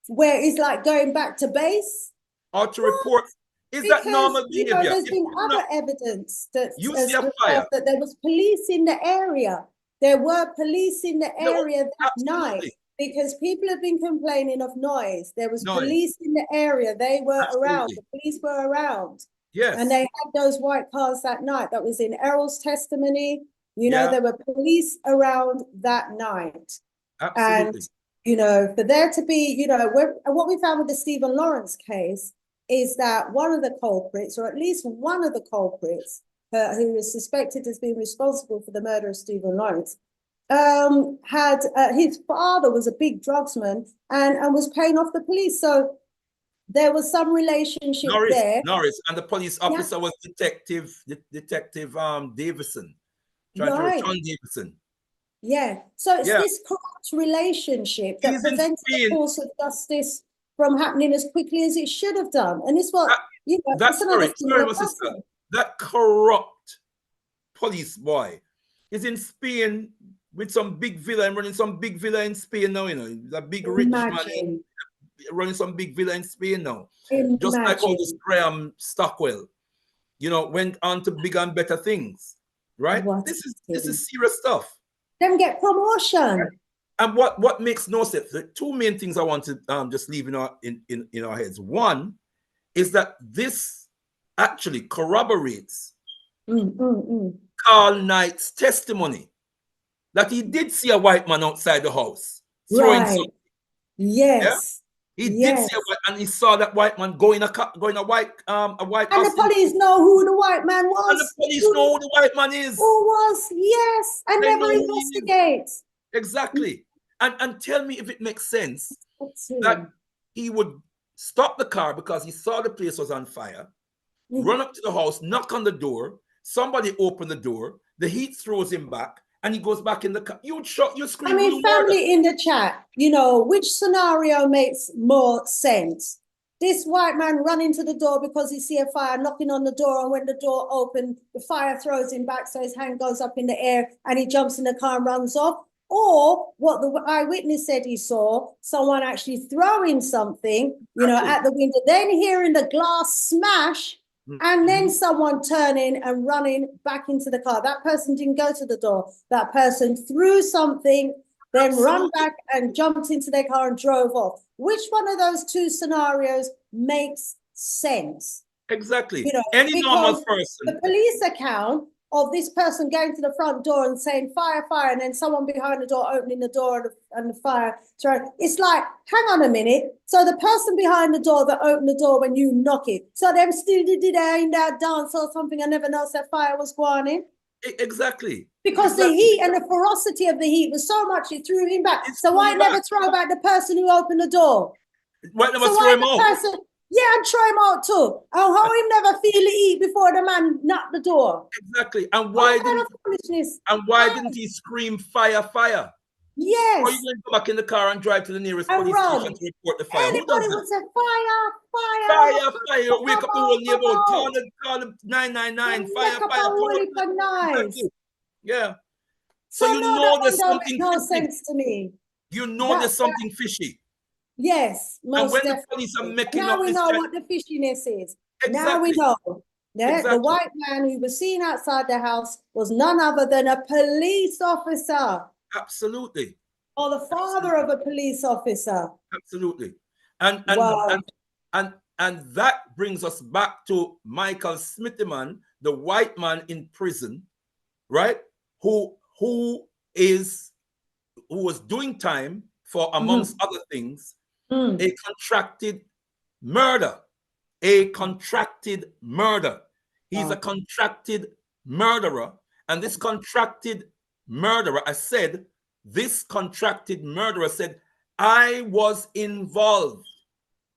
Speaker 1: where he's like going back to base.
Speaker 2: Or to report. Is that normal behavior?
Speaker 1: You know, there's been other evidence that
Speaker 2: you see a fire,
Speaker 1: that there was police in the area. There were police in the area that night, because people have been complaining of noise. There was police in the area. They were around. The police were around.
Speaker 2: Yes.
Speaker 1: And they had those white cars that night. That was in Errol's testimony. You know, there were police around that night.
Speaker 2: Absolutely.
Speaker 1: And, you know, for there to be, you know, what we found with the Stephen Lawrence case is that one of the culprits, or at least one of the culprits, who is suspected as being responsible for the murder of Stephen Lawrence, had his father was a big drugsman and was paying off the police. So there was some relationship there.
Speaker 2: Norris, and the police officer was Detective Davison, John Davison.
Speaker 1: Yeah. So it's this corrupt relationship that prevents the course of justice from happening as quickly as it should have done. And it's what, you know,
Speaker 2: that's right. That corrupt police boy is in Spain with some big villa and running some big villa in Spain now, you know, a big rich man running some big villa in Spain now. Just like all this Graham Stockwell, you know, went on to bigger and better things, right? This is serious stuff.
Speaker 1: Them get promotion.
Speaker 2: And what makes no sense? The two main things I want to just leave in our heads. One is that this actually corroborates Carl Knight's testimony that he did see a white man outside the house throwing something.
Speaker 1: Yes.
Speaker 2: Yeah? He did see a white, and he saw that white man go in a white
Speaker 1: And the police know who the white man was.
Speaker 2: And the police know who the white man is.
Speaker 1: Who was? Yes. And never investigate.
Speaker 2: Exactly. And tell me if it makes sense that he would stop the car because he saw the place was on fire, run up to the house, knock on the door, somebody open the door, the heat throws him back, and he goes back in the car. You scream.
Speaker 1: I mean, family in the chat, you know, which scenario makes more sense? This white man running to the door because he see a fire, knocking on the door, and when the door opened, the fire throws him back, so his hand goes up in the air, and he jumps in the car and runs off. Or what the eyewitness said he saw, someone actually throwing something, you know, at the window, then hearing the glass smash, and then someone turning and running back into the car. That person didn't go to the door. That person threw something, then run back and jumped into their car and drove off. Which one of those two scenarios makes sense?
Speaker 2: Exactly.
Speaker 1: You know,
Speaker 2: any normal person.
Speaker 1: The police account of this person going to the front door and saying fire, fire, and then someone behind the door opening the door and the fire. It's like, hang on a minute. So the person behind the door that opened the door when you knock it, so them still did in that dance or something, I never noticed that fire was going in.
Speaker 2: Exactly.
Speaker 1: Because the heat and the ferocity of the heat was so much it threw him back. So why never throw back the person who opened the door?
Speaker 2: Why never throw him out?
Speaker 1: Yeah, and throw him out too. And how him never feel the heat before the man knocked the door.
Speaker 2: Exactly. And why didn't he scream fire, fire?
Speaker 1: Yes.
Speaker 2: Or you going to go back in the car and drive to the nearest police station to report the fire?
Speaker 1: Anybody would say fire, fire.
Speaker 2: Fire, fire. Wake up the whole neighborhood. Call the 999. Fire, fire. Yeah. So you know there's something
Speaker 1: no sense to me.
Speaker 2: You know there's something fishy.
Speaker 1: Yes, most
Speaker 2: and when
Speaker 1: definitely.
Speaker 2: The police are making
Speaker 1: now we know what the fishiness is.
Speaker 2: Exactly.
Speaker 1: Now we know. Yeah, the white man who was seen outside the house was none other than a police officer.
Speaker 2: Absolutely.
Speaker 1: Or the father of a police officer.
Speaker 2: Absolutely. And that brings us back to Michael Smithyman, the white man in prison, right? Who was doing time for, amongst other things, a contracted murder. He's a contracted murderer. And this contracted murderer, said, I was involved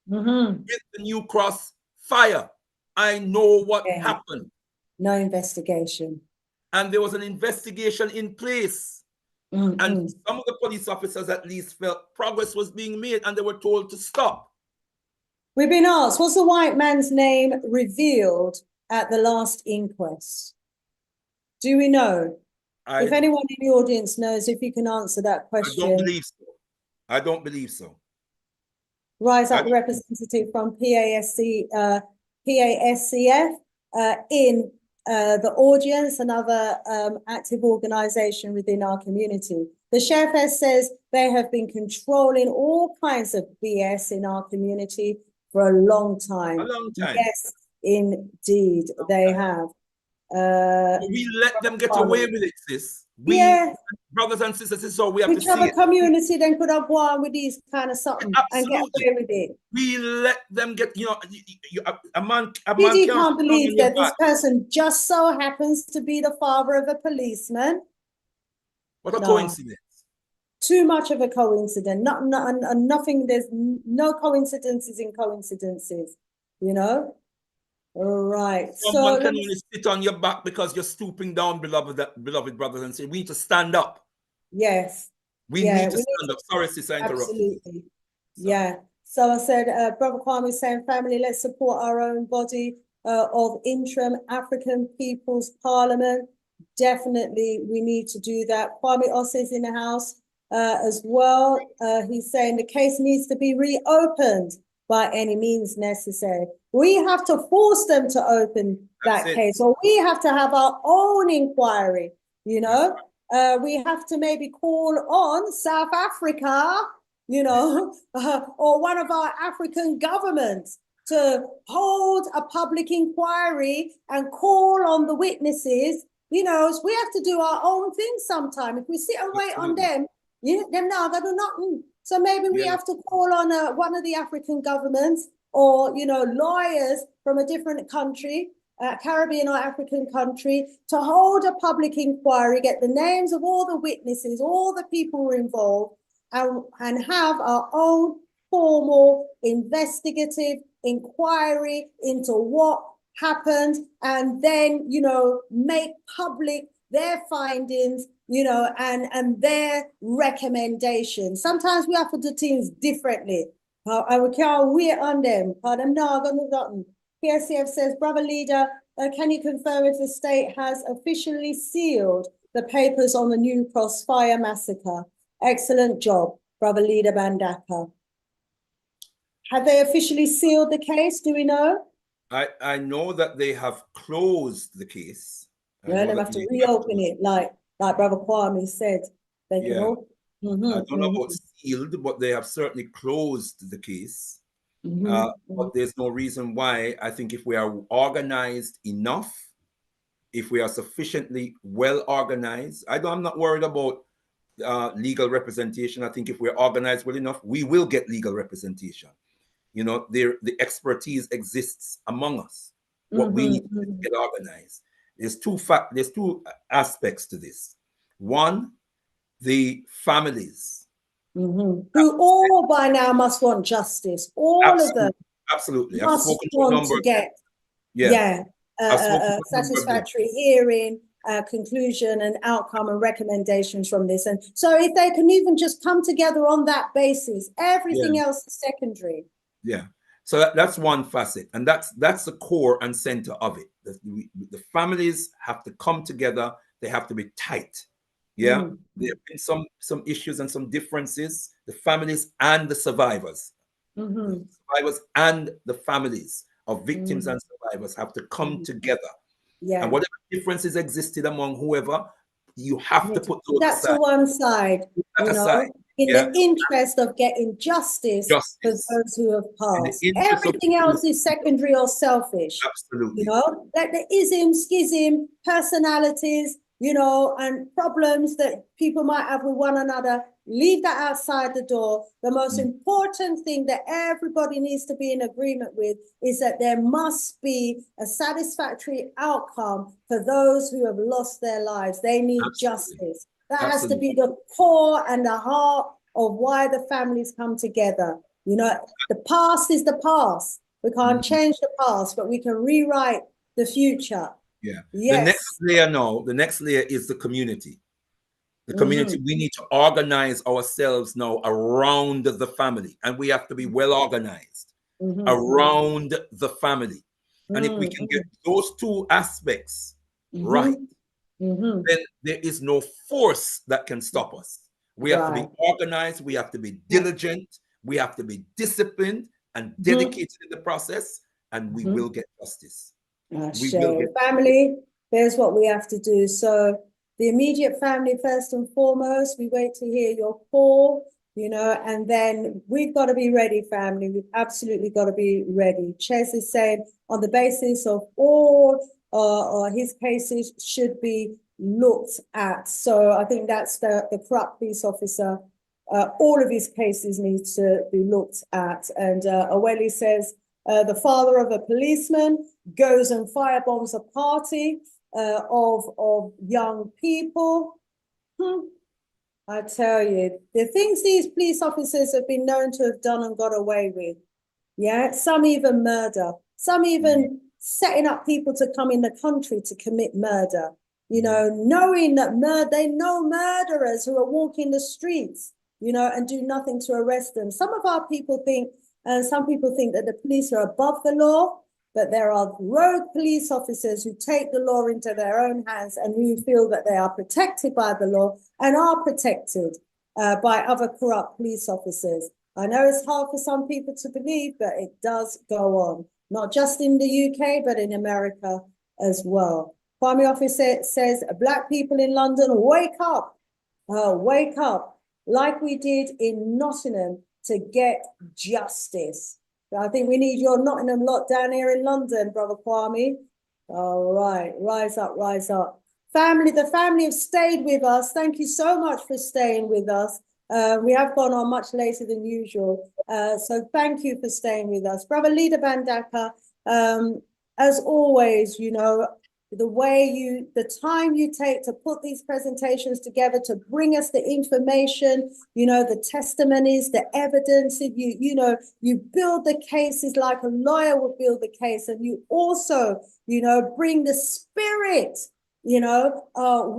Speaker 2: with the New Cross fire. I know what happened.
Speaker 1: No investigation.
Speaker 2: And there was an investigation in place. And some of the police officers at least felt progress was being made, and they were told to stop.
Speaker 1: We've been asked, was the white man's name revealed at the last inquest? Do we know? If anyone in the audience knows, if you can answer that question.
Speaker 2: I don't believe so. I don't believe so.
Speaker 1: Rise up the representative from PASCF in the audience, another active organization within our community. The Chef says they have been controlling all kinds of BS in our community for a long time.
Speaker 2: A long time.
Speaker 1: Yes, indeed, they have.
Speaker 2: We let them get away with it, sis. We, brothers and sisters, this is all we have to see.
Speaker 1: Which other community then could have gone with these kind of something and get away with it?
Speaker 2: We let them get, you know, a man
Speaker 1: can't believe that this person just so happens to be the father of a policeman.
Speaker 2: What a coincidence.
Speaker 1: Too much of a coincidence. Nothing, there's no coincidences in coincidences, you know? All right.
Speaker 2: Someone can only sit on your back because you're stooping down, beloved brothers, and say, we need to stand up.
Speaker 1: Yes.
Speaker 2: We need to stand up. Sorry, sister, I interrupted.
Speaker 1: Absolutely. Yeah. So I said, Brother Kwame is saying, family, let's support our own body of interim African People's Parliament. Definitely, we need to do that. Kwame Osse is in the house as well. He's saying the case needs to be reopened by any means necessary. We have to force them to open that case, or we have to have our own inquiry, you know? We have to maybe call on South Africa, you know, or one of our African governments to hold a public inquiry and call on the witnesses. You know, we have to do our own thing sometime. If we sit and wait on them, them now gonna do nothing. So maybe we have to call on one of the African governments, or, you know, lawyers from a different country, Caribbean or African country, to hold a public inquiry, get the names of all the witnesses, all the people who are involved, and have our own formal investigative inquiry into what happened, and then, you know, make public their findings, you know, and their recommendations. Sometimes we have to do things differently. And we can't wait on them. PSCF says, Brother Leader, can you confirm if the state has officially sealed the papers on the New Cross Fire Massacre? Excellent job, Brother Leader Bandaka. Have they officially sealed the case? Do we know?
Speaker 2: I know that they have closed the case.
Speaker 1: Well, they have to reopen it, like Brother Kwame said. They can all.
Speaker 2: I don't know about sealed, but they have certainly closed the case. But there's no reason why. I think if we are organized enough, if we are sufficiently well organized, I'm not worried about legal representation. I think if we're organized well enough, we will get legal representation. You know, the expertise exists among us. What we need to get organized. There's two aspects to this. One, the families.
Speaker 1: Who all by now must want justice. All of them.
Speaker 2: Absolutely.
Speaker 1: Must want to get satisfactory hearing, conclusion and outcome and recommendations from this. And so if they can even just come together on that basis, everything else is secondary.
Speaker 2: Yeah. So that's one facet, and that's the core and center of it. The families have to come together. They have to be tight. Yeah, there have been some issues and some differences. The families and the survivors, the survivors and the families of victims and survivors have to come together. Yeah, and whatever differences existed among whoever, you have to put those aside.
Speaker 1: To one side, in the interest of getting justice for those who have passed. Everything else is secondary or selfish.
Speaker 2: Absolutely.
Speaker 1: You know, like the ism, schism, personalities, you know, and problems that people might have with one another, leave that outside the door. The most important thing that everybody needs to be in agreement with is that there must be a satisfactory outcome for those who have lost their lives. They need justice. That has to be the core and the heart of why the families come together. You know, the past is the past. We can't change the past, but we can rewrite the future.
Speaker 2: Yeah.
Speaker 1: Yes.
Speaker 2: The next layer now, the next layer is the community. The community, we need to organize ourselves now around the family, and we have to be well organized around the family. And if we can get those two aspects right, then there is no force that can stop us. We have to be organized, we have to be diligent, we have to be disciplined and dedicated in the process, and we will get justice.
Speaker 1: Family, there's what we have to do. So the immediate family, first and foremost, we wait to hear your call, you know, and then we've got to be ready, family. We've absolutely got to be ready. Ches is saying on the basis of all his cases should be looked at. So I think that's the corrupt police officer. All of his cases need to be looked at. And Aweli says, the father of a policeman goes and firebombs a party of young people. I tell you, the things these police officers have been known to have done and got away with. Yeah, some even murder, some even setting up people to come in the country to commit murder. You know, knowing that they know murderers who are walking the streets, you know, and do nothing to arrest them. Some of our people think, some people think that the police are above the law, but there are rogue police officers who take the law into their own hands and who feel that they are protected by the law and are protected by other corrupt police officers. I know it's hard for some people to believe, but it does go on, not just in the UK, but in America as well. Kwame Officer says, Black people in London, wake up, like we did in Nottingham to get justice. I think we need your Nottingham lot down here in London, Brother Kwame. All right, rise up, rise up. Family, the family have stayed with us. Thank you so much for staying with us. We have gone on much later than usual. So thank you for staying with us. Brother Leader Bandaka, as always, you know, the time you take to put these presentations together, to bring us the information, you know, the testimonies, the evidence, you build the cases like a lawyer would build the case. And you also, you know, bring the spirit, you know,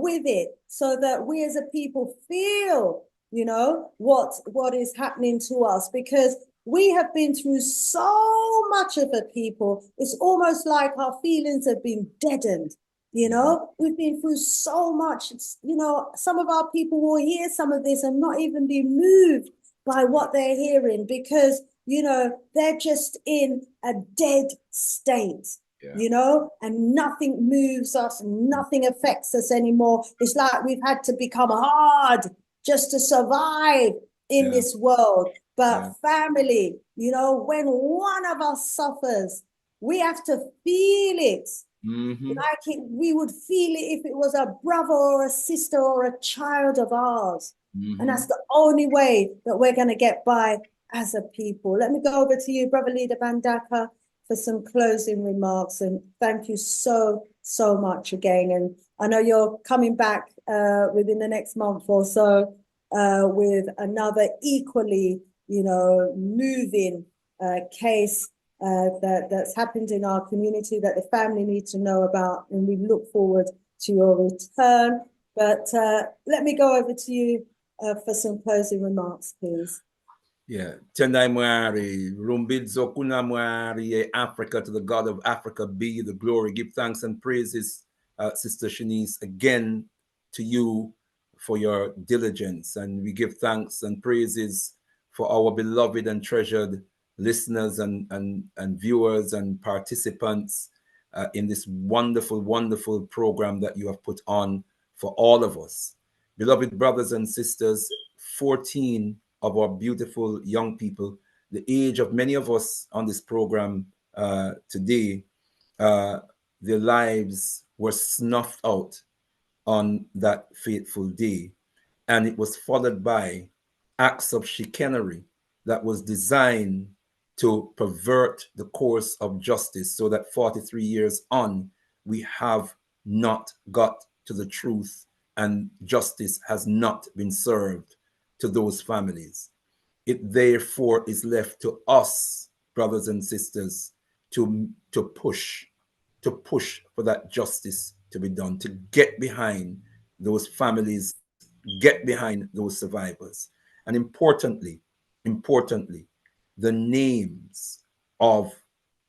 Speaker 1: with it, so that we as a people feel, you know, what is happening to us, because we have been through so much of it, people. It's almost like our feelings have been deadened. You know, we've been through so much. You know, some of our people will hear some of this and not even be moved by what they're hearing, because, you know, they're just in a dead state. You know, and nothing moves us, nothing affects us anymore. It's like we've had to become hard just to survive in this world. But family, you know, when one of us suffers, we have to feel it. Like we would feel it if it was a brother or a sister or a child of ours. And that's the only way that we're going to get by as a people. Let me go over to you, Brother Leader Bandaka, for some closing remarks. And thank you so much again. And I know you're coming back within the next month or so with another equally, you know, moving case that's happened in our community that the family need to know about, and we look forward to your return. But let me go over to you for some closing remarks, please.
Speaker 2: Yeah, Tendai Mwari, Rumbidzo Kuna Mwari, Africa, to the God of Africa be the glory. Give thanks and praises, Sister Shanice, again to you for your diligence. And we give thanks and praises for our beloved and treasured listeners and viewers and participants in this wonderful, wonderful program that you have put on for all of us. Beloved brothers and sisters, 14 of our beautiful young people, the age of many of us on this program today, their lives were snuffed out on that fateful day. And it was followed by acts of chicanery that was designed to pervert the course of justice, so that 43 years on, we have not got to the truth and justice has not been served to those families. It therefore is left to us, brothers and sisters, to push for that justice to be done, to get behind those families, get behind those survivors. And importantly, the names of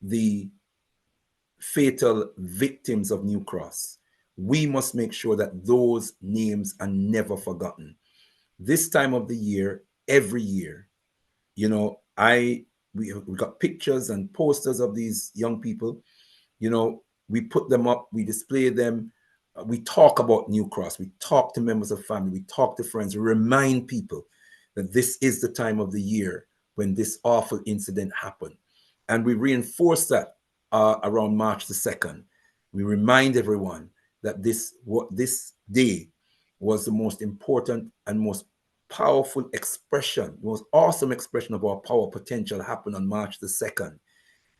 Speaker 2: the fatal victims of New Cross, we must make sure that those names are never forgotten. This time of the year, every year, you know, we got pictures and posters of these young people. You know, we put them up, we display them, we talk about New Cross, we talk to members of family, we talk to friends, we remind people that this is the time of the year when this awful incident happened. And we reinforce that around March the 2nd. We remind everyone that this day was the most important and most powerful expression, the most awesome expression of our power potential happened on March the 2nd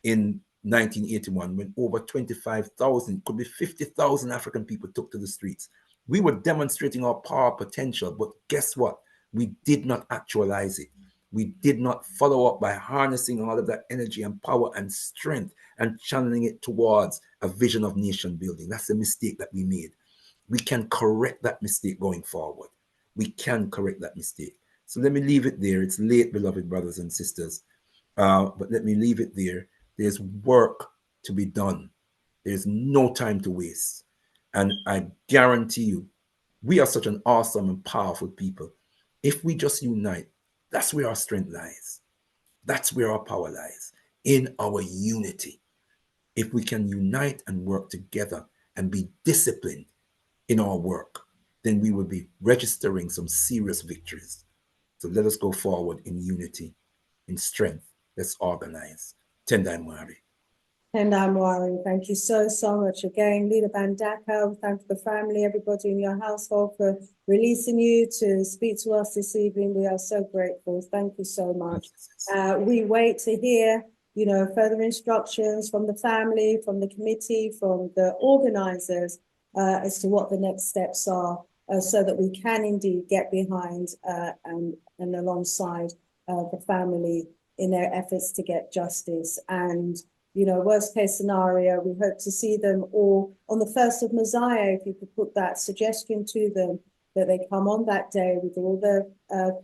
Speaker 2: in 1981, when over 25,000, could be 50,000 African people took to the streets. We were demonstrating our power potential, but guess what? We did not actualize it. We did not follow up by harnessing all of that energy and power and strength and channeling it towards a vision of nation building. That's the mistake that we made. We can correct that mistake going forward. We can correct that mistake. So let me leave it there. It's late, beloved brothers and sisters, but let me leave it there. There's work to be done. There's no time to waste. And I guarantee you, we are such an awesome and powerful people. If we just unite, that's where our strength lies. That's where our power lies, in our unity. If we can unite and work together and be disciplined in our work, then we will be registering some serious victories. So let us go forward in unity, in strength. Let's organize. Tendai Mwari.
Speaker 1: Tendai Mwari, thank you so much again. Leader Bandaka, thank the family, everybody in your household for releasing you to speak to us this evening. We are so grateful. Thank you so much. We wait to hear, you know, further instructions from the family, from the committee, from the organizers as to what the next steps are, so that we can indeed get behind and alongside the family in their efforts to get justice. And, you know, worst case scenario, we hope to see them all on the 1st of Messiah, if you could put that suggestion to them, that they come on that day with all the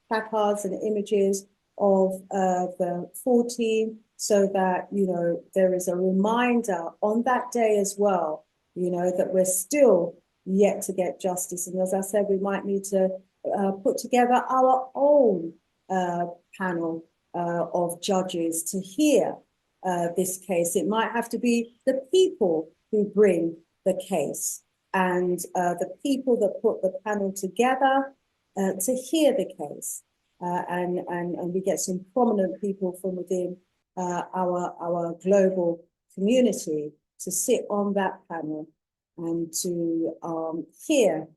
Speaker 1: placards and images of the 14, so that, you know, there is a reminder on that day as well, you know, that we're still yet to get justice. And as I said, we might need to put together our own panel of judges to hear this case. It might have to be the people who bring the case and the people that put the panel together to hear the case. And we get some prominent people from within our global community to sit on that panel and to hear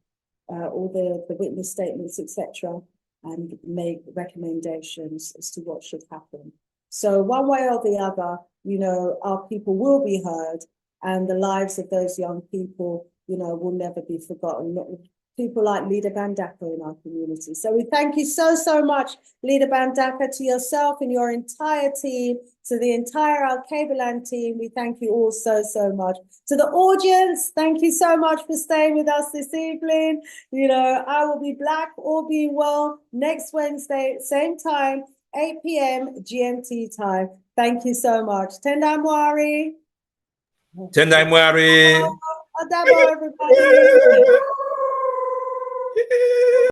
Speaker 1: all the witness statements, etc., and make recommendations as to what should happen. So one way or the other, you know, our people will be heard, and the lives of those young people, you know, will never be forgotten. People like Leader Bandaka in our community. So we thank you so much, Leader Bandaka, to yourself and your entire team, to the entire Al-Kabelan team. We thank you all so much. To the audience, thank you so much for staying with us this evening. You know, I will be back, all being well, next Wednesday, same time, 8 p.m. GMT time. Thank you so much. Tendai Mwari.
Speaker 2: Tendai Mwari.
Speaker 1: Adabo, everybody.